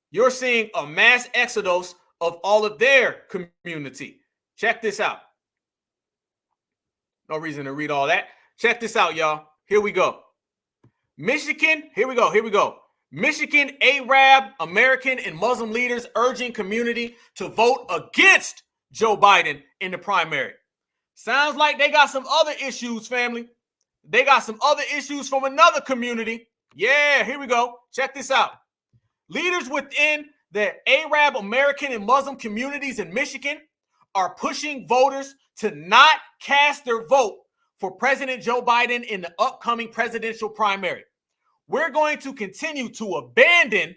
You're seeing a mass exodus of all of their community. Check this out. No reason to read all that. Check this out, y'all. Here we go. Michigan, here we go. Michigan, Arab, American, and Muslim leaders urging community to vote against Joe Biden in the primary. Sounds like they got some other issues, family. They got some other issues from another community. Yeah, here we go. Check this out. Leaders within the Arab, American, and Muslim communities in Michigan are pushing voters to not cast their vote for President Joe Biden in the upcoming presidential primary. We're going to continue to abandon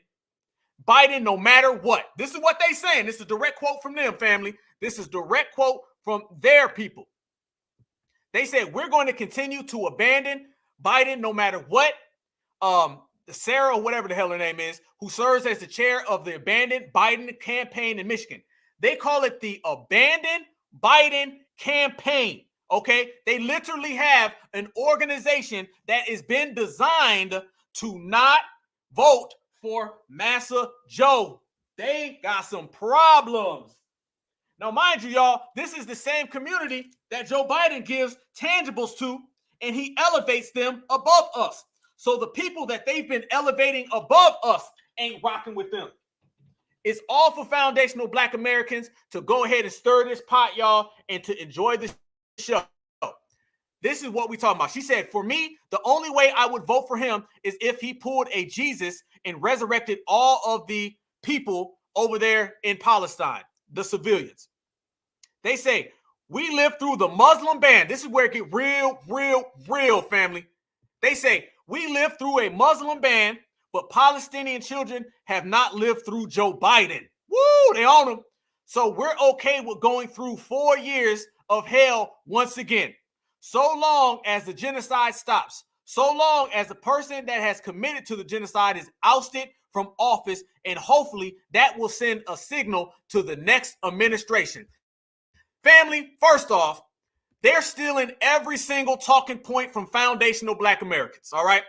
Biden no matter what. This is what they're saying. This is a direct quote from them, family. This is direct quote from their people. They said, we're going to continue to abandon Biden no matter what. Sarah, or whatever the hell her name is, who serves as the chair of the Abandoned Biden campaign in Michigan. They call it the Abandoned Biden campaign. Okay, they literally have an organization that has been designed to not vote for Massa Joe. They got some problems. Now, mind you, y'all, this is the same community that Joe Biden gives tangibles to, and he elevates them above us. So the people that they've been elevating above us ain't rocking with them. It's all for foundational Black Americans to go ahead and stir this pot, y'all, and to enjoy this show. This is what we talking about. She said, for me, the only way I would vote for him is if he pulled a Jesus and resurrected all of the people over there in Palestine, the civilians. They say, we live through the Muslim ban. This is where it get real, family. They say, we live through a Muslim ban, but Palestinian children have not lived through Joe Biden. Woo, they own him. So we're okay with going through 4 years of hell once again. So long as the genocide stops, so long as the person that has committed to the genocide is ousted from office, and hopefully that will send a signal to the next administration. Family, first off, they're stealing every single talking point from foundational Black Americans, all right?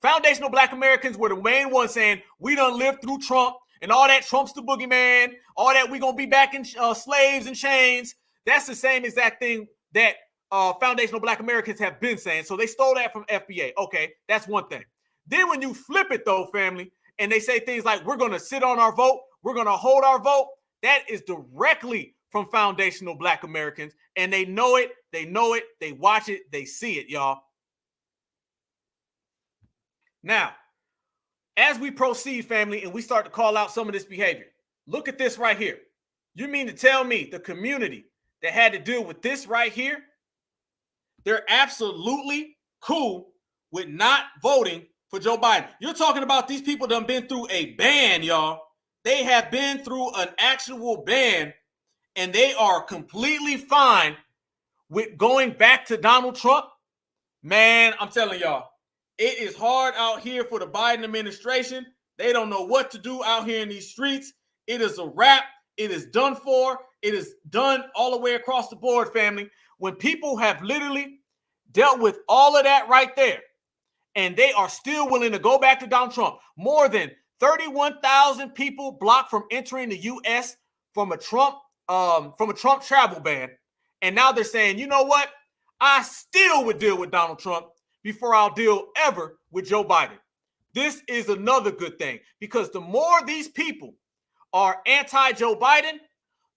Foundational Black Americans were the main ones saying, we done lived through Trump and all that, Trump's the boogeyman, all that, we gonna be back in slaves and chains. That's the same exact thing that foundational Black Americans have been saying. So they stole that from FBA. Okay, that's one thing. Then when you flip it though, family, and they say things like, we're gonna sit on our vote, we're gonna hold our vote, that is directly from foundational Black Americans, and they know it, they watch it, they see it, y'all. Now, as we proceed, family, and we start to call out some of this behavior, look at this right here. You mean to tell me the community that had to deal with this right here, they're absolutely cool with not voting for Joe Biden? You're talking about these people done been through a ban, y'all. They have been through an actual ban, and they are completely fine with going back to Donald Trump. Man, I'm telling y'all, it is hard out here for the Biden administration. They don't know what to do out here in these streets. It is a wrap. It is done for. It is done all the way across the board, family. When people have literally dealt with all of that right there, and they are still willing to go back to Donald Trump. More than 31,000 people blocked from entering the U.S. from a Trump travel ban. And now they're saying, you know what? I still would deal with Donald Trump before I'll deal ever with Joe Biden. This is another good thing, because the more these people are anti-Joe Biden,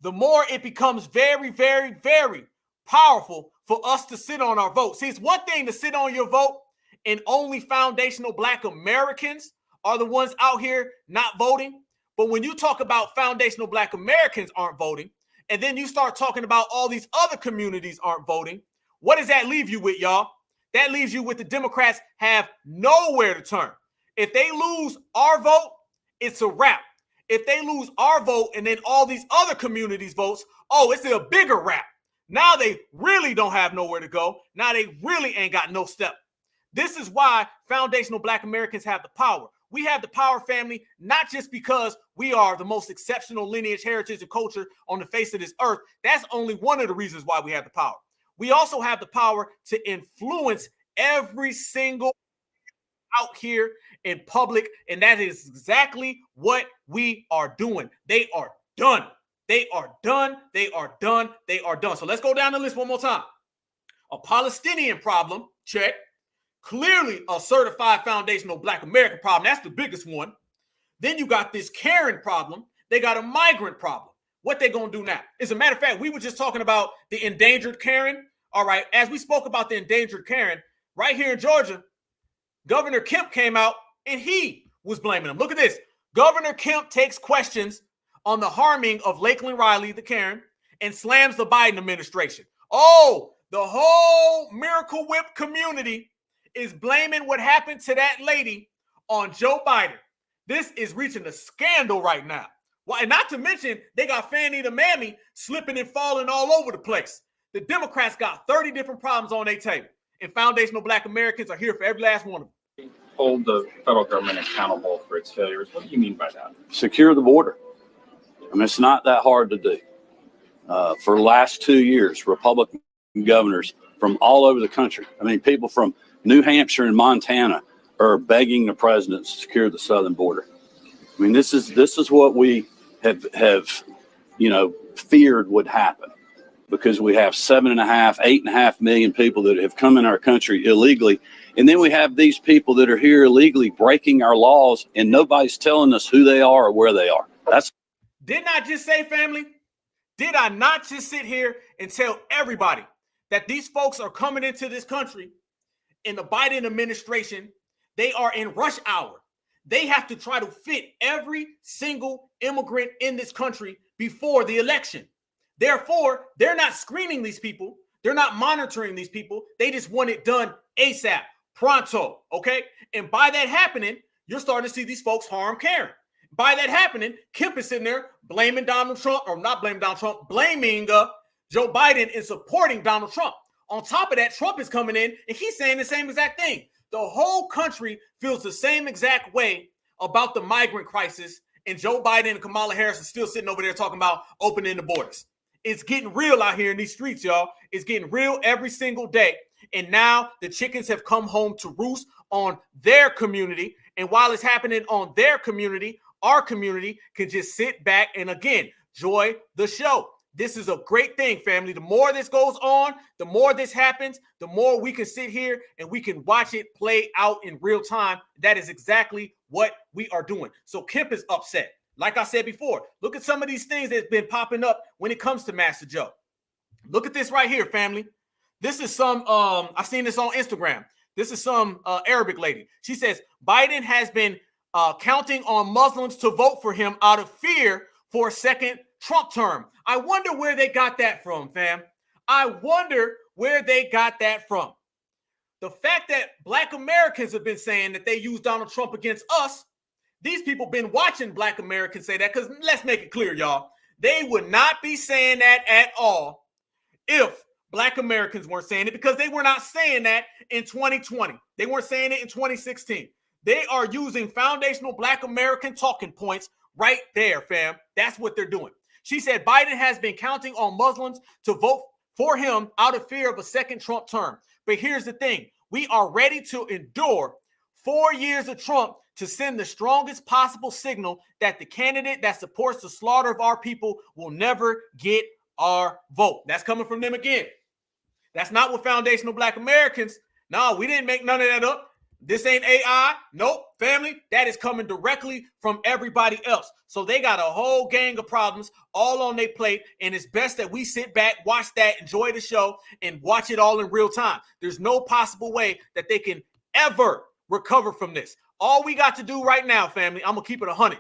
the more it becomes very, very, very powerful for us to sit on our vote. See, it's one thing to sit on your vote, and only foundational Black Americans are the ones out here not voting. But when you talk about foundational Black Americans aren't voting, and then you start talking about all these other communities aren't voting, what does that leave you with, y'all? That leaves you with the Democrats have nowhere to turn. If they lose our vote, it's a wrap. If they lose our vote and then all these other communities' votes, oh, it's a bigger wrap. Now they really don't have nowhere to go. Now they really ain't got no step. This is why foundational Black Americans have the power. We have the power, family, not just because we are the most exceptional lineage, heritage, and culture on the face of this earth. That's only one of the reasons why we have the power. We also have the power to influence every single out here in public, and that is exactly what we are doing. They are done. They are done. They are done. They are done. So let's go down the list one more time. A Palestinian problem, check. Clearly a certified foundational Black American problem. That's the biggest one. Then you got this Karen problem. They got a migrant problem. What they going to do now? As a matter of fact, we were just talking about the endangered Karen. All right, as we spoke about the endangered Karen, right here in Georgia, Governor Kemp came out and he was blaming them. Look at this. Governor Kemp takes questions on the harming of Lakeland Riley, the Karen, and slams the Biden administration. Oh, the whole Miracle Whip community is blaming what happened to that lady on Joe Biden. This is reaching a scandal right now. Well, and not to mention, they got Fannie the Mammy slipping and falling all over the place. The Democrats got 30 different problems on their table, and foundational Black Americans are here for every last one of them. Hold the federal government accountable for its failures. What do you mean by that? Secure the border. I mean, it's not that hard to do. For the last 2 years, Republican governors from all over the country, I mean, people from New Hampshire and Montana are begging the president to secure the southern border. I mean, this is what we have feared would happen, because we have 8.5 million people that have come in our country illegally. And then we have these people that are here illegally breaking our laws, and nobody's telling us who they are or where they are. Didn't I just say, family? Did I not just sit here and tell everybody that these folks are coming into this country in the Biden administration? They are in rush hour. They have to try to fit every single immigrant in this country before the election. Therefore, they're not screening these people. They're not monitoring these people. They just want it done ASAP, pronto, okay? And by that happening, you're starting to see these folks harm Karen. By that happening, Kemp is sitting there blaming Donald Trump, or not blaming Donald Trump, blaming Joe Biden and supporting Donald Trump. On top of that, Trump is coming in and he's saying the same exact thing. The whole country feels the same exact way about the migrant crisis, and Joe Biden and Kamala Harris are still sitting over there talking about opening the borders. It's getting real out here in these streets, y'all. It's getting real every single day. And now the chickens have come home to roost on their community. And while it's happening on their community, our community can just sit back and, again, enjoy the show. This is a great thing, family. The more this goes on, the more this happens, the more we can sit here and we can watch it play out in real time. That is exactly what we are doing. So Kemp is upset. Like I said before, look at some of these things that's been popping up when it comes to Master Joe. Look at this right here, family. This is some, I've seen this on Instagram. This is some Arabic lady. She says, Biden has been counting on Muslims to vote for him out of fear for a second Trump term. I wonder where they got that from, fam. I wonder where they got that from. The fact that Black Americans have been saying that they use Donald Trump against us, these people been watching Black Americans say that, because let's make it clear, y'all. They would not be saying that at all if Black Americans weren't saying it, because they were not saying that in 2020. They weren't saying it in 2016. They are using foundational Black American talking points right there, fam. That's what they're doing. She said Biden has been counting on Muslims to vote for him out of fear of a second Trump term. But here's the thing. We are ready to endure 4 years of Trump to send the strongest possible signal that the candidate that supports the slaughter of our people will never get our vote. That's coming from them again. That's not what foundational Black Americans. No, we didn't make none of that up. This ain't AI. Nope, family. That is coming directly from everybody else. So they got a whole gang of problems all on their plate, and it's best that we sit back, watch that, enjoy the show, and watch it all in real time. There's no possible way that they can ever recover from this. All we got to do right now, family, I'm going to keep it 100.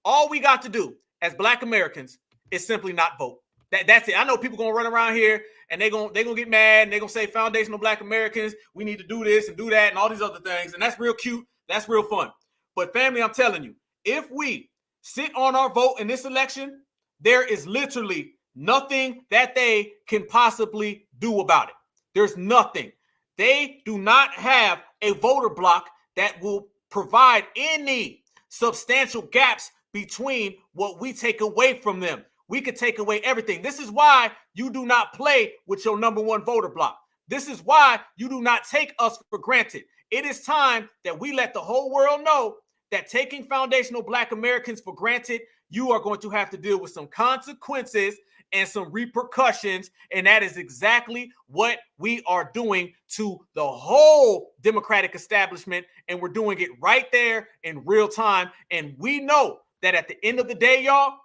All we got to do as Black Americans is simply not vote. That's it. I know people going to run around here and they're going to get mad and they're going to say foundational Black Americans, we need to do this and do that and all these other things. And that's real cute. That's real fun. But family, I'm telling you, if we sit on our vote in this election, there is literally nothing that they can possibly do about it. There's nothing. They do not have a voter block that will provide any substantial gaps between what we take away from them. We could take away everything. This is why you do not play with your number one voter block. This is why you do not take us for granted. It is time that we let the whole world know that taking foundational Black Americans for granted, you are going to have to deal with some consequences and some repercussions. And that is exactly what we are doing to the whole Democratic establishment. And we're doing it right there in real time. And we know that at the end of the day, y'all,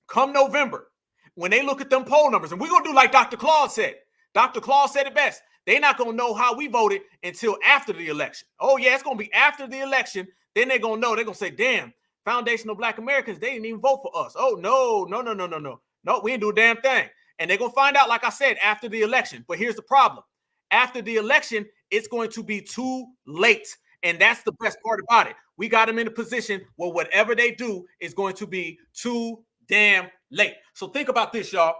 come November, when they look at them poll numbers, and we're going to do like Dr. Claude said. Dr. Claude said it best. They're not going to know how we voted until after the election. Oh, yeah, it's going to be after the election. Then they're going to know. They're going to say, damn, foundational Black Americans, they didn't even vote for us. Oh, no. No, we didn't do a damn thing. And they're going to find out, like I said, after the election. But here's the problem. After the election, it's going to be too late. And that's the best part about it. We got them in a position where whatever they do is going to be too damn late. So think about this, y'all.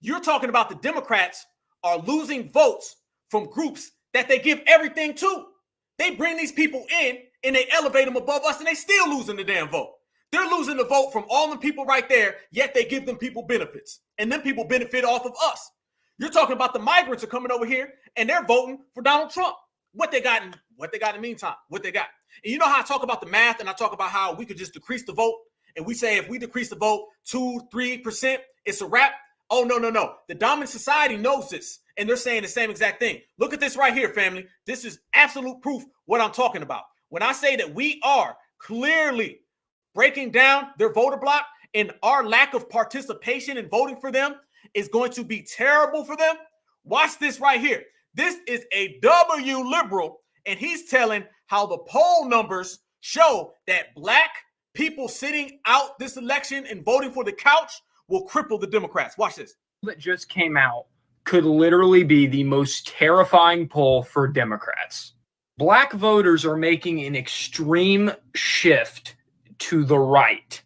You're talking about the Democrats are losing votes from groups that they give everything to. They bring these people in and they elevate them above us, and they still losing the damn vote. They're losing the vote from all the people right there, yet they give them people benefits. And them people benefit off of us. You're talking about the migrants are coming over here and they're voting for Donald Trump. What they got in the meantime? What they got? And you know how I talk about the math and I talk about how we could just decrease the vote? And we say if we decrease the vote 2-3%, it's a wrap. Oh, no. The dominant society knows this. And they're saying the same exact thing. Look at this right here, family. This is absolute proof what I'm talking about. When I say that we are clearly breaking down their voter block and our lack of participation in voting for them is going to be terrible for them. Watch this right here. This is a W liberal, and he's telling how the poll numbers show that Black people sitting out this election and voting for the couch will cripple the Democrats. Watch this. That just came out could literally be the most terrifying poll for Democrats. Black voters are making an extreme shift to the right.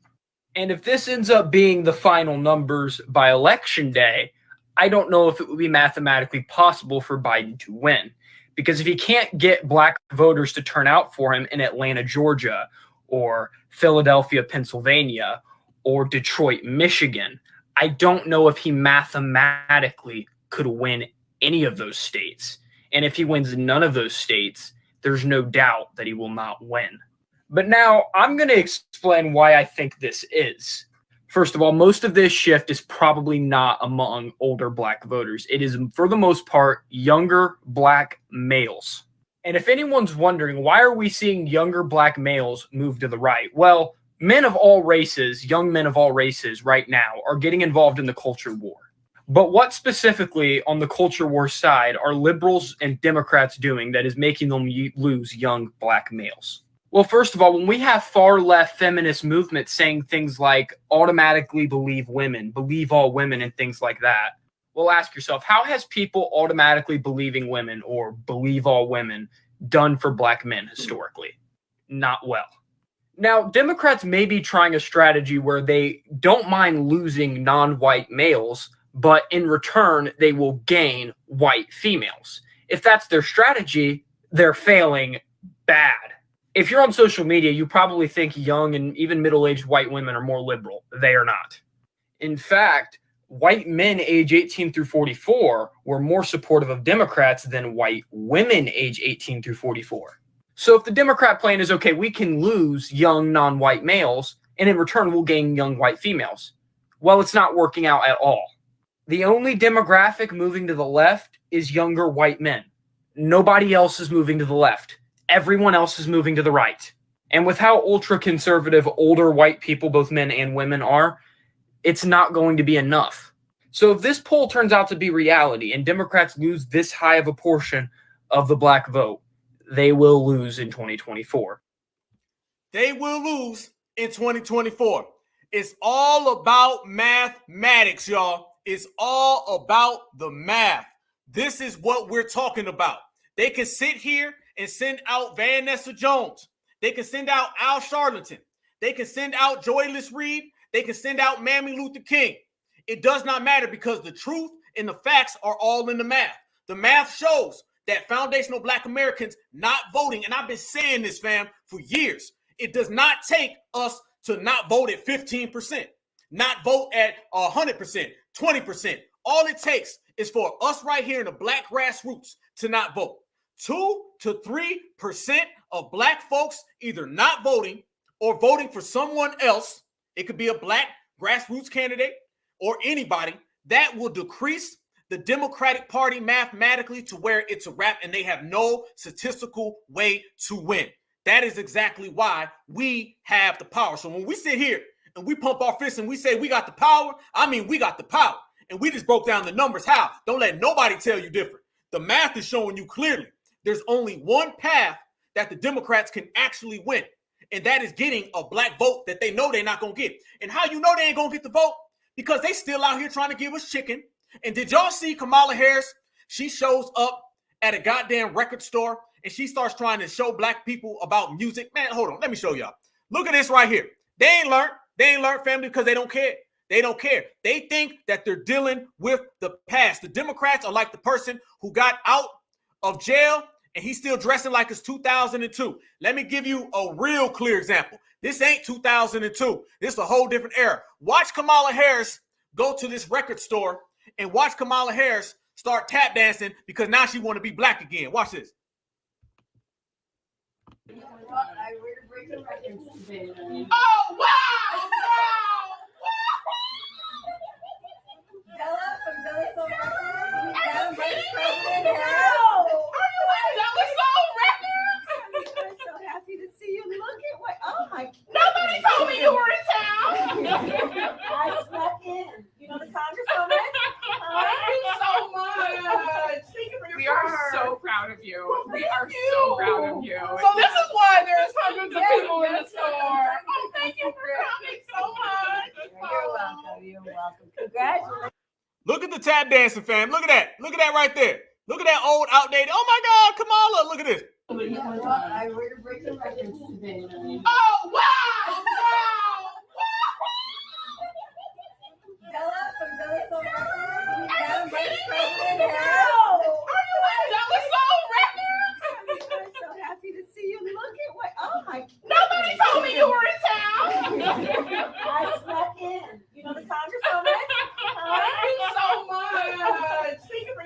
And if this ends up being the final numbers by election day, I don't know if it would be mathematically possible for Biden to win. Because if he can't get Black voters to turn out for him in Atlanta, Georgia, or Philadelphia, Pennsylvania, or Detroit, Michigan, I don't know if he mathematically could win any of those states. And if he wins none of those states, there's no doubt that he will not win. But now I'm going to explain why I think this is. First of all, most of this shift is probably not among older Black voters. It is, for the most part, younger Black males. And if anyone's wondering, why are we seeing younger Black males move to the right? Well, men of all races, young men of all races right now are getting involved in the culture war. But what specifically on the culture war side are liberals and Democrats doing that is making them lose young Black males? Well, first of all, when we have far left feminist movements saying things like automatically believe women, believe all women, and things like that, well, ask yourself, how has people automatically believing women or believe all women done for Black men historically? Not well. Now, Democrats may be trying a strategy where they don't mind losing non-white males, but in return, they will gain white females. If that's their strategy, they're failing bad. If you're on social media, you probably think young and even middle-aged white women are more liberal. They are not. In fact, white men age 18 through 44 were more supportive of Democrats than white women age 18 through 44. So if the Democrat plan is, okay, we can lose young non-white males, and in return, we'll gain young white females. Well, it's not working out at all. The only demographic moving to the left is younger white men. Nobody else is moving to the left. Everyone else is moving to the right. And with how ultra-conservative older white people, both men and women, are, it's not going to be enough. So if this poll turns out to be reality and Democrats lose this high of a portion of the Black vote, they will lose in 2024. They will lose in 2024. It's all about mathematics, y'all. It's all about the math. This is what we're talking about. They can sit here and send out Vanessa Jones. They can send out Al Sharpton. They can send out Joyless Reed. They can send out Mammy Luther King. It does not matter because the truth and the facts are all in the math. The math shows that foundational Black Americans not voting, and I've been saying this, fam, for years. It does not take us to not vote at 15%, not vote at 100%, 20%. All it takes is for us right here in the Black grassroots to not vote. 2 to 3% of Black folks either not voting or voting for someone else. it could be a black grassroots candidate or anybody, that will decrease the Democratic Party mathematically to where it's a wrap and they have no statistical way to win. That is exactly why we have the power. So when we sit here and we pump our fists and we say we got the power, I mean, we got the power. And we just broke down the numbers. How? Don't let nobody tell you different. The math is showing you clearly there's only one path that the Democrats can actually win, and that is getting a black vote that they know they're not going to get. And how you know they ain't going to get the vote? Because they still out here trying to give us chicken. And did y'all see Kamala Harris? She shows up at a goddamn record store and she starts trying to show black people about music. Man, hold on. Let me show y'all. Look at this right here. They ain't learned. They ain't learned, family, because they don't care. They don't care. They think that they're dealing with the past. The Democrats are like the person who got out of jail and he's still dressing like it's 2002. Let me give you a real clear example. This ain't 2002. This is a whole different era. Watch Kamala Harris go to this record store and watch Kamala Harris start tap dancing because now she want to be black again. Watch this. Oh, wow! Della from Della Soul Records. Madam Vice President Harris. Are you at Della Soul Records? I'm so happy to see you. Look at what, oh my. Nobody told me you were in town. I snuck in. You know the Congresswoman? Thank you so much. We are so proud of you. We are so proud of you. So this is why there's hundreds of people in the store. Oh, thank you for coming so much. You're welcome. You're welcome. Congratulations. Look at the tap dancing, fam. Look at that. Look at that right there. Look at that old, outdated. Oh my God, Kamala. Look at this. I wear to break the records today. Oh, wow! Della from Della Soul Records. Madam Vice President Harris. Are you at Della Soul Records? I'm so happy to see you. Look at what, oh my. Nobody told me you were in town. I snuck in. You know the Congresswoman? Thank you so much.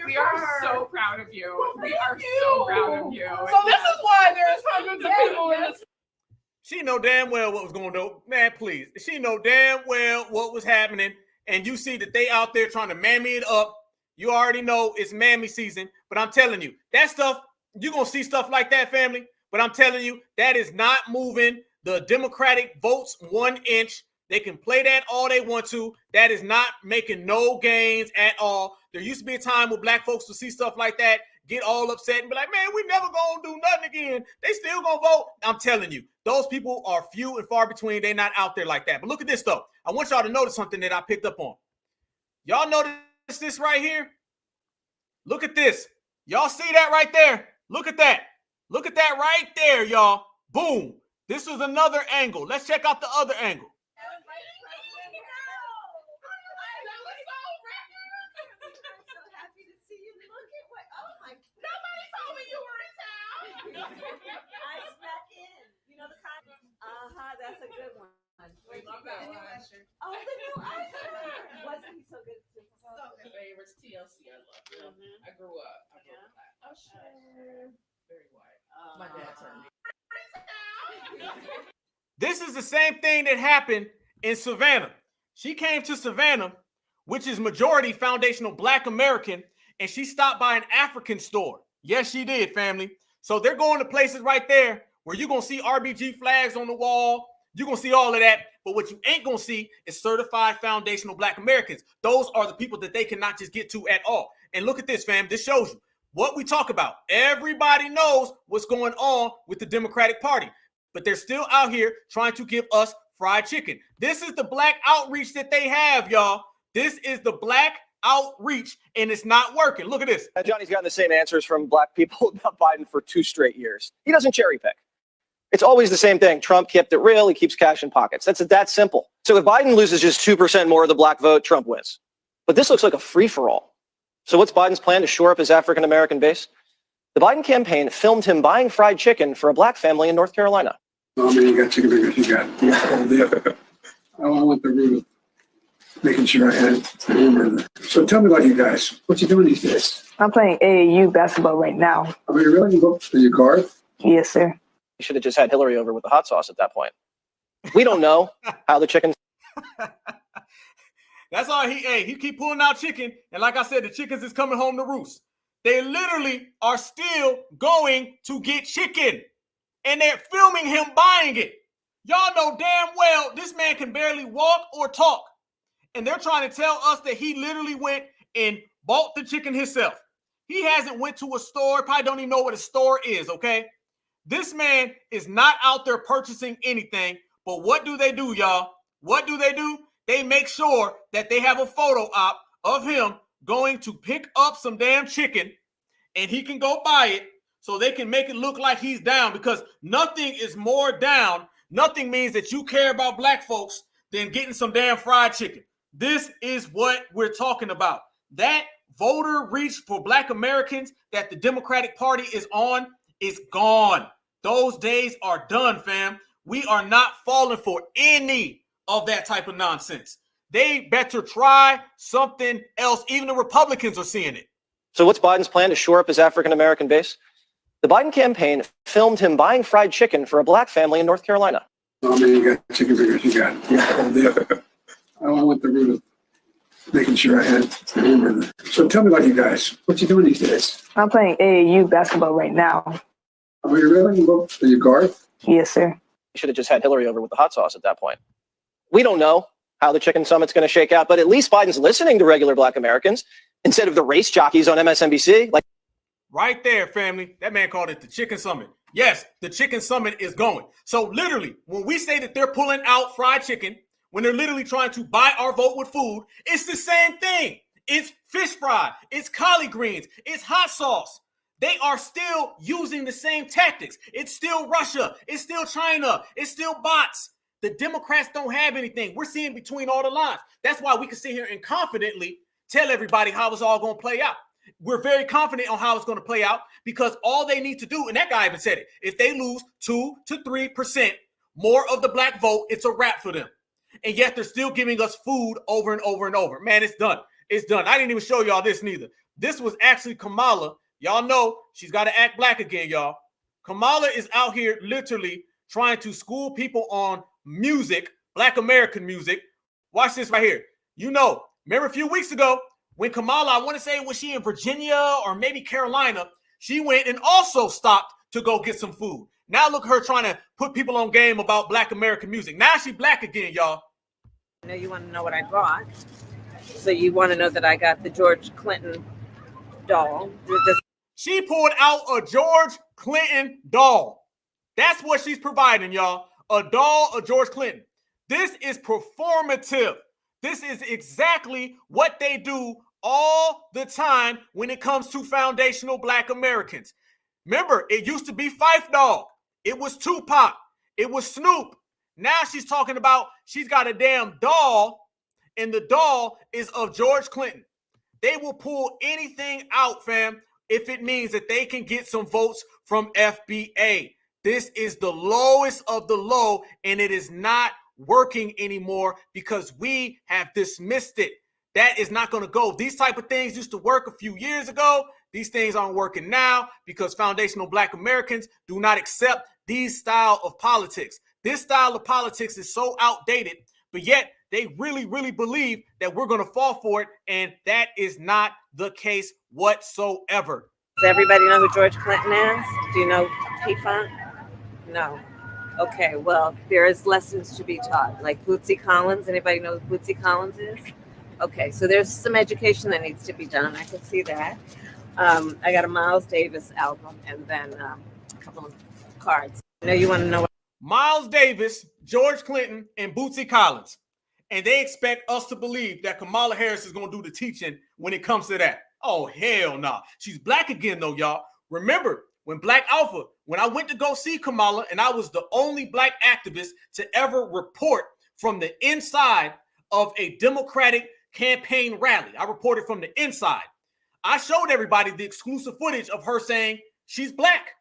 We are so proud of you. We are so proud of you. So this is why there's hundreds of people in the store. She know damn well what was going on. Man, please. She know damn well what was happening. And you see that they out there trying to mammy it up. You already know it's mammy season. But I'm telling you, that stuff, you're going to see stuff like that, family. But I'm telling you, that is not moving the Democratic votes 1 inch. They can play that all they want to. That is not making no gains at all. There used to be a time where black folks would see stuff like that, get all upset and be like, man, we never going to do nothing again. They still going to vote. I'm telling you, those people are few and far between. They're not out there like that. But look at this, though. I want y'all to notice something that I picked up on. Y'all notice this right here? Look at this. Y'all see that right there? Look at that. Look at that right there, y'all. Boom. This is another angle. Let's check out the other angle. That's a good one. We love that one. Oh, the new usher. Wasn't he so good? So good. Favorites, TLC, I love him. I grew up. I grew up with that usher. Very white. My dad turned me. This is the same thing that happened in Savannah. She came to Savannah, which is majority foundational Black American, and she stopped by an African store. Yes, she did, family. So they're going to places right there where you're going to see RBG flags on the wall. You're going to see all of that. But what you ain't going to see is certified foundational Black Americans. Those are the people that they cannot just get to at all. And look at this, fam. This shows you what we talk about. Everybody knows what's going on with the Democratic Party, but they're still out here trying to give us fried chicken. This is the black outreach that they have, y'all. This is the black outreach, and it's not working. Look at this. Johnny's gotten the same answers from black people about Biden for 2 straight years. He doesn't cherry pick. It's always the same thing. Trump kept it real. He keeps cash in pockets. That's that simple. So if Biden loses just 2% more of the black vote, Trump wins. But this looks like a free-for-all. So what's Biden's plan to shore up his African-American base? The Biden campaign filmed him buying fried chicken for a black family in North Carolina. Oh, man, you got chicken fingers. You got all day. I want the root of making sure I had it. So tell me about you guys. What you doing these days? I'm playing AAU basketball right now. Are you really? Are you guard? Yes, sir. You should have just had Hillary over with the hot sauce at that point. We don't know how the chicken. That's all he keep pulling out chicken. And like I said, the chickens is coming home to roost. They literally are still going to get chicken. And they're filming him buying it. Y'all know damn well this man can barely walk or talk. And they're trying to tell us that he literally went and bought the chicken himself. He hasn't went to a store, probably don't even know what a store is, okay? This man is not out there purchasing anything. But what do they do, y'all? What do? They make sure that they have a photo op of him going to pick up some damn chicken and he can go buy it so they can make it look like he's down, because nothing is more down. Nothing means that you care about black folks than getting some damn fried chicken. This is what we're talking about. That voter reach for black Americans that the Democratic Party is on is gone. Those days are done, fam. We are not falling for any of that type of nonsense. They better try something else. Even the Republicans are seeing it. So what's Biden's plan to shore up his African-American base? The Biden campaign filmed him buying fried chicken for a black family in North Carolina. Oh man, you got chicken fingers, you got. Yeah. I went the route of making sure I had. So tell me about you guys. What you doing these days? I'm playing AAU basketball right now. Are you really? Are you guard? Yes, sir. You should have just had Hillary over with the hot sauce at that point. We don't know how the chicken summit's going to shake out, but at least Biden's listening to regular black Americans instead of the race jockeys on MSNBC. Right there, family. That man called it the chicken summit. Yes, the chicken summit is going. So literally, when we say that they're pulling out fried chicken, when they're literally trying to buy our vote with food, it's the same thing. It's fish fry. It's collard greens. It's hot sauce. They are still using the same tactics. It's still Russia. It's still China. It's still bots. The Democrats don't have anything. We're seeing between all the lines. That's why we can sit here and confidently tell everybody how it's all going to play out. We're very confident on how it's going to play out because all they need to do, and that guy even said it, if they lose 2 to 3% more of the black vote, it's a wrap for them. And yet they're still giving us food over and over and over. Man, it's done. It's done. I didn't even show y'all this neither. This was actually Kamala. Y'all know she's got to act black again, y'all. Kamala is out here literally trying to school people on music, black American music. Watch this right here. You know, remember a few weeks ago when Kamala, I want to say, was she in Virginia or maybe Carolina? She went and also stopped to go get some food. Now look at her trying to put people on game about black American music. Now she black again, y'all. I know you want to know what I bought. So you want to know that I got the George Clinton doll. She pulled out a George Clinton doll. That's what she's providing, y'all. A doll of George Clinton. This is performative. This is exactly what they do all the time when it comes to foundational black Americans. Remember, it used to be Phife Dawg. It was Tupac. It was Snoop. Now she's talking about she's got a damn doll, and the doll is of George Clinton. They will pull anything out, fam, if it means that they can get some votes from FBA. This is the lowest of the low, and it is not working anymore because we have dismissed it. That is not going to go. These type of things used to work a few years ago. These things aren't working now because foundational black Americans do not accept these style of politics. This style of politics is so outdated, but yet they really, really believe that we're going to fall for it, and that is not the case whatsoever. Does everybody know who George Clinton is? Do you know P-Funk? No. Okay, well, there is lessons to be taught, like Bootsy Collins. Anybody know who Bootsy Collins is? Okay, so there's some education that needs to be done. I can see that. I got a Miles Davis album and then a couple of cards. I know you want to know what Miles Davis, George Clinton, and Bootsy Collins. And they expect us to believe that Kamala Harris is going to do the teaching when it comes to that. Oh, hell no. She's black again, though, y'all. Remember, when Black Alpha, when I went to go see Kamala, and I was the only black activist to ever report from the inside of a Democratic campaign rally. I reported from the inside. I showed everybody the exclusive footage of her saying she's black.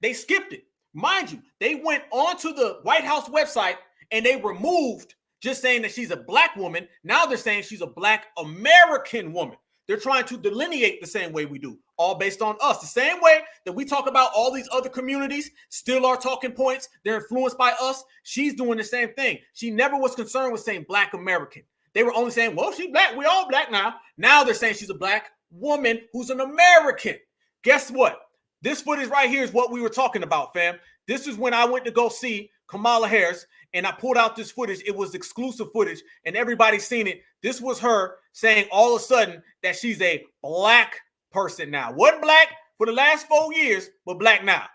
They skipped it. Mind you, they went onto the White House website and they removed just saying that she's a black woman. Now they're saying she's a black American woman. They're trying to delineate the same way we do, all based on us. The same way that we talk about all these other communities, still our talking points. They're influenced by us. She's doing the same thing. She never was concerned with saying Black American. They were only saying, well, she's Black. We all Black now. Now they're saying she's a Black woman who's an American. Guess what? This footage right here is what we were talking about, fam. This is when I went to go see Kamala Harris, and I pulled out this footage. It was exclusive footage, and everybody's seen it. This was her saying all of a sudden that she's a Black person now. Wasn't Black for the last 4 years, but Black now.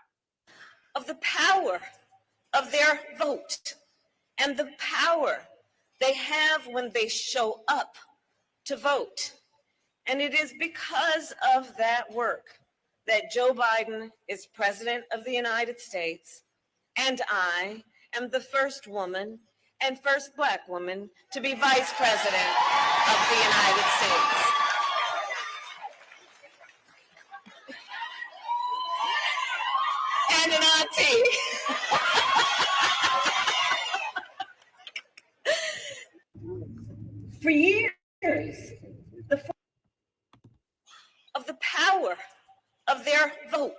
Of the power of their vote and the power they have when they show up to vote. And it is because of that work that Joe Biden is president of the United States, and I am the first woman and first Black woman to be vice president of the United States. And an auntie. For years, of the power of their vote.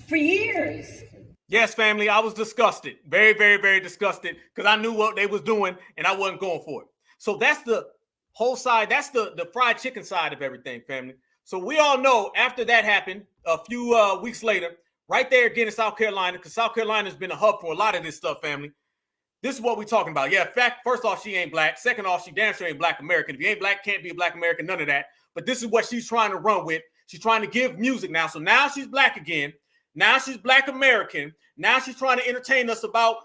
For years. Yes, family, I was disgusted. Very, very, very disgusted because I knew what they was doing and I wasn't going for it. So that's the whole side. That's the fried chicken side of everything, family. So we all know after that happened a few weeks later, right there again in South Carolina, because South Carolina has been a hub for a lot of this stuff, family. This is what we're talking about. Yeah, in fact, first off, she ain't Black. Second off, she damn sure ain't Black American. If you ain't Black, can't be a Black American, none of that. But this is what she's trying to run with. She's trying to give music now. So now she's Black again. Now she's Black American. Now she's trying to entertain us about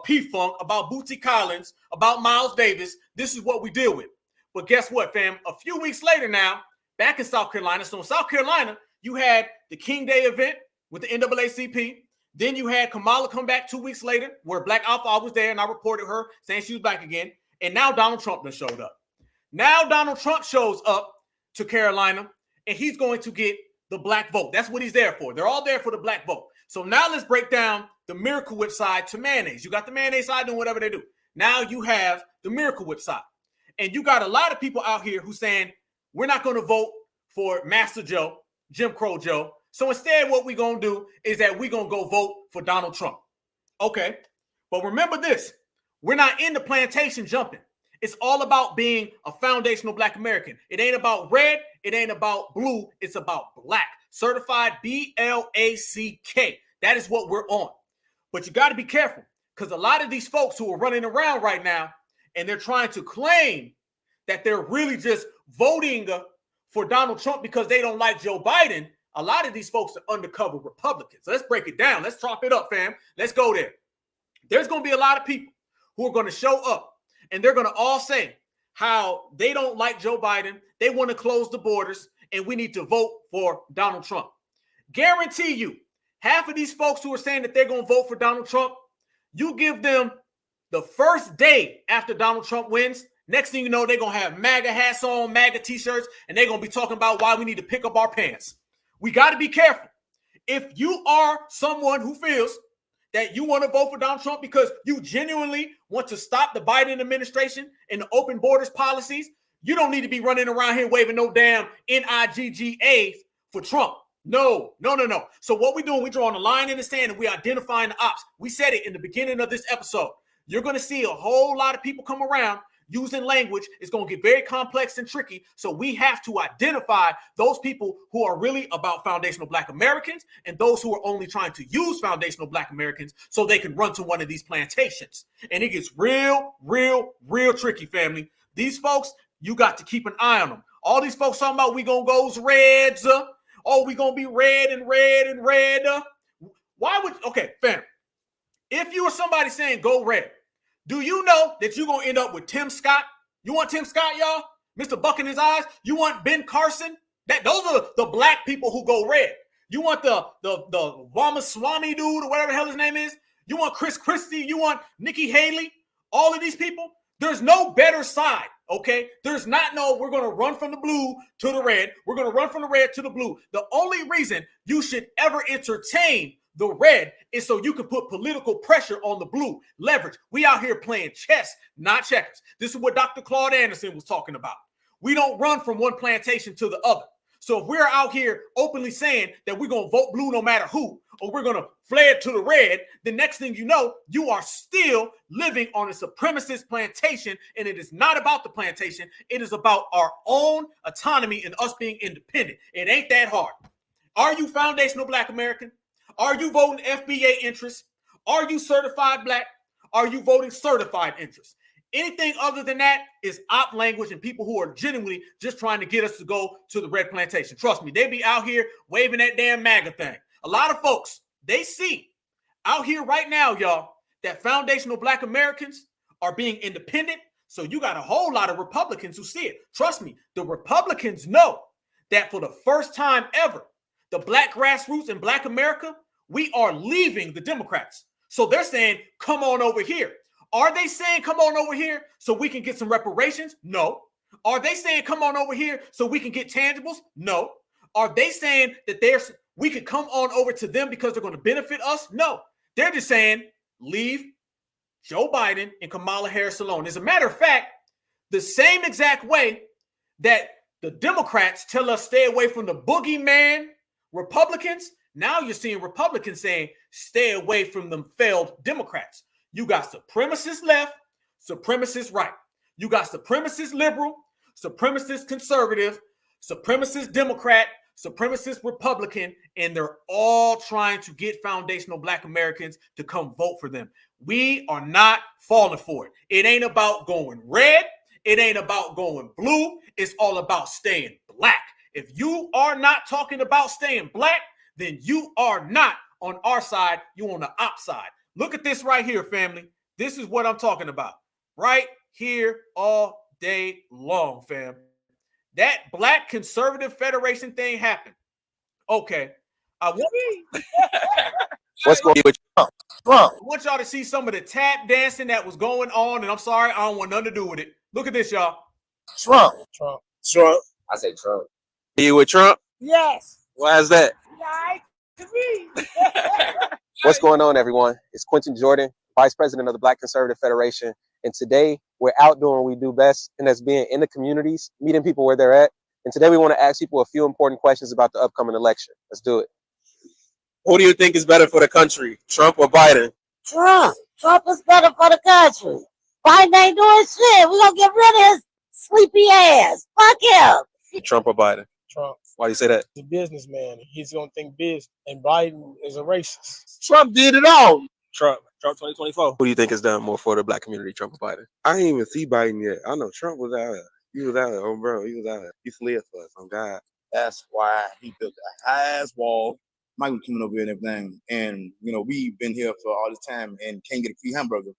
P-Funk, about Bootsy Collins, about Miles Davis. This is what we deal with. But guess what, fam? A few weeks later now, back in South Carolina. So in South Carolina, you had the King Day event with the NAACP. Then you had Kamala come back 2 weeks later, where Black Alpha was there, and I reported her saying she was back again. And now Donald Trump done showed up. Now Donald Trump shows up to Carolina, and he's going to get the Black vote. That's what he's there for. They're all there for the Black vote. So now let's break down the Miracle Whip side to mayonnaise. You got the mayonnaise side doing whatever they do. Now you have the Miracle Whip side. And you got a lot of people out here who saying, we're not going to vote for Master Joe, Jim Crow Joe. So instead, what we're going to do is that we're going to go vote for Donald Trump. Okay. But remember this. We're not in the plantation jumping. It's all about being a foundational Black American. It ain't about red. It ain't about blue. It's about Black. Certified BLACK. That is what we're on. But you got to be careful because a lot of these folks who are running around right now and they're trying to claim that they're really just voting for Donald Trump because they don't like Joe Biden. A lot of these folks are undercover Republicans. So let's break it down. Let's chop it up, fam. Let's go there. There's going to be a lot of people who are going to show up and they're going to all say how they don't like Joe Biden. They want to close the borders and we need to vote for Donald Trump. Guarantee you, half of these folks who are saying that they're going to vote for Donald Trump, you give them the first day after Donald Trump wins, next thing you know, they're going to have MAGA hats on, MAGA t-shirts, and they're going to be talking about why we need to pick up our pants. We got to be careful. If you are someone who feels that you want to vote for Donald Trump because you genuinely want to stop the Biden administration and the open borders policies, you don't need to be running around here waving no damn NIGGA for Trump. No. So what we're doing, we're drawing a line in the sand and we're identifying the ops. We said it in the beginning of this episode. You're going to see a whole lot of people come around using language. It's going to get very complex and tricky. So we have to identify those people who are really about foundational Black Americans and those who are only trying to use foundational Black Americans so they can run to one of these plantations. And it gets real tricky, family. These folks, you got to keep an eye on them. All these folks talking about we going to go reds. We going to be red and red. Why would, okay, fam, if you were somebody saying go red, do you know that you're going to end up with Tim Scott? You want Tim Scott, y'all? Mr. Buck in his eyes? You want Ben Carson? Those are the Black people who go red. You want the Ramaswamy dude or whatever the hell his name is? You want Chris Christie? You want Nikki Haley? All of these people? There's no better side, okay? There's not we're going to run from the blue to the red. We're going to run from the red to the blue. The only reason you should ever entertain the red is so you can put political pressure on the blue. Leverage. We out here playing chess, not checkers. This is what Dr. Claude Anderson was talking about. We don't run from one plantation to the other. So if we're out here openly saying that we're going to vote blue no matter who, or we're going to flare to the red, the next thing you know, you are still living on a supremacist plantation, and it is not about the plantation. It is about our own autonomy and us being independent. It ain't that hard. Are you foundational Black American? Are you voting FBA interests? Are you certified Black? Are you voting certified interests? Anything other than that is op language and people who are genuinely just trying to get us to go to the red plantation. Trust me, they be out here waving that damn MAGA thing. A lot of folks, they see out here right now, y'all, that foundational Black Americans are being independent. So you got a whole lot of Republicans who see it. Trust me, the Republicans know that for the first time ever, the Black grassroots in Black America, we are leaving the Democrats. So they're saying, come on over here. Are they saying, come on over here so we can get some reparations? No. Are they saying, come on over here so we can get tangibles? No. Are they saying that we can come on over to them because they're going to benefit us? No. They're just saying, leave Joe Biden and Kamala Harris alone. As a matter of fact, the same exact way that the Democrats tell us stay away from the boogeyman Republicans, now you're seeing Republicans saying stay away from them failed Democrats. You got supremacist left, supremacist right. You got supremacist liberal, supremacist conservative, supremacist Democrat, supremacist Republican, and they're all trying to get foundational Black Americans to come vote for them. We are not falling for it. It ain't about going red. It ain't about going blue. It's all about staying Black. If you are not talking about staying Black, then you are not on our side. You on the op side. Look at this right here, family. This is what I'm talking about. Right here all day long, fam. That Black Conservative Federation thing happened. Okay. What's going on with Trump? I want y'all to see some of the tap dancing that was going on, and I'm sorry, I don't want nothing to do with it. Look at this, y'all. Trump. I say Trump. You with Trump? Yes. Why is that? Nice to me. What's going on, everyone? It's Quentin Jordan, Vice President of the Black Conservative Federation. And today we're out doing what we do best, and that's being in the communities, meeting people where they're at. And today we want to ask people a few important questions about the upcoming election. Let's do it. Who do you think is better for the country, Trump or Biden? Trump. Trump is better for the country. Biden ain't doing shit. We're going to get rid of his sleepy ass. Fuck him. Trump or Biden? Trump. Why do you say that? He's a businessman. He's going to think business. And Biden is a racist. Trump did it all. Trump 2024. Who do you think has done more for the Black community, Trump or Biden? I didn't even see Biden yet. I know Trump was out here. He was out here. Oh, bro, he was out here. He slid for us. On God. That's why he built the highest wall. Migrant coming over here and everything. And, you know, we've been here for all this time and can't get a free hamburger.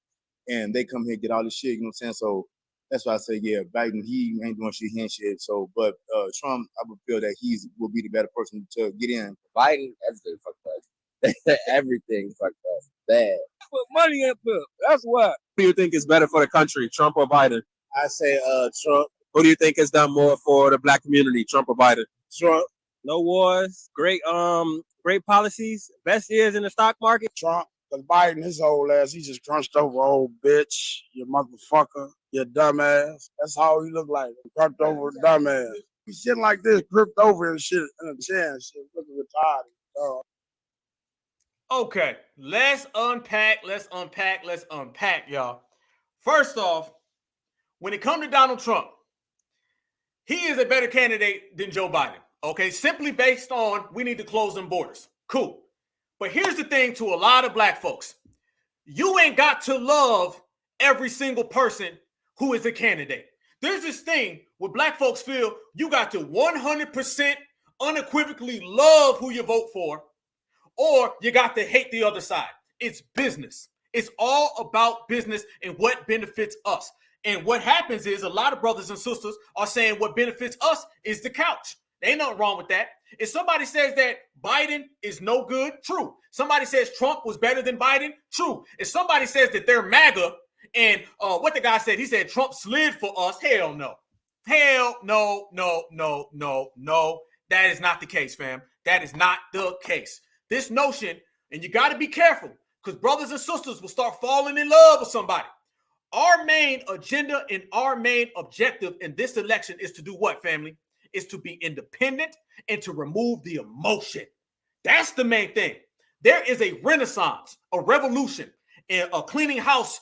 And they come here and get all this shit, you know what I'm saying? So that's why I say, yeah, Biden, he ain't doing shit, he ain't shit. So, but Trump, I would feel that will be the better person to get in. Biden, everything fucked up. Everything fucked up. Bad. Put money in it. That's what. Who do you think is better for the country, Trump or Biden? I say Trump. Who do you think has done more for the Black community, Trump or Biden? Trump. No wars. Great policies. Best years in the stock market. Trump. Because Biden, his old ass, he just crunched over old bitch, you motherfucker, you dumbass. That's how he look like. Crunched over a dumbass. He's sitting like this, gripped over and shit in a chair and shit, looking retarded. Okay, let's unpack, y'all. First off, when it comes to Donald Trump, he is a better candidate than Joe Biden. Okay, simply based on we need to close them borders. Cool. But here's the thing to a lot of Black folks. You ain't got to love every single person who is a candidate. There's this thing where Black folks feel you got to 100% unequivocally love who you vote for, or you got to hate the other side. It's business. It's all about business and what benefits us. And what happens is a lot of brothers and sisters are saying what benefits us is the couch. There ain't nothing wrong with that. If somebody says that Biden is no good, true. Somebody says Trump was better than Biden, true. If somebody says that they're MAGA and what the guy said, he said Trump slid for us, hell no. Hell no. That is not the case, fam. That is not the case. This notion, and you got to be careful because brothers and sisters will start falling in love with somebody. Our main agenda and our main objective in this election is to do what, family? Is to be independent and to remove the emotion. That's the main thing. There is a renaissance, a revolution, and a cleaning house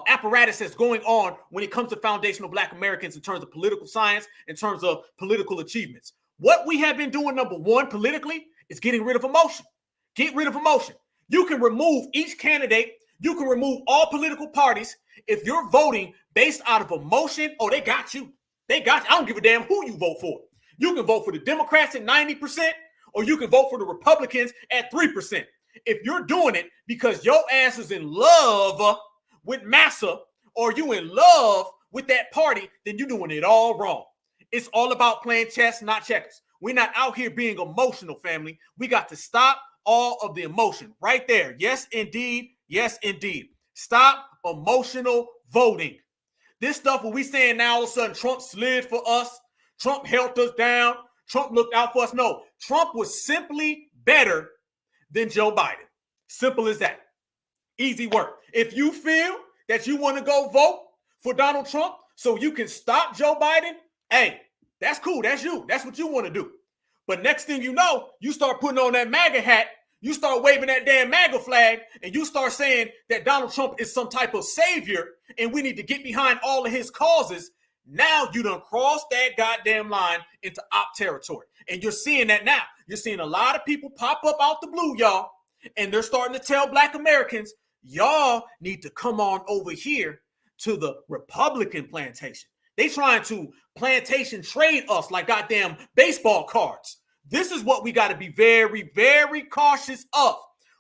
apparatus that's going on when it comes to foundational Black Americans in terms of political science, in terms of political achievements. What we have been doing, number one, politically, is getting rid of emotion. Get rid of emotion. You can remove each candidate. You can remove all political parties. If you're voting based out of emotion, oh, they got you. They got you. I don't give a damn who you vote for. You can vote for the Democrats at 90%, or you can vote for the Republicans at 3%. If you're doing it because your ass is in love with massa, or you in love with that party, then you're doing it all wrong. It's all about playing chess, not checkers. We're not out here being emotional, family. We got to stop all of the emotion right there. Yes, indeed. Yes, indeed. Stop emotional voting. This stuff where we saying now all of a sudden Trump slid for us, Trump held us down, Trump looked out for us. No, Trump was simply better than Joe Biden. Simple as that. Easy work. If you feel that you want to go vote for Donald Trump so you can stop Joe Biden, hey, that's cool. That's you. That's what you want to do. But next thing you know, you start putting on that MAGA hat, you start waving that damn MAGA flag, and you start saying that Donald Trump is some type of savior and we need to get behind all of his causes. Now you done crossed that goddamn line into op territory. And you're seeing that now. You're seeing a lot of people pop up out the blue, y'all, and they're starting to tell Black Americans, y'all need to come on over here to the Republican plantation. They trying to plantation trade us like goddamn baseball cards. This is what we got to be very, very cautious of.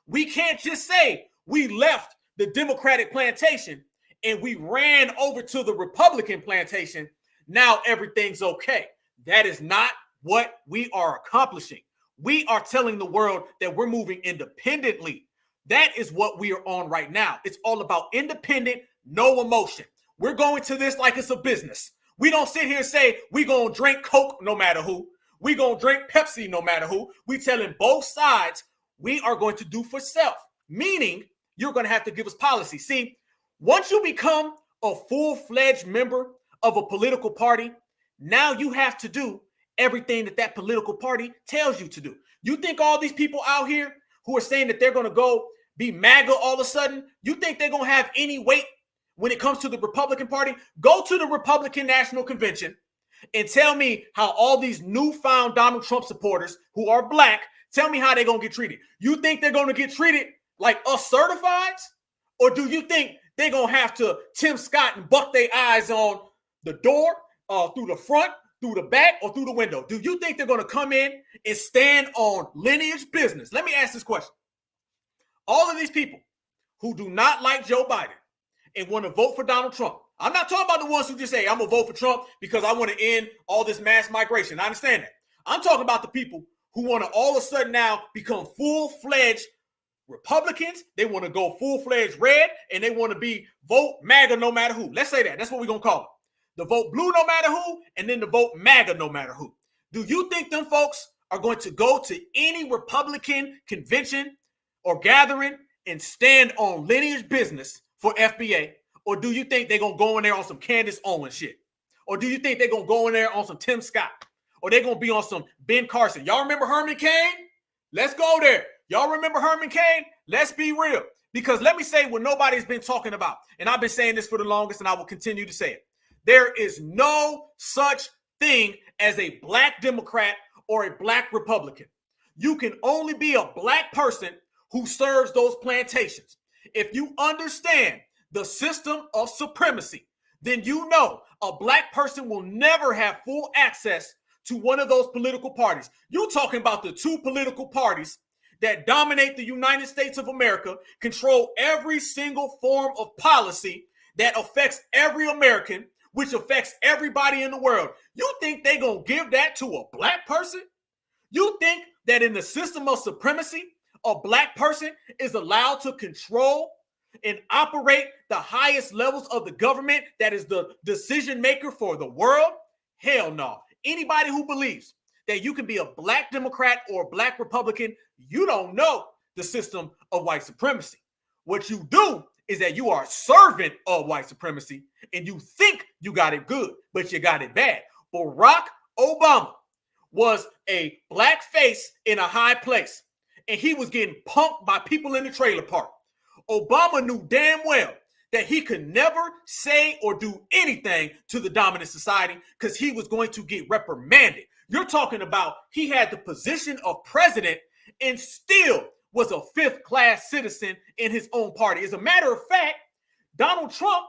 We can't just say we left the Democratic plantation and we ran over to the Republican plantation. Now everything's okay. That is not what we are accomplishing. We are telling the world that we're moving independently. That is what we are on right now. It's all about independent, no emotion. We're going to this like it's a business. We don't sit here and say we're going to drink Coke no matter who. We're going to drink Pepsi no matter who. We telling both sides we are going to do for self, meaning you're going to have to give us policy. See, once you become a full-fledged member of a political party, now you have to do everything that that political party tells you to do. You think all these people out here who are saying that they're going to go be MAGA all of a sudden, you think they're going to have any weight when it comes to the Republican Party? Go to the Republican National Convention and tell me how all these newfound Donald Trump supporters who are Black, tell me how they're going to get treated. You think they're going to get treated like us certifieds? Or do you think they're going to have to Tim Scott and buck their eyes on the door, through the front, through the back, or through the window? Do you think they're going to come in and stand on lineage business? Let me ask this question. All of these people who do not like Joe Biden and want to vote for Donald Trump, I'm not talking about the ones who just say, I'm going to vote for Trump because I want to end all this mass migration. I understand that. I'm talking about the people who want to all of a sudden now become full-fledged Republicans. They want to go full-fledged red, and they want to be vote MAGA no matter who. Let's say that. That's what we're going to call it. The vote blue no matter who, and then the vote MAGA no matter who. Do you think them folks are going to go to any Republican convention or gathering and stand on lineage business for FBA? Or do you think they're going to go in there on some Candace Owens shit? Or do you think they're going to go in there on some Tim Scott? Or they're going to be on some Ben Carson? Y'all remember Herman Cain? Let's go there. Y'all remember Herman Cain? Let's be real. Because let me say what nobody's been talking about. And I've been saying this for the longest, and I will continue to say it. There is no such thing as a Black Democrat or a Black Republican. You can only be a Black person who serves those plantations. If you understand the system of supremacy, then you know a Black person will never have full access to one of those political parties. You're talking about the two political parties that dominate the United States of America, control every single form of policy that affects every American, which affects everybody in the world. You think they're going to give that to a Black person? You think that in the system of supremacy, a Black person is allowed to control and operate the highest levels of the government that is the decision maker for the world? Hell no. Anybody who believes that you can be a Black Democrat or a Black Republican, you don't know the system of white supremacy. What you do is that you are a servant of white supremacy and you think you got it good, but you got it bad. Barack Obama was a black face in a high place, and he was getting punked by people in the trailer park. Obama knew damn well that he could never say or do anything to the dominant society because he was going to get reprimanded. You're talking about he had the position of president and still was a fifth-class citizen in his own party. As a matter of fact, Donald Trump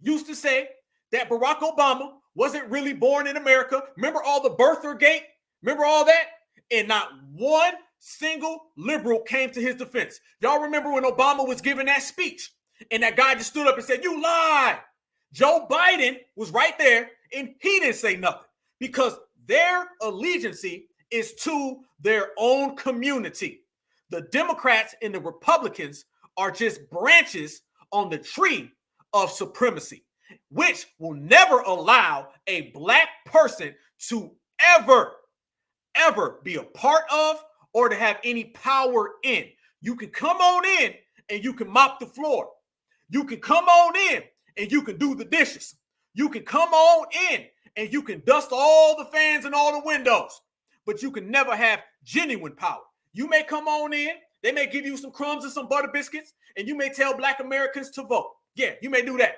used to say that Barack Obama wasn't really born in America. Remember all the birther gate? Remember all that? And not one single liberal came to his defense. Y'all remember when Obama was giving that speech and that guy just stood up and said, "You lied." Joe Biden was right there and he didn't say nothing because their allegiance is to their own community. The Democrats and the Republicans are just branches on the tree of supremacy, which will never allow a black person to ever be a part of or to have any power in. You can come on in and you can mop the floor. You can come on in and you can do the dishes. You can come on in and you can dust all the fans and all the windows, but you can never have genuine power. You may come on in, they may give you some crumbs and some butter biscuits, and you may tell black Americans to vote. Yeah, you may do that,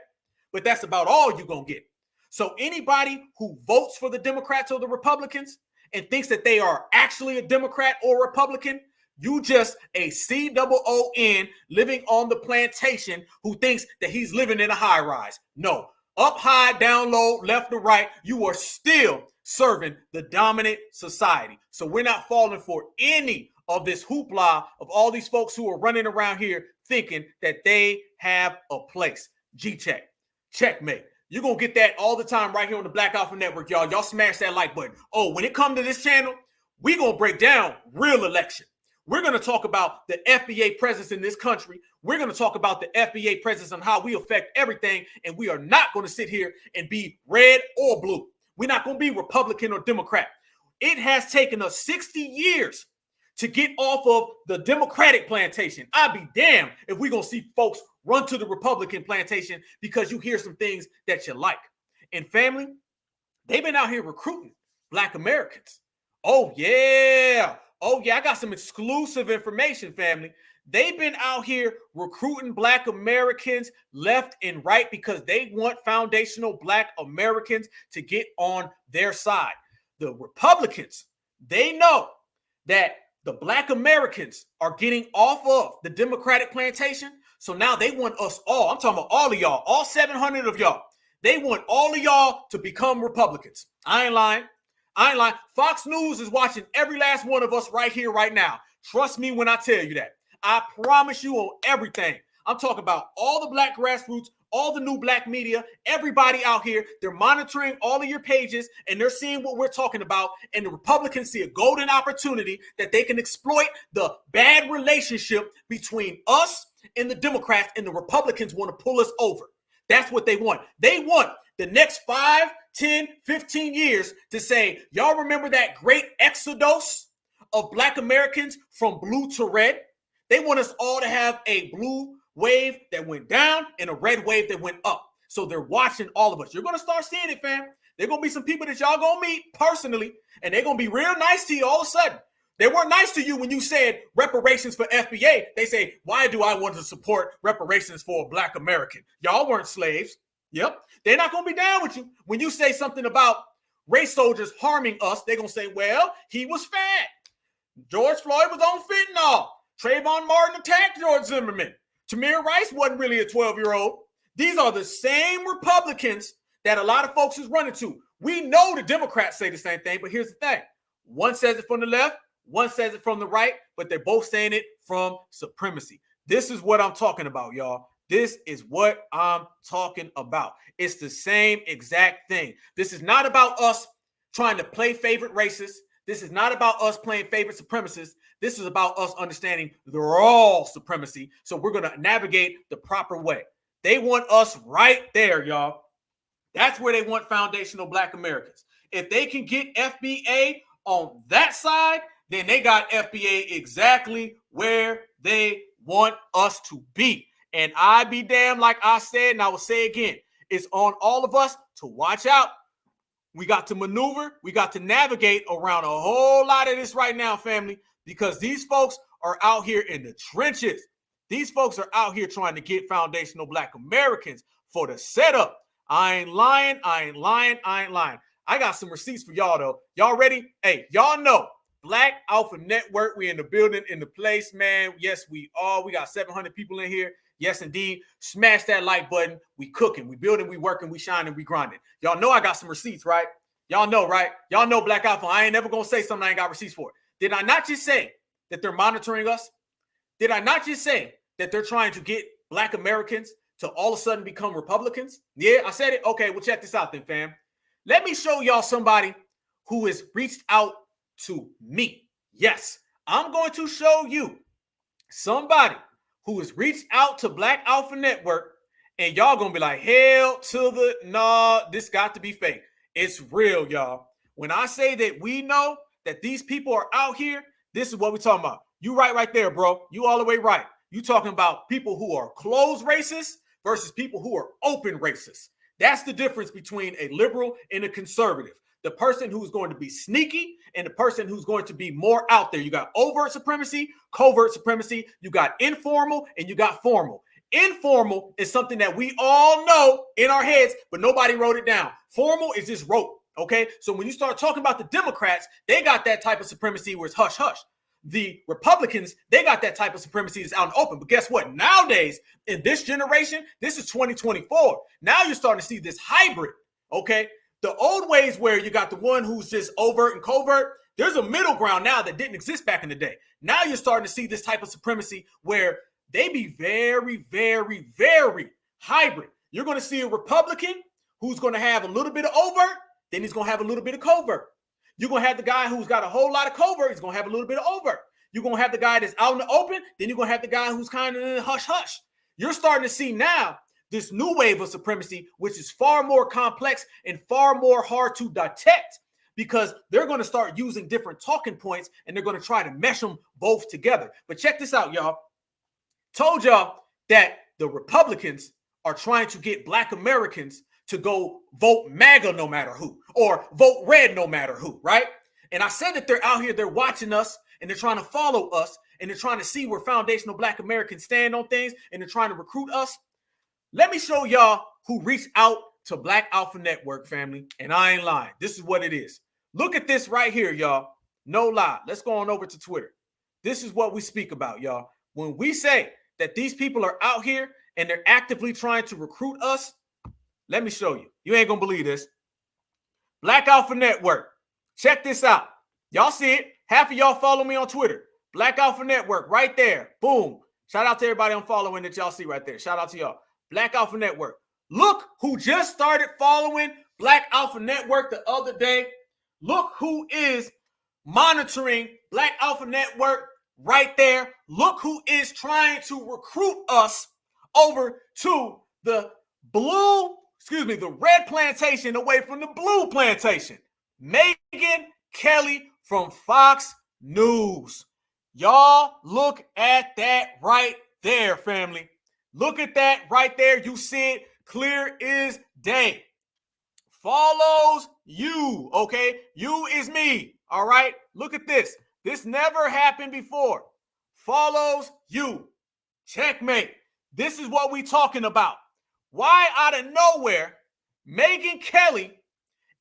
but that's about all you're going to get. So anybody who votes for the Democrats or the Republicans and thinks that they are actually a Democrat or Republican, you just a COON living on the plantation who thinks that he's living in a high rise. No, up high, down low, left to right, you are still serving the dominant society. So we're not falling for any of this hoopla of all these folks who are running around here thinking that they have a place. G-check, checkmate. You're going to get that all the time right here on the Black Alpha Network, y'all. Y'all smash that like button. Oh, when it comes to this channel, we're going to break down real election. We're going to talk about the FBA presence in this country. We're going to talk about the FBA presence and how we affect everything. And we are not going to sit here and be red or blue. We're not going to be Republican or Democrat. It has taken us 60 years to get off of the Democratic plantation. I'd be damned if we're going to see folks run to the Republican plantation because you hear some things that you like. And family, they've been out here recruiting Black Americans. Oh, yeah. Oh, yeah, I got some exclusive information, family. They've been out here recruiting Black Americans left and right because they want foundational Black Americans to get on their side. The Republicans, they know that the Black Americans are getting off of the Democratic plantation. So now they want us all, I'm talking about all of y'all, all 700 of y'all. They want all of y'all to become Republicans. I ain't lying. Fox News is watching every last one of us right here, right now. Trust me when I tell you that. I promise you on everything. I'm talking about all the Black grassroots, all the new Black media, everybody out here. They're monitoring all of your pages and they're seeing what we're talking about. And the Republicans see a golden opportunity that they can exploit the bad relationship between us and the Democrats, and the Republicans want to pull us over. That's what they want. They want the next 5, 10, 15 years to say, y'all remember that great exodus of Black Americans from blue to red? They want us all to have a blue wave that went down and a red wave that went up. So they're watching all of us. You're going to start seeing it, fam. There are going to be some people that y'all going to meet personally, and they're going to be real nice to you all of a sudden. They weren't nice to you when you said reparations for FBA. They say, why do I want to support reparations for a Black American? Y'all weren't slaves. Yep. They're not going to be down with you. When you say something about race soldiers harming us, they're going to say, well, he was fat. George Floyd was on fentanyl. Trayvon Martin attacked George Zimmerman. Tamir Rice wasn't really a 12-year-old. These are the same Republicans that a lot of folks is running to. We know the Democrats say the same thing, but here's the thing. One says it from the left, one says it from the right, but they're both saying it from supremacy. This is what I'm talking about, y'all. This is what I'm talking about. It's the same exact thing. This is not about us trying to play favorite races. This is not about us playing favorite supremacists. This is about us understanding they're all supremacy. So we're going to navigate the proper way. They want us right there, y'all. That's where they want foundational Black Americans. If they can get FBA on that side, then they got FBA exactly where they want us to be. And I be damned, like I said, and I will say again, it's on all of us to watch out. We got to maneuver. We got to navigate around a whole lot of this right now, family, because these folks are out here in the trenches. These folks are out here trying to get foundational Black Americans for the setup. I ain't lying. I ain't lying. I ain't lying. I got some receipts for y'all, though. Y'all ready? Hey, y'all know Black Alpha Network. We in the building, in the place, man. Yes, we are. We got 700 people in here. Yes, indeed. Smash that like button. We cooking, we building, we working, we shining, we grinding. Y'all know I got some receipts, right? Y'all know, right? Y'all know Black Alpha. I ain't never going to say something I ain't got receipts for. Did I not just say that they're monitoring us? Did I not just say that they're trying to get Black Americans to all of a sudden become Republicans? Yeah, I said it. Okay, well, check this out then, fam. Let me show y'all somebody who has reached out to me. Yes, I'm going to show you somebody who has reached out to Black Alpha Network, and y'all gonna be like, hell to the nah, this got to be fake. It's real, y'all. When I say that we know that these people are out here, this is what we're talking about. You right there, bro. You all the way right. You talking about people who are closed racists versus people who are open racists. That's the difference between a liberal and a conservative. The person who's going to be sneaky and the person who's going to be more out there. You got overt supremacy, covert supremacy. You got informal and you got formal. Informal is something that we all know in our heads, but nobody wrote it down. Formal is just rote, okay? So when you start talking about the Democrats, they got that type of supremacy where it's hush, hush. The Republicans, they got that type of supremacy that's out in the open. But guess what? Nowadays, in this generation, this is 2024. Now you're starting to see this hybrid, okay? The old ways where you got the one who's just overt and covert, there's a middle ground now that didn't exist back in the day. Now you're starting to see this type of supremacy where they be very, very, very hybrid. You're going to see a Republican who's going to have a little bit of overt, then he's going to have a little bit of covert. You're going to have the guy who's got a whole lot of covert, he's going to have a little bit of overt. You're going to have the guy that's out in the open, then you're going to have the guy who's kind of hush, hush. You're starting to see now this new wave of supremacy, which is far more complex and far more hard to detect because they're going to start using different talking points and they're going to try to mesh them both together. But check this out, y'all. Told y'all that the Republicans are trying to get Black Americans to go vote MAGA no matter who, or vote red no matter who, right? And I said that they're out here, they're watching us, and they're trying to follow us, and they're trying to see where foundational Black Americans stand on things, and they're trying to recruit us. Let me show y'all who reached out to Black Alpha Network, family, and I ain't lying. This is what it is. Look at this right here, y'all. No lie. Let's go on over to Twitter. This is what we speak about, y'all. When we say that these people are out here and they're actively trying to recruit us, let me show you. You ain't gonna believe this. Black Alpha Network. Check this out. Y'all see it. Half of y'all follow me on Twitter. Black Alpha Network right there. Boom. Shout out to everybody I'm following that y'all see right there. Shout out to y'all. Black Alpha Network. Look who just started following Black Alpha Network the other day. Look who is monitoring Black Alpha Network right there. Look who is trying to recruit us over to the the red plantation away from the blue plantation. Megyn Kelly from Fox News. Y'all look at that right there, family. Look at that right there. You see it clear as day. Follows you, okay? You is me, all right? Look at this. This never happened before. Follows you. Checkmate. This is what we talking about. Why out of nowhere, Megyn Kelly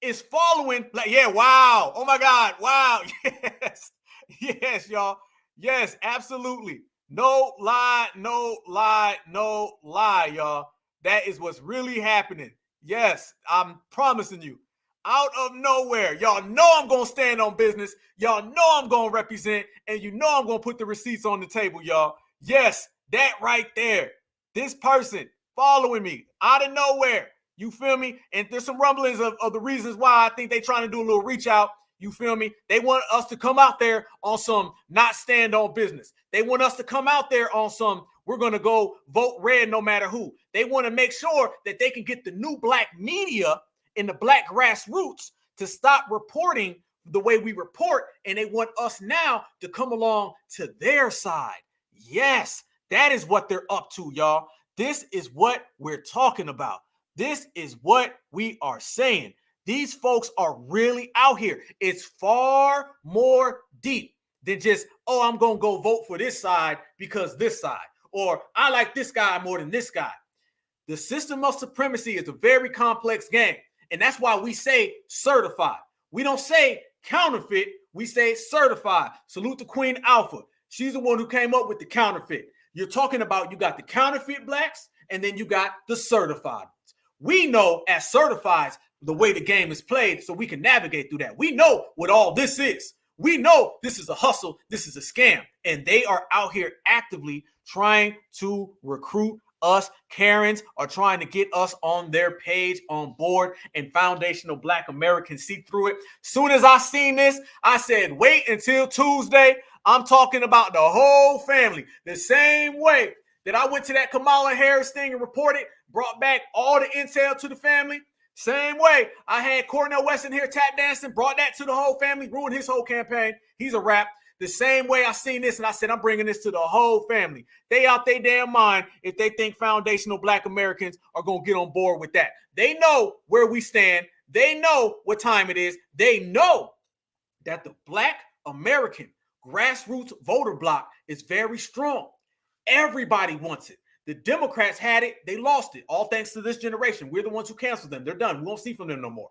is following, like, yeah, wow. Oh my God, wow. Yes. Yes, y'all. Yes, absolutely. No lie, no lie, no lie, y'all. That is what's really happening. Yes, I'm promising you. Out of nowhere, y'all know I'm going to stand on business. Y'all know I'm going to represent, and you know I'm going to put the receipts on the table, y'all. Yes, that right there. This person following me out of nowhere. You feel me? And there's some rumblings of the reasons why I think they're trying to do a little reach out. You feel me? They want us to come out there on some not stand on business. They want us to come out there on some we're going to go vote red no matter who. They want to make sure that they can get the new Black media and the Black grassroots to stop reporting the way we report. And they want us now to come along to their side. Yes, that is what they're up to, y'all. This is what we're talking about. This is what we are saying. These folks are really out here. It's far more deep than just, oh, I'm going to go vote for this side because this side, or I like this guy more than this guy. The system of supremacy is a very complex game, and that's why we say certified. We don't say counterfeit, we say certified. Salute to Queen Alpha. She's the one who came up with the counterfeit. You're talking about you got the counterfeit blacks, and then you got the certified. We know as certifieds the way the game is played, so we can navigate through that. We know what all this is. We know this is a hustle, this is a scam, and they are out here actively trying to recruit us. Karens are trying to get us on their page, on board, and foundational Black Americans see through it. Soon as I seen this, I said, wait until Tuesday. I'm talking about the whole family. The same way that I went to that Kamala Harris thing and reported, brought back all the intel to the family. Same way I had Cornel West in here tap dancing, brought that to the whole family, ruined his whole campaign. He's a rap. The same way I seen this and I said, I'm bringing this to the whole family. They out their damn mind if they think foundational Black Americans are going to get on board with that. They know where we stand. They know what time it is. They know that the Black American grassroots voter bloc is very strong. Everybody wants it. The Democrats had it. They lost it. All thanks to this generation. We're the ones who canceled them. They're done. We won't see from them no more.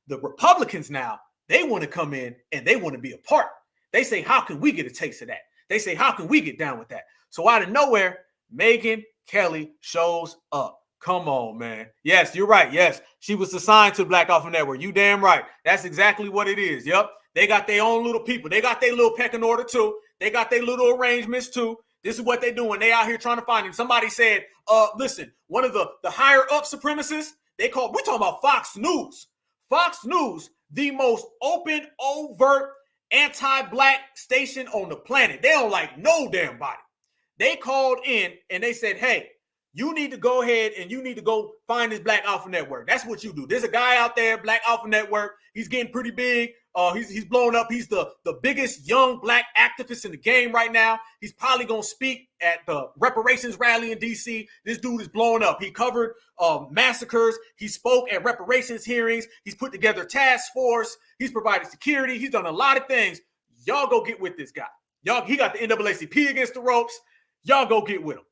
The Republicans now, they want to come in and they want to be a part. They say, how can we get a taste of that? They say, how can we get down with that? So out of nowhere, Megyn Kelly shows up. Come on, man. Yes, you're right. Yes, she was assigned to the Black Alpha Network. You damn right. That's exactly what it is. Yep. They got their own little people. They got their little pecking order too. They got their little arrangements too. This is what they're doing. They out here trying to find him. Somebody said, listen, one of the higher up supremacists, we're talking about Fox News. Fox News, the most open, overt, anti-Black station on the planet. They don't like no damn body. They called in and they said, hey, you need to go ahead and you need to go find this Black Alpha Network. That's what you do. There's a guy out there, Black Alpha Network. He's getting pretty big. He's blowing up. He's the biggest young Black activist in the game right now. He's probably going to speak at the Reparations rally in D.C. This dude is blowing up. He covered massacres. He spoke at reparations hearings. He's put together a task force. He's provided security. He's done a lot of things. Y'all go get with this guy. He got the NAACP against the ropes. Y'all go get with him.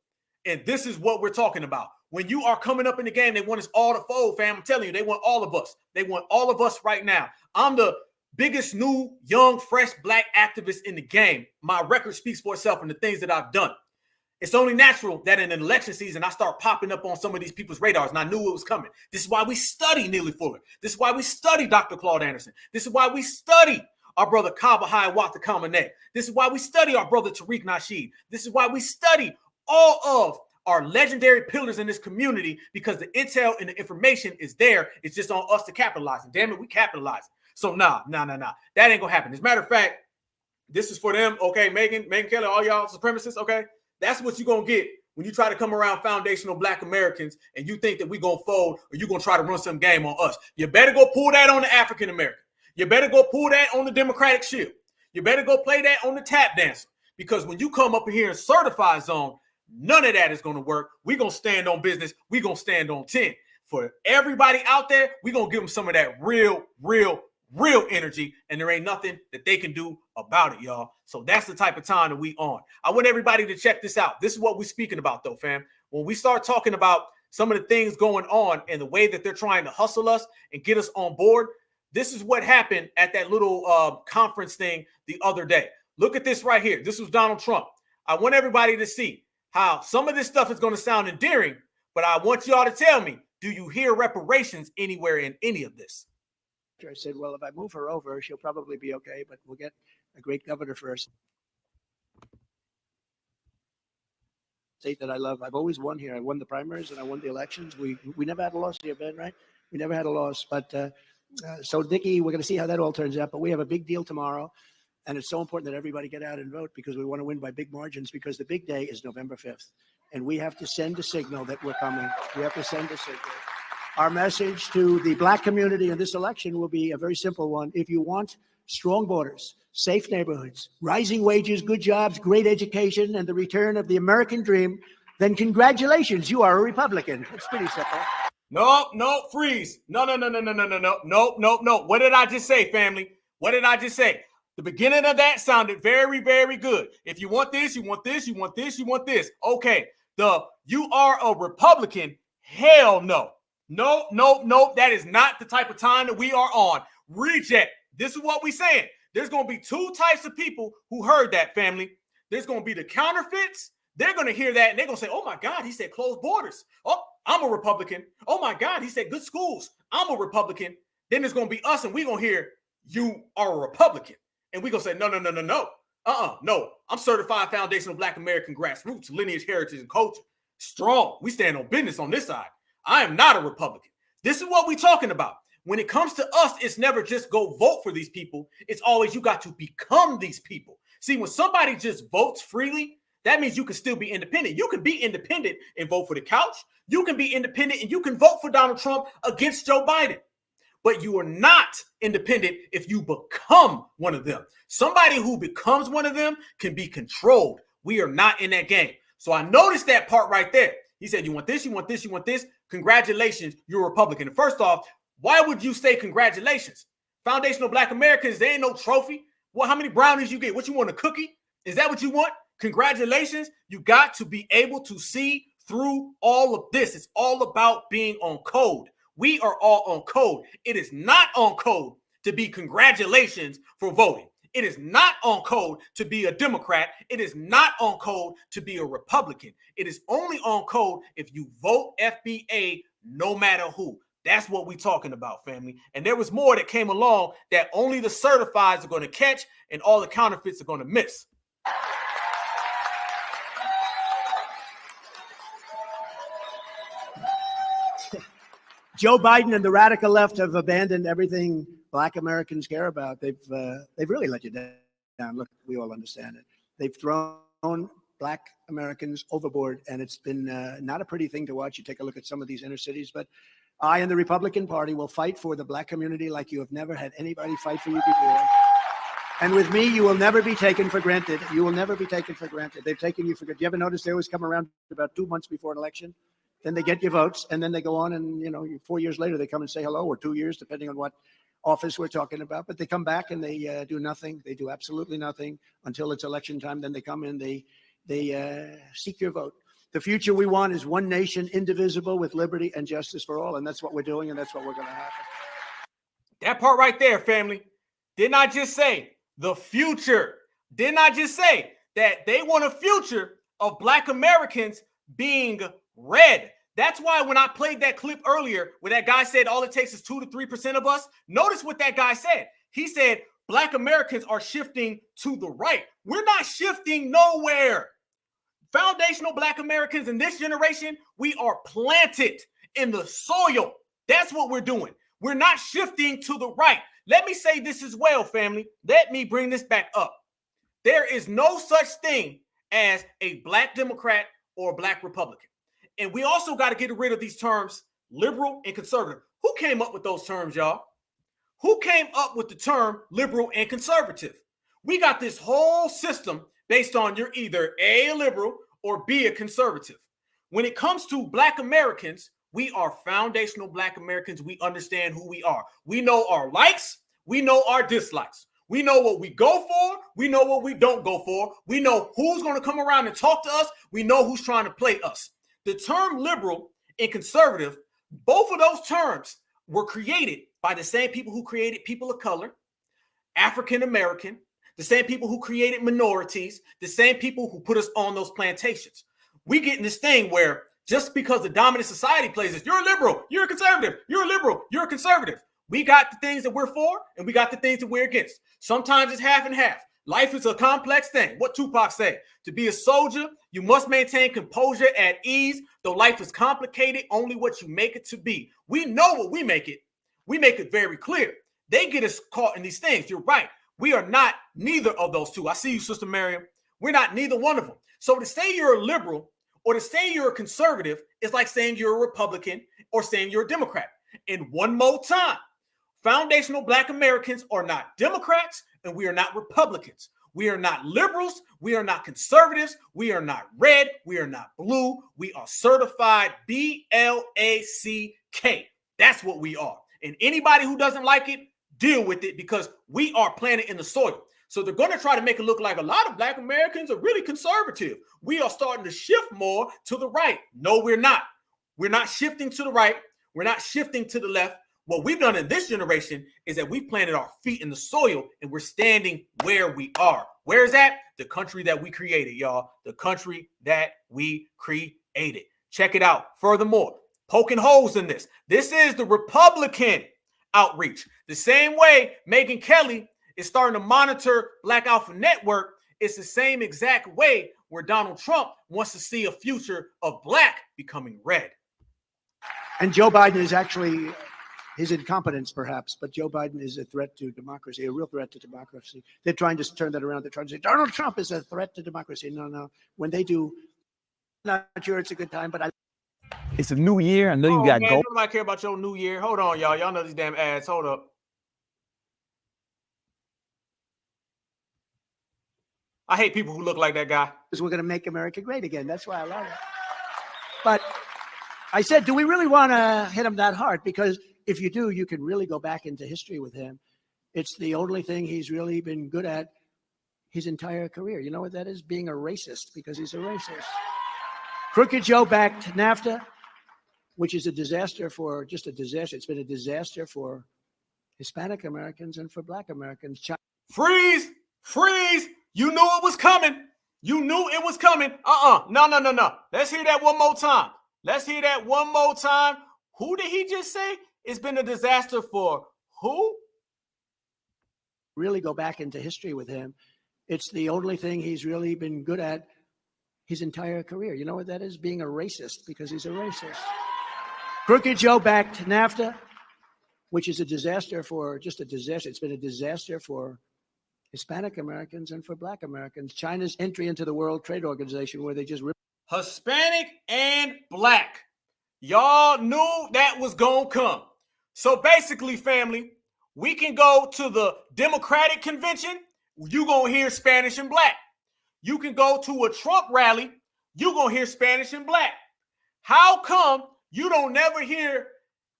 And this is what we're talking about. When you are coming up in the game, they want us all to fold, fam. I'm telling you, they want all of us. They want all of us right now. I'm the biggest new, young, fresh Black activist in the game. My record speaks for itself and the things that I've done. It's only natural that in an election season, I start popping up on some of these people's radars, and I knew it was coming. This is why we study Neely Fuller. This is why we study Dr. Claude Anderson. This is why we study our brother Kaba Hiawatha Kamene. This is why we study our brother Tariq Nasheed. This is why we study all of our legendary pillars in this community, because the intel and the information is there. It's just on us to capitalize. And damn it, we capitalize. So nah. That ain't gonna happen. As a matter of fact, this is for them. Okay, Megyn Kelly, all y'all supremacists. Okay, that's what you're gonna get when you try to come around foundational Black Americans and you think that we gonna fold or you gonna try to run some game on us. You better go pull that on the African American. You better go pull that on the Democratic Shield. You better go play that on the tap dancer. Because when you come up here in certified zone, none of that is going to work. We're going to stand on business. We're going to stand on 10. For everybody out there, we're going to give them some of that real energy, and there ain't nothing that they can do about it, y'all. So that's the type of time that we on. I want everybody to check this out. This is what we're speaking about, though, fam. When we start talking about some of the things going on and the way that they're trying to hustle us and get us on board, this is what happened at that little conference thing the other day. Look at this right here. This was Donald Trump. I want everybody to see how some of this stuff is going to sound endearing, but I want y'all to tell me, do you hear reparations anywhere in any of this? I said, well, if I move her over, she'll probably be okay, but we'll get a great governor first. State that I love. I've always won here. I won the primaries and I won the elections. We never had a loss here, Ben, right? We never had a loss. But so, Nikki, we're going to see how that all turns out. But we have a big deal tomorrow. And it's so important that everybody get out and vote because we want to win by big margins, because the big day is November 5th. And we have to send a signal that we're coming. We have to send a signal. Our message to the Black community in this election will be a very simple one. If you want strong borders, safe neighborhoods, rising wages, good jobs, great education, and the return of the American dream, then congratulations, you are a Republican. It's pretty simple. No, freeze. No. What did I just say, family? What did I just say? The beginning of that sounded very, very good. If you want this, you want this, you want this, you want this. Okay, you are a Republican. Hell no. No. That is not the type of time that we are on. Reject. This is what we're saying. There's going to be two types of people who heard that, family. There's going to be the counterfeits. They're going to hear that, and they're going to say, oh, my God, he said closed borders. Oh, I'm a Republican. Oh, my God, he said good schools. I'm a Republican. Then there's going to be us, and we're going to hear you are a Republican. And we're going to say, no. No. I'm certified foundational Black American grassroots, lineage, heritage, and culture. Strong. We stand on business on this side. I am not a Republican. This is what we're talking about. When it comes to us, it's never just go vote for these people. It's always you got to become these people. See, when somebody just votes freely, that means you can still be independent. You can be independent and vote for the couch. You can be independent and you can vote for Donald Trump against Joe Biden. But you are not independent if you become one of them. Somebody who becomes one of them can be controlled. We are not in that game. So I noticed that part right there. He said, you want this, you want this, you want this. Congratulations, you're a Republican. And first off, why would you say congratulations? Foundational Black Americans, there ain't no trophy. Well, how many brownies you get? What you want, a cookie? Is that what you want? Congratulations. You got to be able to see through all of this. It's all about being on code. We are all on code. It is not on code to be congratulations for voting. It is not on code to be a Democrat. It is not on code to be a Republican. It is only on code if you vote FBA no matter who. That's what we're talking about, family. And there was more that came along that only the certifieds are going to catch and all the counterfeits are going to miss. Joe Biden and the radical left have abandoned everything Black Americans care about. They've really let you down. Look, we all understand it. They've thrown Black Americans overboard, and it's been not a pretty thing to watch. You take a look at some of these inner cities, but I and the Republican Party will fight for the Black community like you have never had anybody fight for you before. And with me, you will never be taken for granted. You will never be taken for granted. They've taken you for granted. You ever notice they always come around about 2 months before an election? Then they get your votes, and then they go on, and 4 years later they come and say hello, or 2 years, depending on what office we're talking about. But they come back and they do nothing. They do absolutely nothing until it's election time. Then they come in, they seek your vote. The future we want is one nation, indivisible, with liberty and justice for all, and that's what we're doing, and that's what we're going to happen. That part right there, family. Didn't I just say the future? Didn't I just say that they want a future of Black Americans being red? That's why when I played that clip earlier where that guy said all it takes is 2 to 3% of us, notice what that guy said. He said Black Americans are shifting to the right. We're not shifting nowhere. Foundational Black Americans in this generation, we are planted in the soil. That's what we're doing. We're not shifting to the right. Let me say this as well, family. Let me bring this back up. There is no such thing as a Black Democrat or a Black Republican. And we also got to get rid of these terms, liberal and conservative. Who came up with those terms, y'all? Who came up with the term liberal and conservative? We got this whole system based on you're either A, liberal, or B, a conservative. When it comes to Black Americans, we are foundational Black Americans. We understand who we are. We know our likes. We know our dislikes. We know what we go for. We know what we don't go for. We know who's going to come around and talk to us. We know who's trying to play us. The term liberal and conservative, both of those terms were created by the same people who created people of color, African American, the same people who created minorities, the same people who put us on those plantations. We get in this thing where just because the dominant society plays this, you're a liberal, you're a conservative, you're a liberal, you're a conservative. We got the things that we're for and we got the things that we're against. Sometimes it's half and half. Life is a complex thing. What Tupac said, to be a soldier, you must maintain composure at ease. Though life is complicated, only what you make it to be. We know what we make it. We make it very clear. They get us caught in these things. You're right. We are not neither of those two. I see you, Sister Miriam. We're not neither one of them. So to say you're a liberal or to say you're a conservative is like saying you're a Republican or saying you're a Democrat. And one more time, foundational Black Americans are not Democrats and we are not Republicans. We are not liberals. We are not conservatives. We are not red. We are not blue. We are certified BLACK. That's what we are. And anybody who doesn't like it, deal with it, because we are planted in the soil. So they're going to try to make it look like a lot of Black Americans are really conservative. We are starting to shift more to the right. No, we're not. We're not shifting to the right. We're not shifting to the left. What we've done in this generation is that we've planted our feet in the soil and we're standing where we are. Where is that? The country that we created, y'all. The country that we created. Check it out. Furthermore, poking holes in this. This is the Republican outreach. The same way Megyn Kelly is starting to monitor Black Alpha Network, it's the same exact way where Donald Trump wants to see a future of Black becoming red. And Joe Biden is actually his incompetence, perhaps, but Joe Biden is a threat to democracy, a real threat to democracy. They're trying to turn that around. They're trying to say Donald Trump is a threat to democracy. No. When they do, not sure it's a good time, but it's a new year. I know you got gold. Nobody care about your new year. Hold on, y'all. Y'all know these damn ads. Hold up. I hate people who look like that guy. Because we're going to make America great again. That's why I love it. But I said, do we really want to hit him that hard? Because if you do, you can really go back into history with him. It's the only thing he's really been good at his entire career. You know what that is? Being a racist, because he's a racist. Crooked Joe backed NAFTA, which is a disaster for, just a disaster. It's been a disaster for Hispanic Americans and for Black Americans. Freeze! You knew it was coming. You knew it was coming. No. Let's hear that one more time. Who did he just say? It's been a disaster for who? Really go back into history with him. It's the only thing he's really been good at his entire career. You know what that is? Being a racist, because he's a racist. Crooked Joe backed NAFTA, which is a disaster for, just a disaster. It's been a disaster for Hispanic Americans and for Black Americans. China's entry into the World Trade Organization, where they just Hispanic and Black. Y'all knew that was gonna come. So basically, family, we can go to the Democratic convention. You gonna hear Spanish and Black. You can go to a Trump rally. You gonna hear Spanish and Black. How come you don't never hear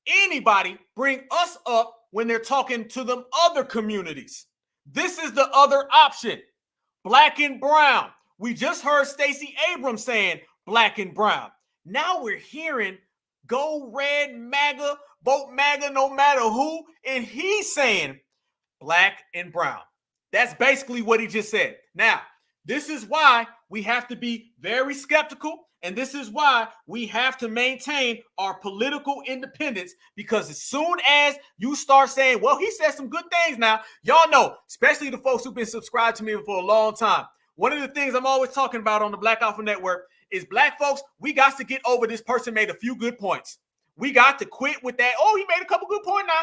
anybody bring us up when they're talking to them other communities? This is the other option. Black and brown. We just heard Stacey Abrams saying Black and brown. Now we're hearing go red MAGA, vote MAGA no matter who, and he's saying Black and brown. That's basically what he just said. Now, this is why we have to be very skeptical, and this is why we have to maintain our political independence, because as soon as you start saying, well, he said some good things now, y'all know, especially the folks who've been subscribed to me for a long time, one of the things I'm always talking about on the Black Alpha Network is Black folks, we got to get over this person made a few good points. We got to quit with that, oh, he made a couple good points now.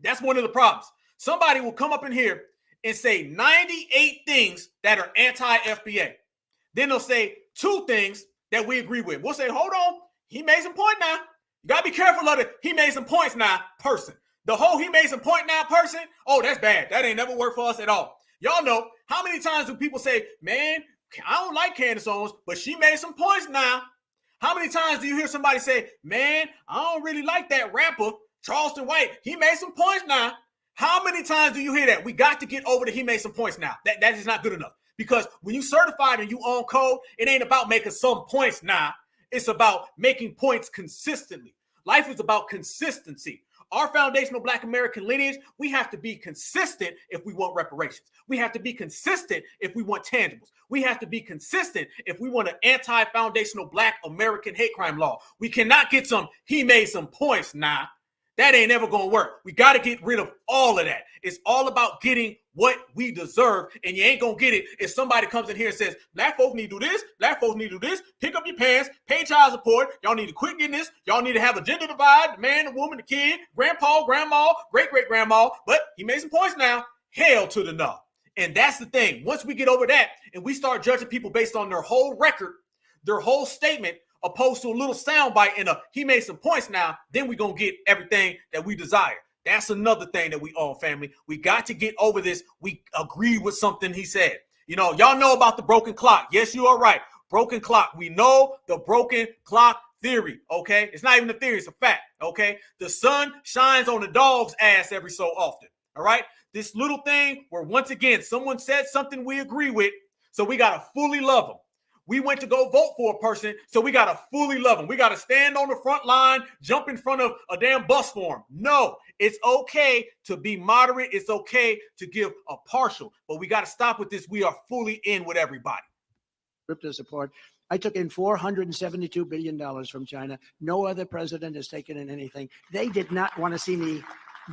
That's one of the problems. Somebody will come up in here and say 98 things that are anti-FBA. Then they'll say 2 things that we agree with. We'll say, hold on, he made some point now. You got to be careful of it. He made some points now person. The whole he made some point now person, oh, that's bad. That ain't never worked for us at all. Y'all know, how many times do people say, man, I don't like Candace Owens, but she made some points now. How many times do you hear somebody say, man, I don't really like that rapper, Charleston White. He made some points now. How many times do you hear that? We got to get over that he made some points now. That is not good enough. Because when you certified and you own code, it ain't about making some points now. It's about making points consistently. Life is about consistency. Our foundational Black American lineage, we have to be consistent if we want reparations. We have to be consistent if we want tangibles. We have to be consistent if we want an anti-foundational Black American hate crime law. We cannot get some, he made some points now. That ain't never going to work. We got to get rid of all of that. It's all about getting what we deserve, and you ain't going to get it if somebody comes in here and says, Black folks need to do this, Black folks need to do this, pick up your pants, pay child support, y'all need to quit getting this, y'all need to have a gender divide, the man, the woman, the kid, grandpa, grandma, great-great-grandma, but he made some points now. Hell to the no. And that's the thing. Once we get over that and we start judging people based on their whole record, their whole statement, opposed to a little soundbite and he made some points now, then we're going to get everything that we desire. That's another thing that we own, family. We got to get over this. We agree with something he said. You know, y'all know about the broken clock. Yes, you are right. Broken clock. We know the broken clock theory, okay? It's not even a theory, it's a fact, okay? The sun shines on the dog's ass every so often, all right? This little thing where, once again, someone said something we agree with, so we got to fully love them. We went to go vote for a person, so we got to fully love them. We got to stand on the front line, jump in front of a damn bus for them. No, it's okay to be moderate. It's okay to give a partial, but we got to stop with this. We are fully in with everybody. Ripped us apart. I took in $472 billion from China. No other president has taken in anything. They did not want to see me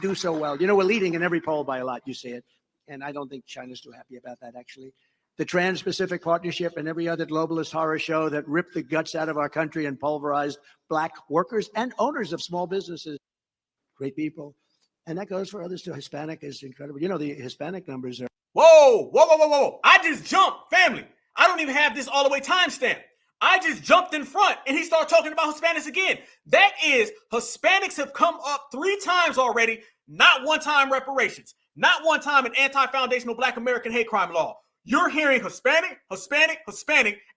do so well. You know, we're leading in every poll by a lot. You see it. And I don't think China's too happy about that, actually. The Trans-Pacific Partnership and every other globalist horror show that ripped the guts out of our country and pulverized black workers and owners of small businesses. Great people. And that goes for others too. Hispanic is incredible. You know, the Hispanic numbers are. Whoa, whoa, whoa, whoa, whoa. I just jumped, family. I don't even have this all the way timestamped. I just jumped in front and he started talking about Hispanics again. That is, Hispanics have come up 3 times already, not one time reparations, not one time an anti-foundational Black American hate crime law. You're hearing Hispanic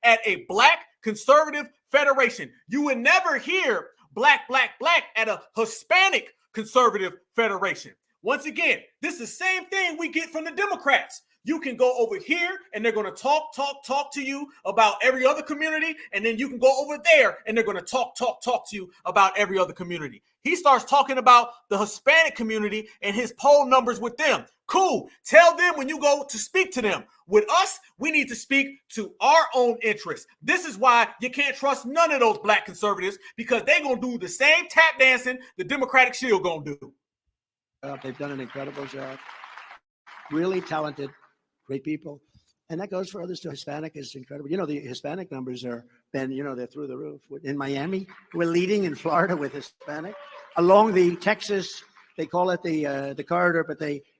at a Black conservative federation. You would never hear black at a Hispanic conservative federation. Once again, this is the same thing we get from the Democrats. You can go over here and they're going to talk to you about every other community. And then you can go over there and they're going to talk to you about every other community. He starts talking about the Hispanic community and his poll numbers with them. Cool. Tell them when you go to speak to them. With us, we need to speak to our own interests. This is why you can't trust none of those Black conservatives, because they're going to do the same tap dancing the Democratic Shield going to do. They've done an incredible job. Really talented. Great people. And that goes for others too. Hispanic is incredible. You know, the Hispanic numbers are, Ben, you know, they're through the roof. In Miami, we're leading in Florida with Hispanic. Along the Texas, they call it the corridor, but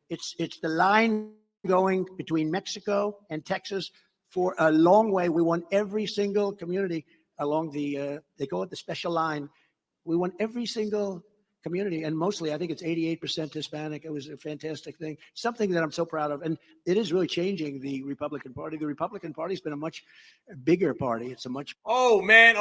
it's the line going between Mexico and Texas for a long way. We won every single community along the, they call it the special line. We won every single community, and mostly, I think it's 88% Hispanic. It was a fantastic thing, something that I'm so proud of, and it is really changing the Republican Party. The Republican Party's been a much bigger party. It's a much. Oh man.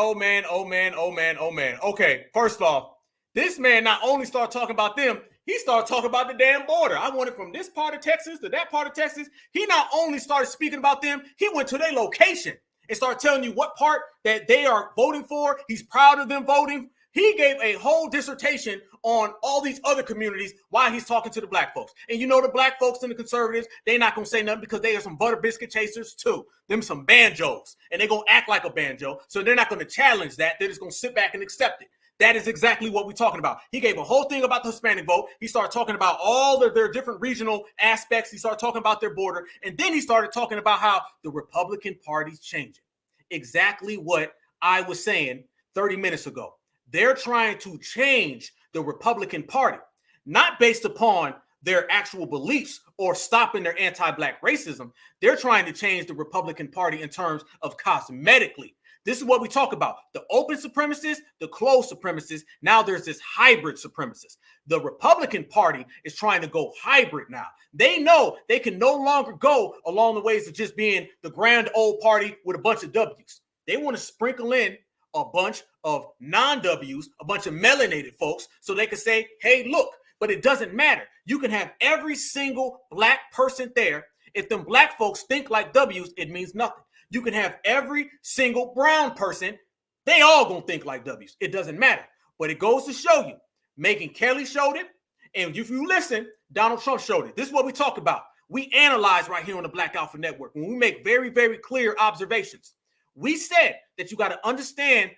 Okay, first off, this man not only started talking about them, he started talking about the damn border. I wanted from this part of Texas to that part of Texas. He not only started speaking about them, he went to their location and started telling you what part that they are voting for. He's proud of them voting. He gave a whole dissertation on all these other communities while he's talking to the Black folks. And you know the Black folks and the conservatives, they're not going to say nothing because they are some butter biscuit chasers too. Them some banjos. And they're going to act like a banjo. So they're not going to challenge that. They're just going to sit back and accept it. That is exactly what we're talking about. He gave a whole thing about the Hispanic vote. He started talking about all of their different regional aspects. He started talking about their border. And then he started talking about how the Republican Party's changing. Exactly what I was saying 30 minutes ago. They're trying to change the Republican Party, not based upon their actual beliefs or stopping their anti-Black racism. They're trying to change the Republican Party in terms of cosmetically. This is what we talk about. The open supremacists, the closed supremacists. Now there's this hybrid supremacist. The Republican Party is trying to go hybrid now. They know they can no longer go along the ways of just being the grand old party with a bunch of W's. They want to sprinkle in a bunch of non-W's, a bunch of melanated folks, so they can say, hey, look, but it doesn't matter. You can have every single Black person there. If them Black folks think like W's, it means nothing. You can have every single brown person. They all gonna think like W's. It doesn't matter. But it goes to show you, Megyn Kelly showed it, and if you listen, Donald Trump showed it. This is what we talk about. We analyze right here on the Black Alpha Network when we make very, very clear observations. We said that you got to understand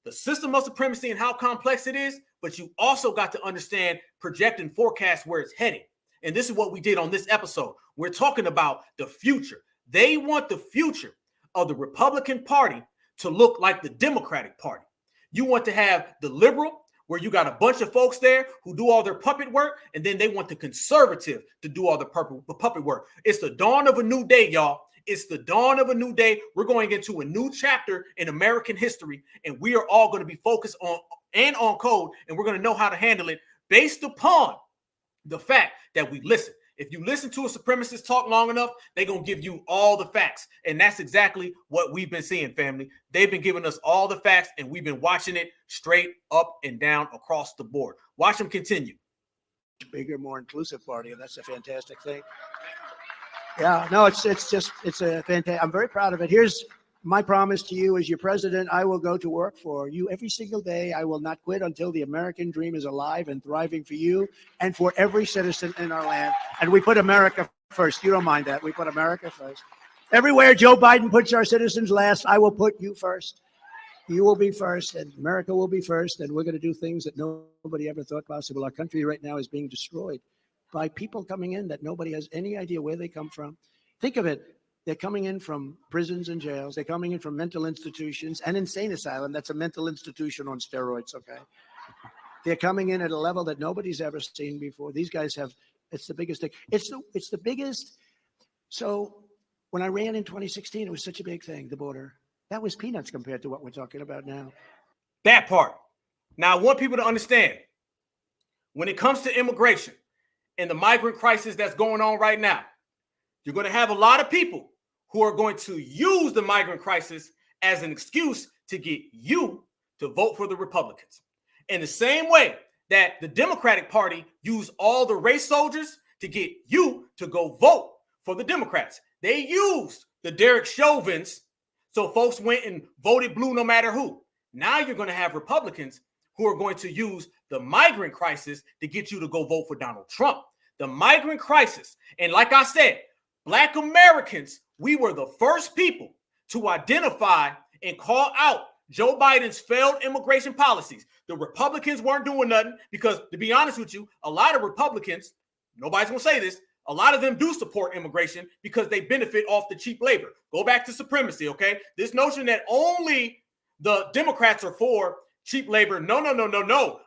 the system of supremacy and how complex it is, but you also got to understand, project, and forecast where it's heading. And this is what we did on this episode. We're talking about the future. They want the future of the Republican Party to look like the Democratic Party. You want to have the liberal, where you got a bunch of folks there who do all their puppet work, and then they want the conservative to do all the puppet work. It's the dawn of a new day, y'all. It's the dawn of a new day. We're going into a new chapter in American history, and we are all going to be focused on code, and we're going to know how to handle it based upon the fact that we listen. If you listen to a supremacist talk long enough, they're going to give you all the facts. And that's exactly what we've been seeing, family. They've been giving us all the facts, and we've been watching it straight up and down across the board. Watch them continue. Bigger, more inclusive party, and that's a fantastic thing. Yeah, no, it's a fantastic. I'm very proud of it. Here's my promise to you as your president. I will go to work for you every single day. I will not quit until the American dream is alive and thriving for you and for every citizen in our land. And we put America first. You don't mind that. We put America first. Everywhere Joe Biden puts our citizens last, I will put you first. You will be first, and America will be first, and we're going to do things that nobody ever thought possible. Our country right now is being destroyed by people coming in that nobody has any idea where they come from. Think of it. They're coming in from prisons and jails. They're coming in from mental institutions and insane asylum. That's a mental institution on steroids, okay? They're coming in at a level that nobody's ever seen before. These guys have, it's the biggest thing. It's the biggest. So when I ran in 2016, it was such a big thing, the border. That was peanuts compared to what we're talking about now. That part. Now, I want people to understand, when it comes to immigration and the migrant crisis that's going on right now, you're going to have a lot of people who are going to use the migrant crisis as an excuse to get you to vote for the Republicans. In the same way that the Democratic Party used all the race soldiers to get you to go vote for the Democrats. They used the Derek Chauvins, so folks went and voted blue no matter who. Now you're going to have Republicans who are going to use the migrant crisis to get you to go vote for Donald Trump. The migrant crisis. And like I said, Black Americans, we were the first people to identify and call out Joe Biden's failed immigration policies. The Republicans weren't doing nothing because, to be honest with you, a lot of Republicans, nobody's going to say this, a lot of them do support immigration because they benefit off the cheap labor. Go back to supremacy, okay? This notion that only the Democrats are for cheap labor. No.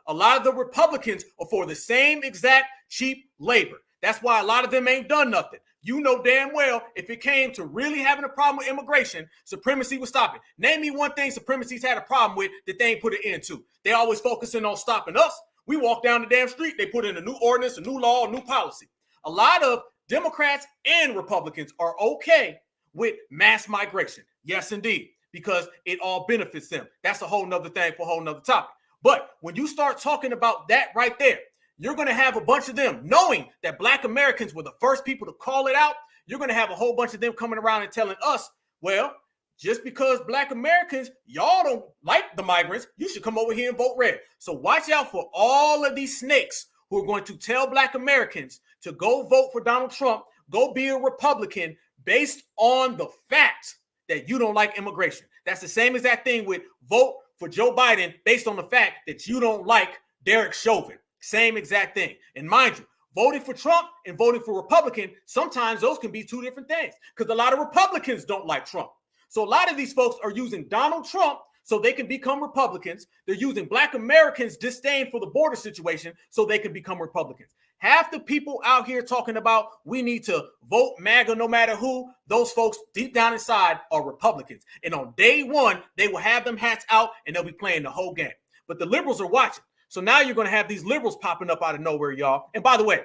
A lot of the Republicans are for the same exact cheap labor. That's why a lot of them ain't done nothing. You know damn well if it came to really having a problem with immigration, supremacy would stop it. Name me one thing supremacy's had a problem with that they ain't put an end to. They always focusing on stopping us. We walk down the damn street, they put in a new ordinance, a new law, a new policy. A lot of Democrats and Republicans are okay with mass migration. Yes, indeed, because it all benefits them. That's a whole nother thing for a whole nother topic. But when you start talking about that right there, you're going to have a bunch of them knowing that Black Americans were the first people to call it out. You're going to have a whole bunch of them coming around and telling us, well, just because Black Americans, y'all don't like the migrants, you should come over here and vote red. So watch out for all of these snakes who are going to tell Black Americans to go vote for Donald Trump, go be a Republican based on the fact that you don't like immigration. That's the same exact thing with vote for Joe Biden based on the fact that you don't like Derek Chauvin. Same exact thing. And mind you, voting for Trump and voting for Republican, sometimes those can be two different things because a lot of Republicans don't like Trump. So a lot of these folks are using Donald Trump so they can become Republicans. They're using Black Americans' disdain for the border situation so they can become Republicans. Half the people out here talking about we need to vote MAGA no matter who, those folks deep down inside are Republicans. And on day one, they will have them hats out and they'll be playing the whole game. But the liberals are watching. So now you're going to have these liberals popping up out of nowhere, y'all. And by the way,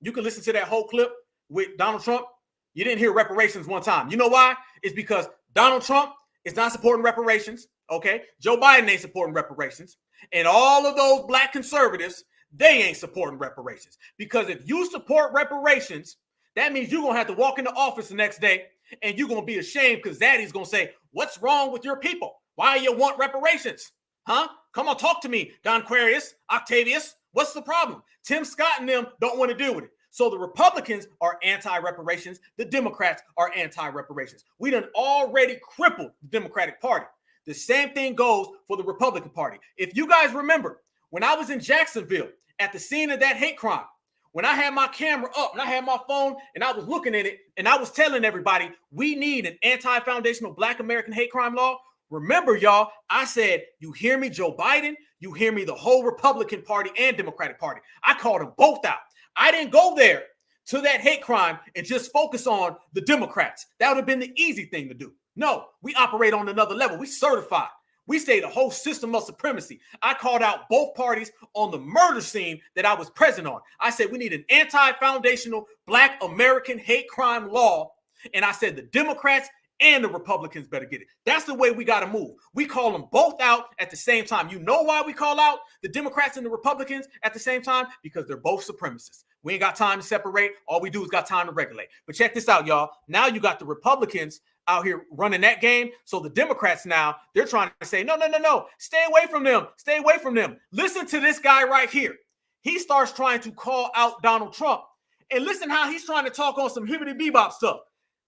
you can listen to that whole clip with Donald Trump. You didn't hear reparations one time. You know why? It's because Donald Trump is not supporting reparations, okay? Joe Biden ain't supporting reparations. And all of those Black conservatives, they ain't supporting reparations. Because if you support reparations, that means you're going to have to walk into office the next day and you're going to be ashamed because Daddy's going to say, what's wrong with your people? Why you want reparations? Huh? Come on, talk to me, Don Quarius, Octavius. What's the problem? Tim Scott and them don't want to deal with it. So the Republicans are anti-reparations. The Democrats are anti-reparations. We done already crippled the Democratic Party. The same thing goes for the Republican Party. If you guys remember, when I was in Jacksonville at the scene of that hate crime, when I had my camera up and I had my phone and I was looking at it and I was telling everybody we need an anti-foundational Black American hate crime law. Remember, y'all, I said, you hear me, Joe Biden, you hear me, the whole Republican Party and Democratic Party. I called them both out. I didn't go there to that hate crime and just focus on the Democrats. That would have been the easy thing to do. No, we operate on another level. We certified. We say the whole system of supremacy. I called out both parties on the murder scene that I was present on. I said we need an anti-foundational Black American hate crime law. And I said the Democrats and the Republicans better get it. That's the way we got to move. We call them both out at the same time. You know why we call out the Democrats and the Republicans at the same time? Because they're both supremacists. We ain't got time to separate. All we do is got time to regulate. But check this out, y'all. Now you got the Republicans out here running that game. So the Democrats now, they're trying to say, no. Stay away from them. Stay away from them. Listen to this guy right here. He starts trying to call out Donald Trump. And listen how he's trying to talk on some hibbity bebop stuff.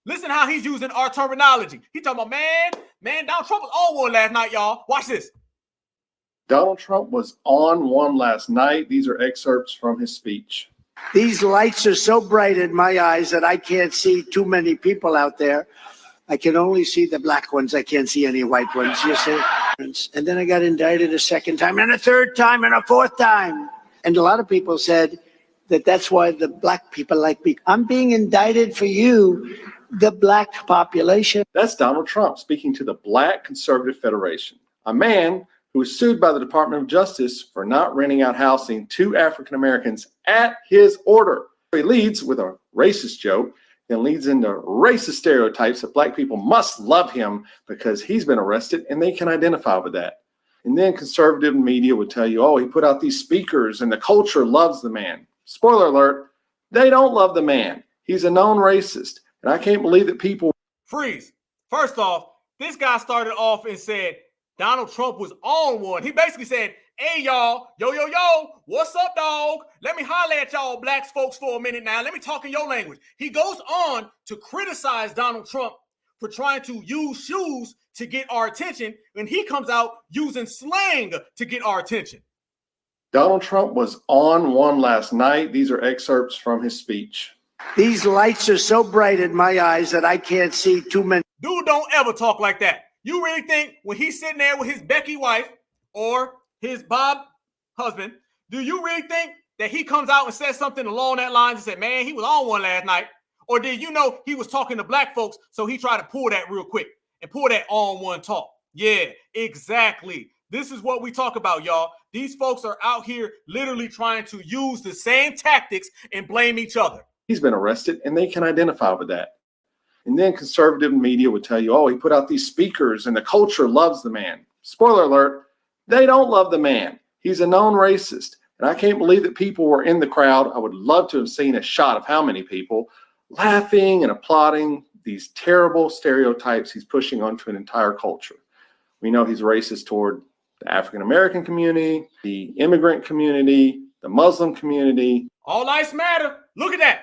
Listen how he's using our terminology. He talking about, man, Donald Trump was on one last night, y'all. Watch this. Donald Trump was on one last night. These are excerpts from his speech. These lights are so bright in my eyes that I can't see too many people out there. I can only see the black ones. I can't see any white ones. You see? And then I got indicted a second time and a third time and a fourth time. And a lot of people said that that's why the black people like me. I'm being indicted for you, the black population. That's Donald Trump speaking to the Black Conservative Federation, a man who was sued by the Department of Justice for not renting out housing to African Americans at his order. He leads with a racist joke and leads into racist stereotypes that black people must love him because he's been arrested and they can identify with that. And then conservative media would tell you, oh, he put out these speakers and the culture loves the man. Spoiler alert, they don't love the man. He's a known racist. And I can't believe that people... Freeze. First off, this guy started off and said Donald Trump was on one. He basically said, hey, y'all, yo, what's up, dog? Let me holler at y'all black folks for a minute now. Let me talk in your language. He goes on to criticize Donald Trump for trying to use shoes to get our attention, and he comes out using slang to get our attention. Donald Trump was on one last night. These are excerpts from his speech. These lights are so bright in my eyes that I can't see too many. Dude, don't ever talk like that. You really think when he's sitting there with his Becky wife or his Bob husband, do you really think that he comes out and says something along that lines and said, man, he was on one last night? Or did you know he was talking to black folks, so he tried to pull that real quick and pull that on one talk? Yeah, exactly. This is what we talk about, y'all. These folks are out here literally trying to use the same tactics and blame each other. He's been arrested and they can identify with that. And then conservative media would tell you, oh, he put out these speakers and the culture loves the man. Spoiler alert, they don't love the man. He's a known racist. And I can't believe that people were in the crowd. I would love to have seen a shot of how many people laughing and applauding these terrible stereotypes he's pushing onto an entire culture. We know he's racist toward the African American community, the immigrant community, the Muslim community. All lives matter. Look at that.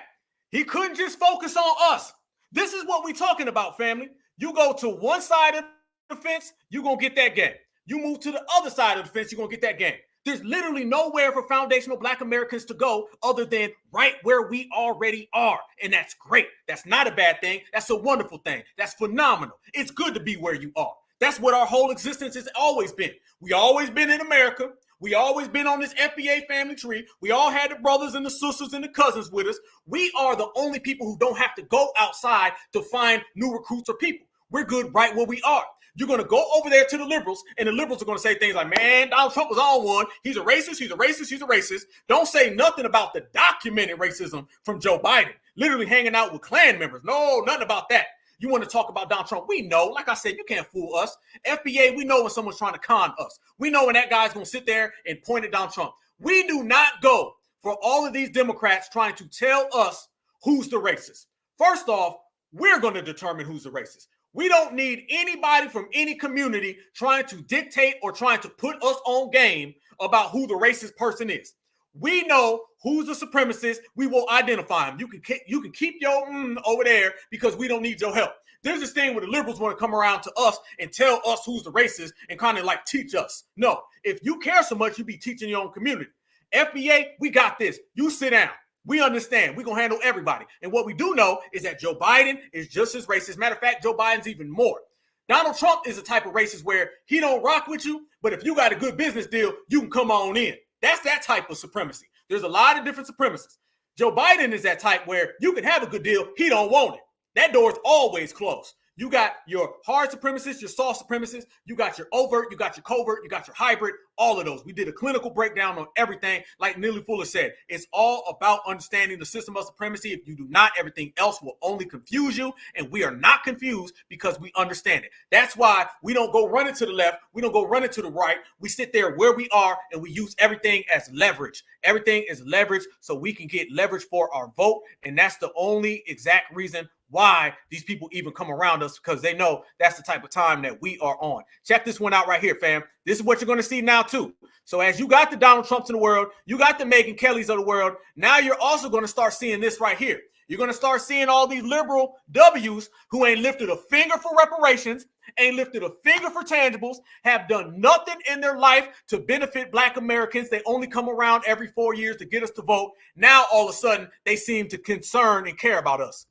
He couldn't just focus on us. This is what we're talking about, family. You go to one side of the fence, you're going to get that game. You move to the other side of the fence, you're going to get that game. There's literally nowhere for foundational black Americans to go other than right where we already are. And that's great. That's not a bad thing. That's a wonderful thing. That's phenomenal. It's good to be where you are. That's what our whole existence has always been. We always been in America. We always been on this FBA family tree. We all had the brothers and the sisters and the cousins with us. We are the only people who don't have to go outside to find new recruits or people. We're good right where we are. You're going to go over there to the liberals, and the liberals are going to say things like, man, Donald Trump was on one. He's a racist. He's a racist. He's a racist. Don't say nothing about the documented racism from Joe Biden, literally hanging out with Klan members. No, nothing about that. You want to talk about Donald Trump? We know, like I said, you can't fool us. FBA, we know when someone's trying to con us. We know when that guy's going to sit there and point at Donald Trump. We do not go for all of these Democrats trying to tell us who's the racist. First off, we're going to determine who's the racist. We don't need anybody from any community trying to dictate or trying to put us on game about who the racist person is. We know who's the supremacist. We will identify him. You can keep your over there because we don't need your help. There's this thing where the liberals want to come around to us and tell us who's the racist and kind of like teach us. No, if you care so much, you be teaching your own community. FBA, we got this. You sit down. We understand. We're going to handle everybody. And what we do know is that Joe Biden is just as racist. Matter of fact, Joe Biden's even more. Donald Trump is the type of racist where he don't rock with you, but if you got a good business deal, you can come on in. That's that type of supremacy. There's a lot of different supremacists. Joe Biden is that type where you can have a good deal. He don't want it. That door is always closed. You got your hard supremacists, your soft supremacists, you got your overt, you got your covert, you got your hybrid, all of those. We did a clinical breakdown on everything. Like Neely Fuller said, it's all about understanding the system of supremacy. If you do not, everything else will only confuse you. And we are not confused because we understand it. That's why we don't go running to the left. We don't go running to the right. We sit there where we are and we use everything as leverage. Everything is leverage so we can get leverage for our vote. And that's the only exact reason why these people even come around us, because they know that's the type of time that we are on. Check this one out right here, fam. This is what you're going to see now, too. So as you got the Donald Trumps in the world, you got the Megyn Kellys of the world, now you're also going to start seeing this right here. You're going to start seeing all these liberal W's who ain't lifted a finger for reparations, ain't lifted a finger for tangibles, have done nothing in their life to benefit Black Americans. They only come around every 4 years to get us to vote. Now, all of a sudden, they seem to concern and care about us.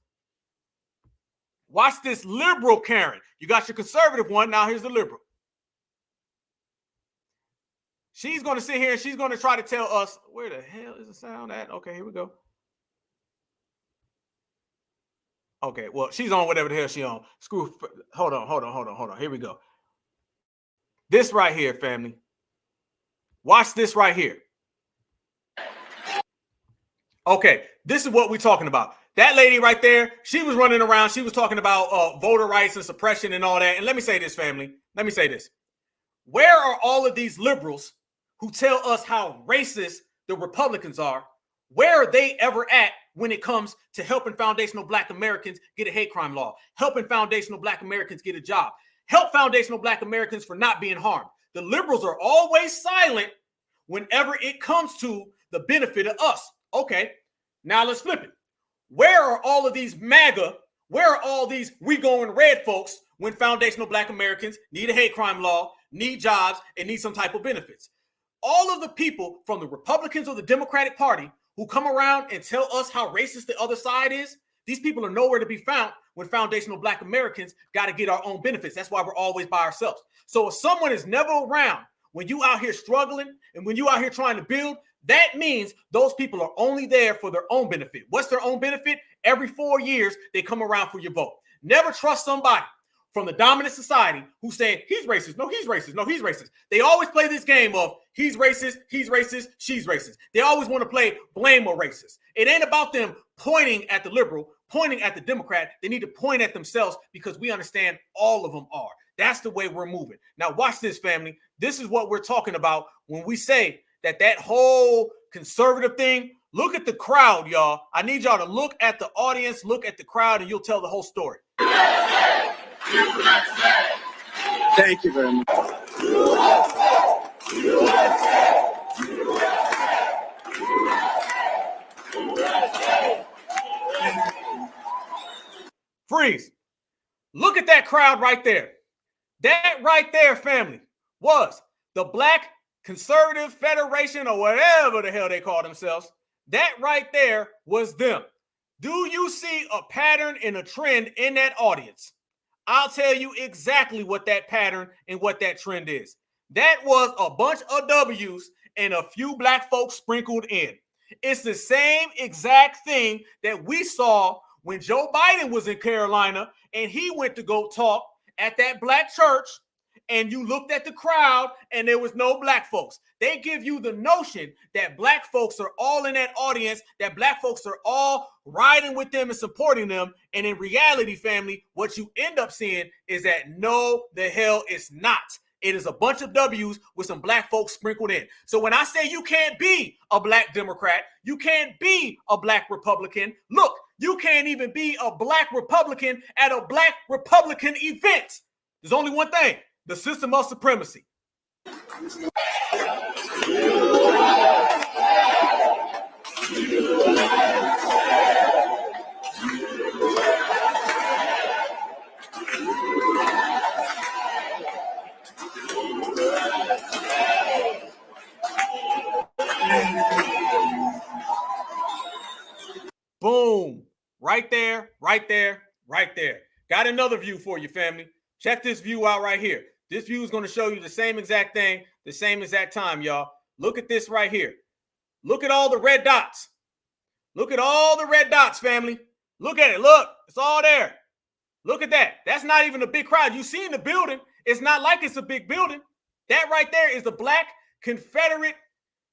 Watch this liberal Karen. You got your conservative one. Now here's the liberal. She's going to sit here and she's going to try to tell us, where the hell is the sound at? Okay, here we go. Okay, well, she's on whatever the hell she on. Screw. Hold on. Here we go. This right here, family. Watch this right here. Okay, this is what we're talking about. That lady right there, she was running around. She was talking about voter rights and suppression and all that. And let me say this, family. Let me say this. Where are all of these liberals who tell us how racist the Republicans are? Where are they ever at when it comes to helping foundational Black Americans get a hate crime law, helping foundational Black Americans get a job, help foundational Black Americans for not being harmed? The liberals are always silent whenever it comes to the benefit of us. Okay, now let's flip it. Where are all of these MAGA? Where are all these we going red folks when foundational Black Americans need a hate crime law, need jobs, and need some type of benefits? All of the people from the Republicans or the Democratic Party who come around and tell us how racist the other side is, these people are nowhere to be found when foundational Black Americans got to get our own benefits. That's why we're always by ourselves. So if someone is never around when you out here struggling and when you out here trying to build, that means those people are only there for their own benefit. What's their own benefit? Every 4 years, they come around for your vote. Never trust somebody from the dominant society who's saying, he's racist, no, he's racist, no, he's racist. They always play this game of he's racist, she's racist. They always want to play blame a racist. It ain't about them pointing at the liberal, pointing at the Democrat. They need to point at themselves because we understand all of them are. That's the way we're moving. Now, watch this, family. This is what we're talking about when we say that whole conservative thing. Look at the crowd, y'all. I need y'all to look at the audience, look at the crowd, and you'll tell the whole story. Thank you very much. Freeze. Look at that crowd right there. That right there, family, was the Black Conservative Federation or whatever the hell they call themselves. That right there was them. Do you see a pattern and a trend in that audience? I'll tell you exactly what that pattern and what that trend is. That was a bunch of W's and a few Black folks sprinkled in. It's the same exact thing that we saw when Joe Biden was in Carolina and he went to go talk at that Black church, and you looked at the crowd and there was no Black folks. They give you the notion that Black folks are all in that audience, that Black folks are all riding with them and supporting them. And in reality, family, what you end up seeing is that no, the hell it's not. It is a bunch of W's with some Black folks sprinkled in. So when I say you can't be a Black Democrat, you can't be a Black Republican, look, you can't even be a Black Republican at a Black Republican event. There's only one thing: the system of supremacy. Boom. Right there, right there, right there. Got another view for you, family. Check this view out right here. This view is going to show you the same exact thing, the same exact time, y'all. Look at this right here. Look at all the red dots. Look at all the red dots, family. Look at it. Look, it's all there. Look at that. That's not even a big crowd. You see in the building, it's not like it's a big building. That right there is the Black Confederate,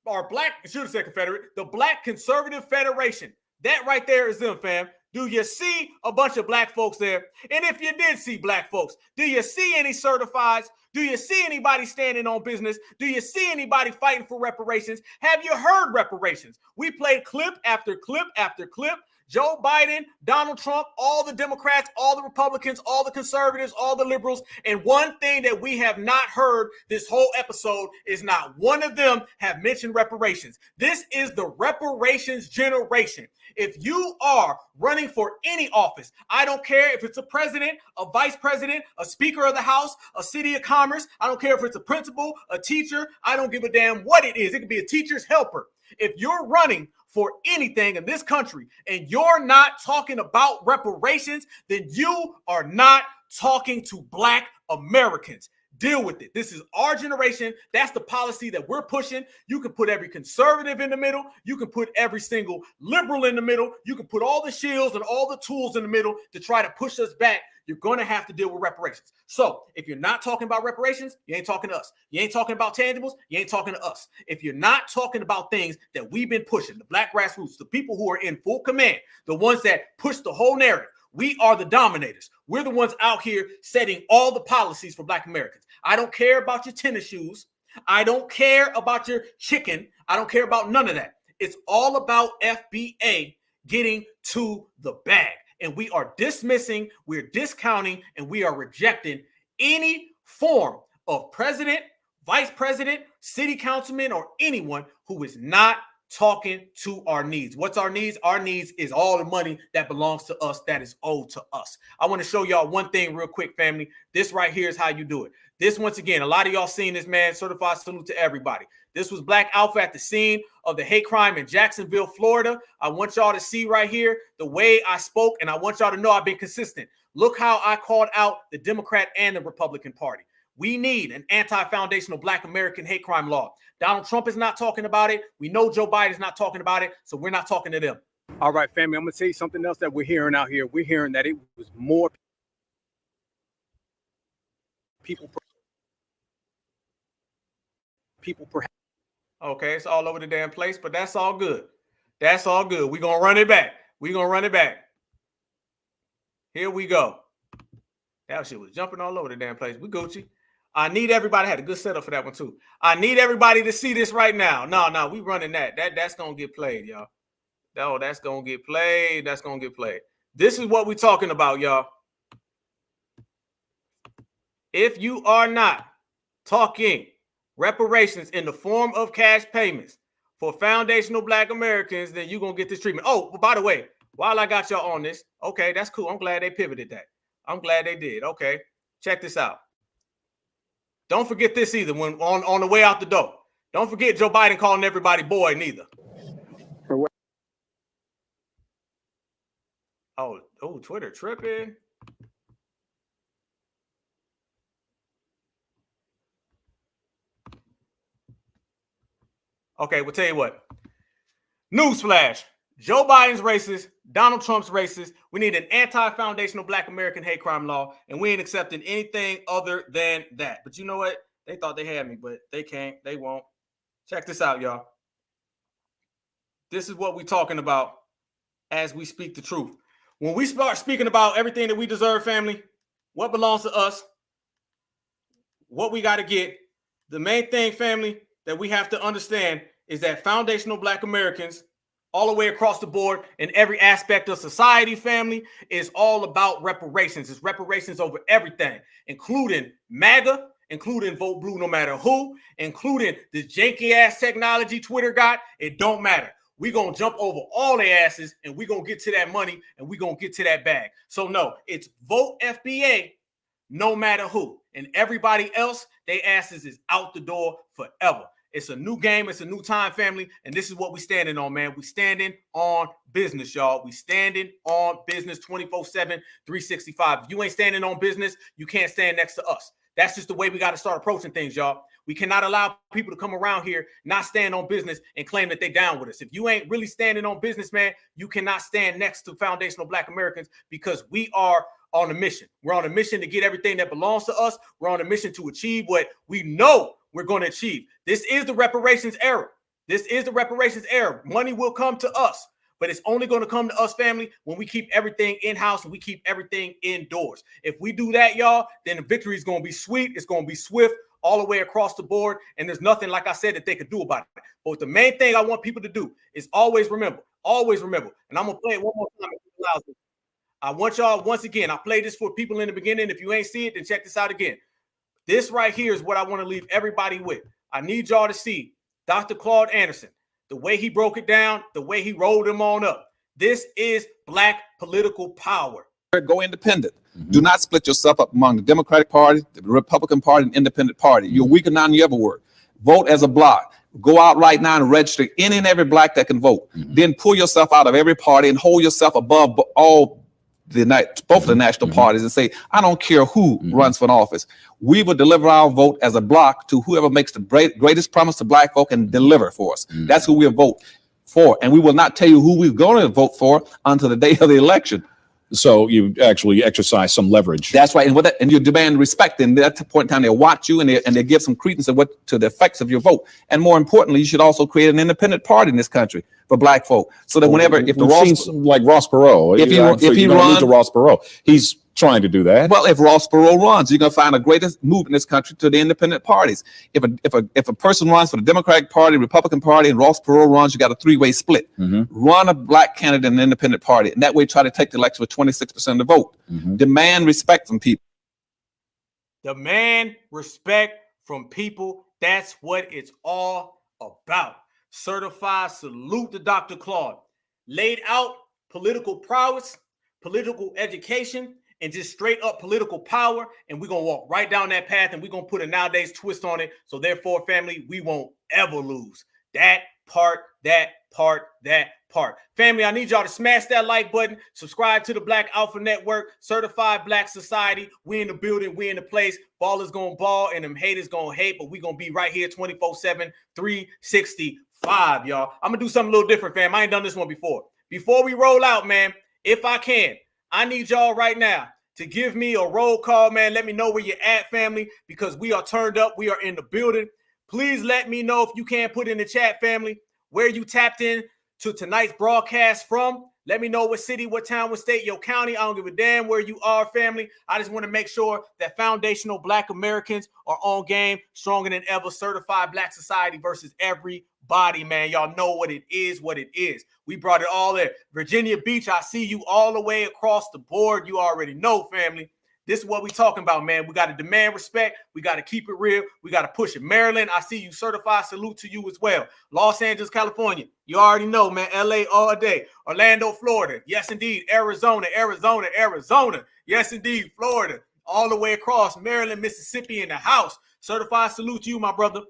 or Black, I should have said Confederate, the Black Conservative Federation. That right there is them, fam. Do you see a bunch of black folks there? And if you did see black folks, do you see any certifieds? Do you see anybody standing on business? Do you see anybody fighting for reparations? Have you heard reparations? We played clip after clip after clip. Joe Biden, Donald Trump, all the Democrats, all the Republicans, all the conservatives, all the liberals. And one thing that we have not heard this whole episode is not one of them have mentioned reparations. This is the reparations generation. If you are running for any office, I don't care if it's a president, a vice president, a speaker of the House, a city of commerce. I don't care if it's a principal, a teacher. I don't give a damn what it is. It could be a teacher's helper. If you're running for anything in this country and you're not talking about reparations, then you are not talking to Black Americans. Deal with it. This is our generation. That's the policy that we're pushing. You can put every conservative in the middle. You can put every single liberal in the middle. You can put all the shields and all the tools in the middle to try to push us back. You're going to have to deal with reparations. So if you're not talking about reparations, you ain't talking to us. You ain't talking about tangibles. You ain't talking to us. If you're not talking about things that we've been pushing, the Black grassroots, the people who are in full command, the ones that push the whole narrative, we are the dominators. We're the ones out here setting all the policies for Black Americans. I don't care about your tennis shoes. I don't care about your chicken. I don't care about none of that. It's all about FBA getting to the bag. And we are dismissing, we're discounting, and we are rejecting any form of president, vice president, city councilman, or anyone who is not talking to our needs. What's our needs? Our needs is all the money that belongs to us, that is owed to us. I want to show y'all one thing real quick, family. This right here is how you do it. This, once again, a lot of y'all seen this, man. Certified salute to everybody. This was Black Alpha at the scene of the hate crime in Jacksonville, Florida. I want y'all to see right here the way I spoke, and I want y'all to know I've been consistent. Look how I called out the Democrat and the Republican Party. We need an anti-foundational Black American hate crime law. Donald Trump is not talking about it. We know Joe Biden is not talking about it, so we're not talking to them. All right, family, I'm going to tell you something else that we're hearing out here. We're hearing that it was more people per. Okay, it's all over the damn place, but that's all good. That's all good. We're going to run it back. We're going to run it back. Here we go. That shit was jumping all over the damn place. We Gucci. I need everybody. I had a good setup for that one, too. I need everybody to see this right now. No, we running that. That's going to get played, y'all. No, that's going to get played. That's going to get played. This is what we're talking about, y'all. If you are not talking reparations in the form of cash payments for foundational Black Americans, then you're going to get this treatment. Oh, by the way, while I got y'all on this, okay, that's cool. I'm glad they pivoted that. I'm glad they did. Okay, check this out. Don't forget this either when on the way out the door. Don't forget Joe Biden calling everybody boy neither. Oh, Twitter tripping. Okay, we'll tell you what. Newsflash. Joe Biden's racist. Donald Trump's racist. We need an anti-foundational Black American hate crime law, and we ain't accepting anything other than that. But you know what? They thought they had me, but they can't. They won't. Check this out, y'all. This is what we're talking about as we speak the truth. When we start speaking about everything that we deserve, family, what belongs to us, what we got to get, the main thing, family, that we have to understand is that foundational Black Americans all the way across the board in every aspect of society, family, is all about reparations. It's reparations over everything, including MAGA, including vote blue no matter who, including the janky ass technology Twitter got. It don't matter. We're going to jump over all their asses and we're going to get to that money and we're going to get to that bag. So no, it's vote FBA no matter who. And everybody else, they asses is out the door forever. It's a new game. It's a new time, family. And this is what we standing on, man. We standing on business, y'all. We standing on business 24/7, 365. If you ain't standing on business, you can't stand next to us. That's just the way we got to start approaching things, y'all. We cannot allow people to come around here, not stand on business and claim that they down with us. If you ain't really standing on business, man, you cannot stand next to foundational Black Americans because we are on a mission. We're on a mission to get everything that belongs to us. We're on a mission to achieve what we know we're going to achieve. This is the reparations era. This is the reparations era. Money will come to us, but it's only going to come to us, family, when we keep everything in-house and we keep everything indoors. If we do that, y'all, then the victory is going to be sweet. It's going to be swift all the way across the board, and there's nothing, like I said, that they could do about it. But the main thing I want people to do is always remember, and I'm going to play it one more time if it allows me. I want y'all, once again, I played this for people in the beginning. If you ain't see it, then check this out again. This right here is what I want to leave everybody with. I need y'all to see Dr. Claude Anderson, the way he broke it down, the way he rolled them on up. This is Black political power. Go independent. Do not split yourself up among the Democratic Party, the Republican Party, and Independent Party. You're weaker now than you ever were. Vote as a block. Go out right now and register any and every black that can vote. Then pull yourself out of every party and hold yourself above both of the national parties and say, I don't care who runs for an office. We will deliver our vote as a block to whoever makes the greatest promise to black folk and deliver for us. That's who we'll vote for. And we will not tell you who we're going to vote for until the day of the election. So you actually exercise some leverage. That's right. And with that, and you demand respect. And at that point in time, they'll watch you and they give some credence to the effects of your vote. And more importantly, you should also create an independent party in this country for black folk. So that whenever, if the Ross, like Ross Perot, if he runs to Ross Perot, he's trying to do that. Well, if Ross Perot runs, you're going to find a greatest move in this country to the independent parties. If a person runs for the Democratic Party, Republican Party, and Ross Perot runs, you got a three-way split. Run a black candidate in an independent party, and that way try to take the election with 26% of the vote. Demand respect from people. Demand respect from people. That's what it's all about. Certified salute to Dr. Claude. Laid out political prowess, political education, and just straight up political power. And we're going to walk right down that path, and we're going to put a nowadays twist on it. So therefore, family, we won't ever lose. That part. Family, I need y'all to smash that like button. Subscribe to the Black Alpha Network. Certified Black Society. We in the building. We in the place. Ballers going to ball, and them haters going to hate. But we going to be right here 24/7, 365, y'all. I'm going to do something a little different, fam. I ain't done this one before. Before we roll out, man, if I can, I need y'all right now to give me a roll call, man. Let me know where you're at, family, because we are turned up. We are in the building. Please let me know if you can put in the chat, family, where you tapped in to tonight's broadcast from. Let me know what city, what town, what state, your county. I don't give a damn where you are, family. I just want to make sure that foundational Black Americans are on game, stronger than ever. Certified Black Society versus everybody, man. Y'all know what it is, We brought it all there. Virginia Beach, I see you all the way across the board. You already know, family. This is what we talking about, man. We got to demand respect. We got to keep it real. We got to push it. Maryland, I see you. Certified salute to you as well. Los Angeles, California. You already know, man. LA all day. Orlando, Florida. Yes, indeed. Arizona. Yes, indeed. Florida. All the way across. Maryland, Mississippi in the house. Certified salute to you, my brother.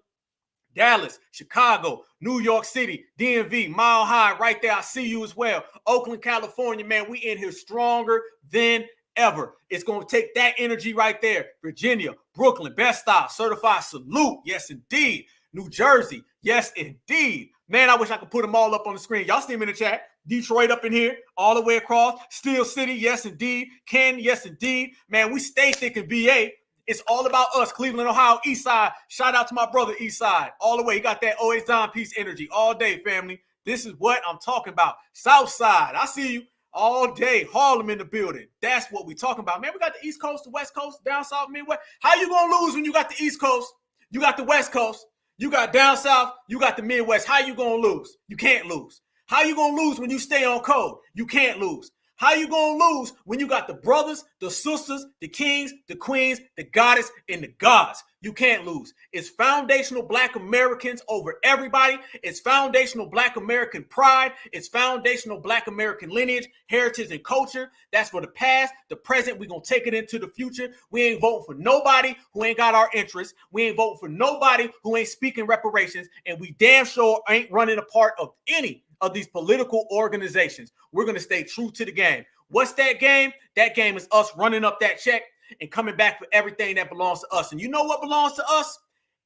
Dallas, Chicago, New York City, DMV, Mile High, right there. I see you as well. Oakland, California, man. We in here stronger than ever. It's going to take that energy right there. Virginia, Brooklyn, Best Style, certified salute. Yes, indeed. New Jersey. Yes, indeed. Man, I wish I could put them all up on the screen. Y'all see them in the chat. Detroit up in here, all the way across. Steel City. Yes, indeed. Canton. Yes, indeed. Man, we stay thick in VA. It's all about us. Cleveland, Ohio, East Side. Shout out to my brother, East Side. All the way. He got that always down peace energy all day, family. This is what I'm talking about. South Side. I see you. All day, Harlem in the building. That's what we talking about, man. We got the East Coast, the West Coast, down South, Midwest. How you gonna lose when you got the East Coast? You got the West Coast. You got down South. You got the Midwest. How you gonna lose? You can't lose. How you gonna lose when you stay on code? You can't lose. How you gonna lose when you got the brothers, the sisters, the kings, the queens, the goddess, and the gods? You can't lose. It's foundational Black Americans over everybody. It's foundational Black American pride. It's foundational Black American lineage, heritage, and culture. That's for the past, the present. We're going to take it into the future. We ain't voting for nobody who ain't got our interests. We ain't voting for nobody who ain't speaking reparations. And we damn sure ain't running a part of any of these political organizations. We're going to stay true to the game. What's that game? That game is us running up that check and coming back for everything that belongs to us. And you know what belongs to us?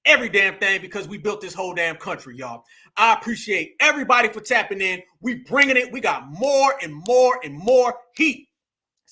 Every damn thing, because we built this whole damn country, y'all. I appreciate everybody for tapping in. We bringing it. We got more and more and more heat.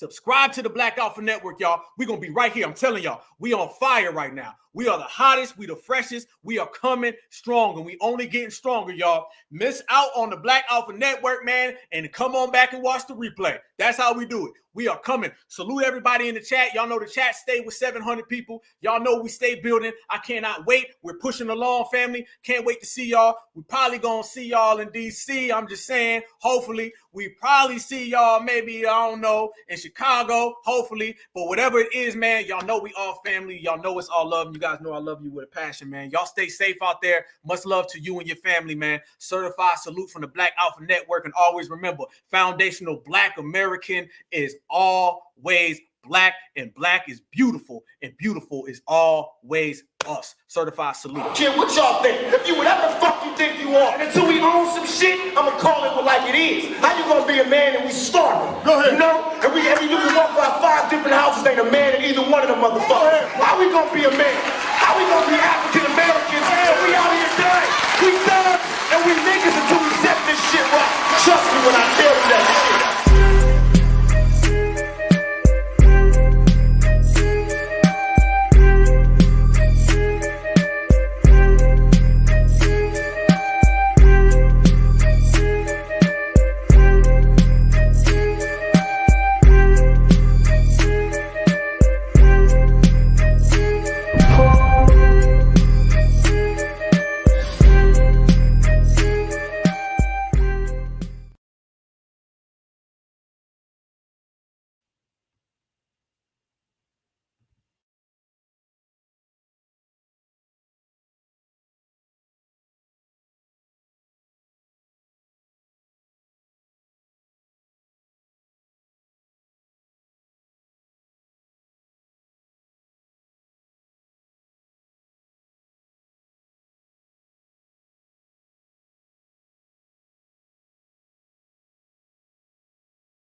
Subscribe to the Black Alpha Network, y'all. We're going to be right here. I'm telling y'all, we on fire right now. We are the hottest. We the freshest. We are coming strong, and we only getting stronger, y'all. Miss out on the Black Alpha Network, man, and come on back and watch the replay. That's how we do it. We are coming. Salute everybody in the chat. Y'all know the chat stayed with 700 people. Y'all know we stay building. I cannot wait. We're pushing along, family. Can't wait to see y'all. We probably going to see y'all in D.C. I'm just saying, hopefully. We probably see y'all maybe, I don't know, in Chicago, hopefully. But whatever it is, man, y'all know we all family. Y'all know it's all love. You guys know I love you with a passion, man. Y'all stay safe out there. Much love to you and your family, man. Certified salute from the Black Alpha Network. And always remember, foundational Black American is always black, and black is beautiful, and beautiful is always us. Certified salute. Kid, what y'all think? If you whatever the fuck you think you are, and until we own some shit, I'ma call it like it is. How you gonna be a man and we starving? Go ahead. You know? And you can walk by 5 different houses, ain't a man in either one of them motherfuckers. How we gonna be a man? How we gonna be African Americans? And we out here dying. We thugs and we niggas until we set this shit right. Trust me when I tell you.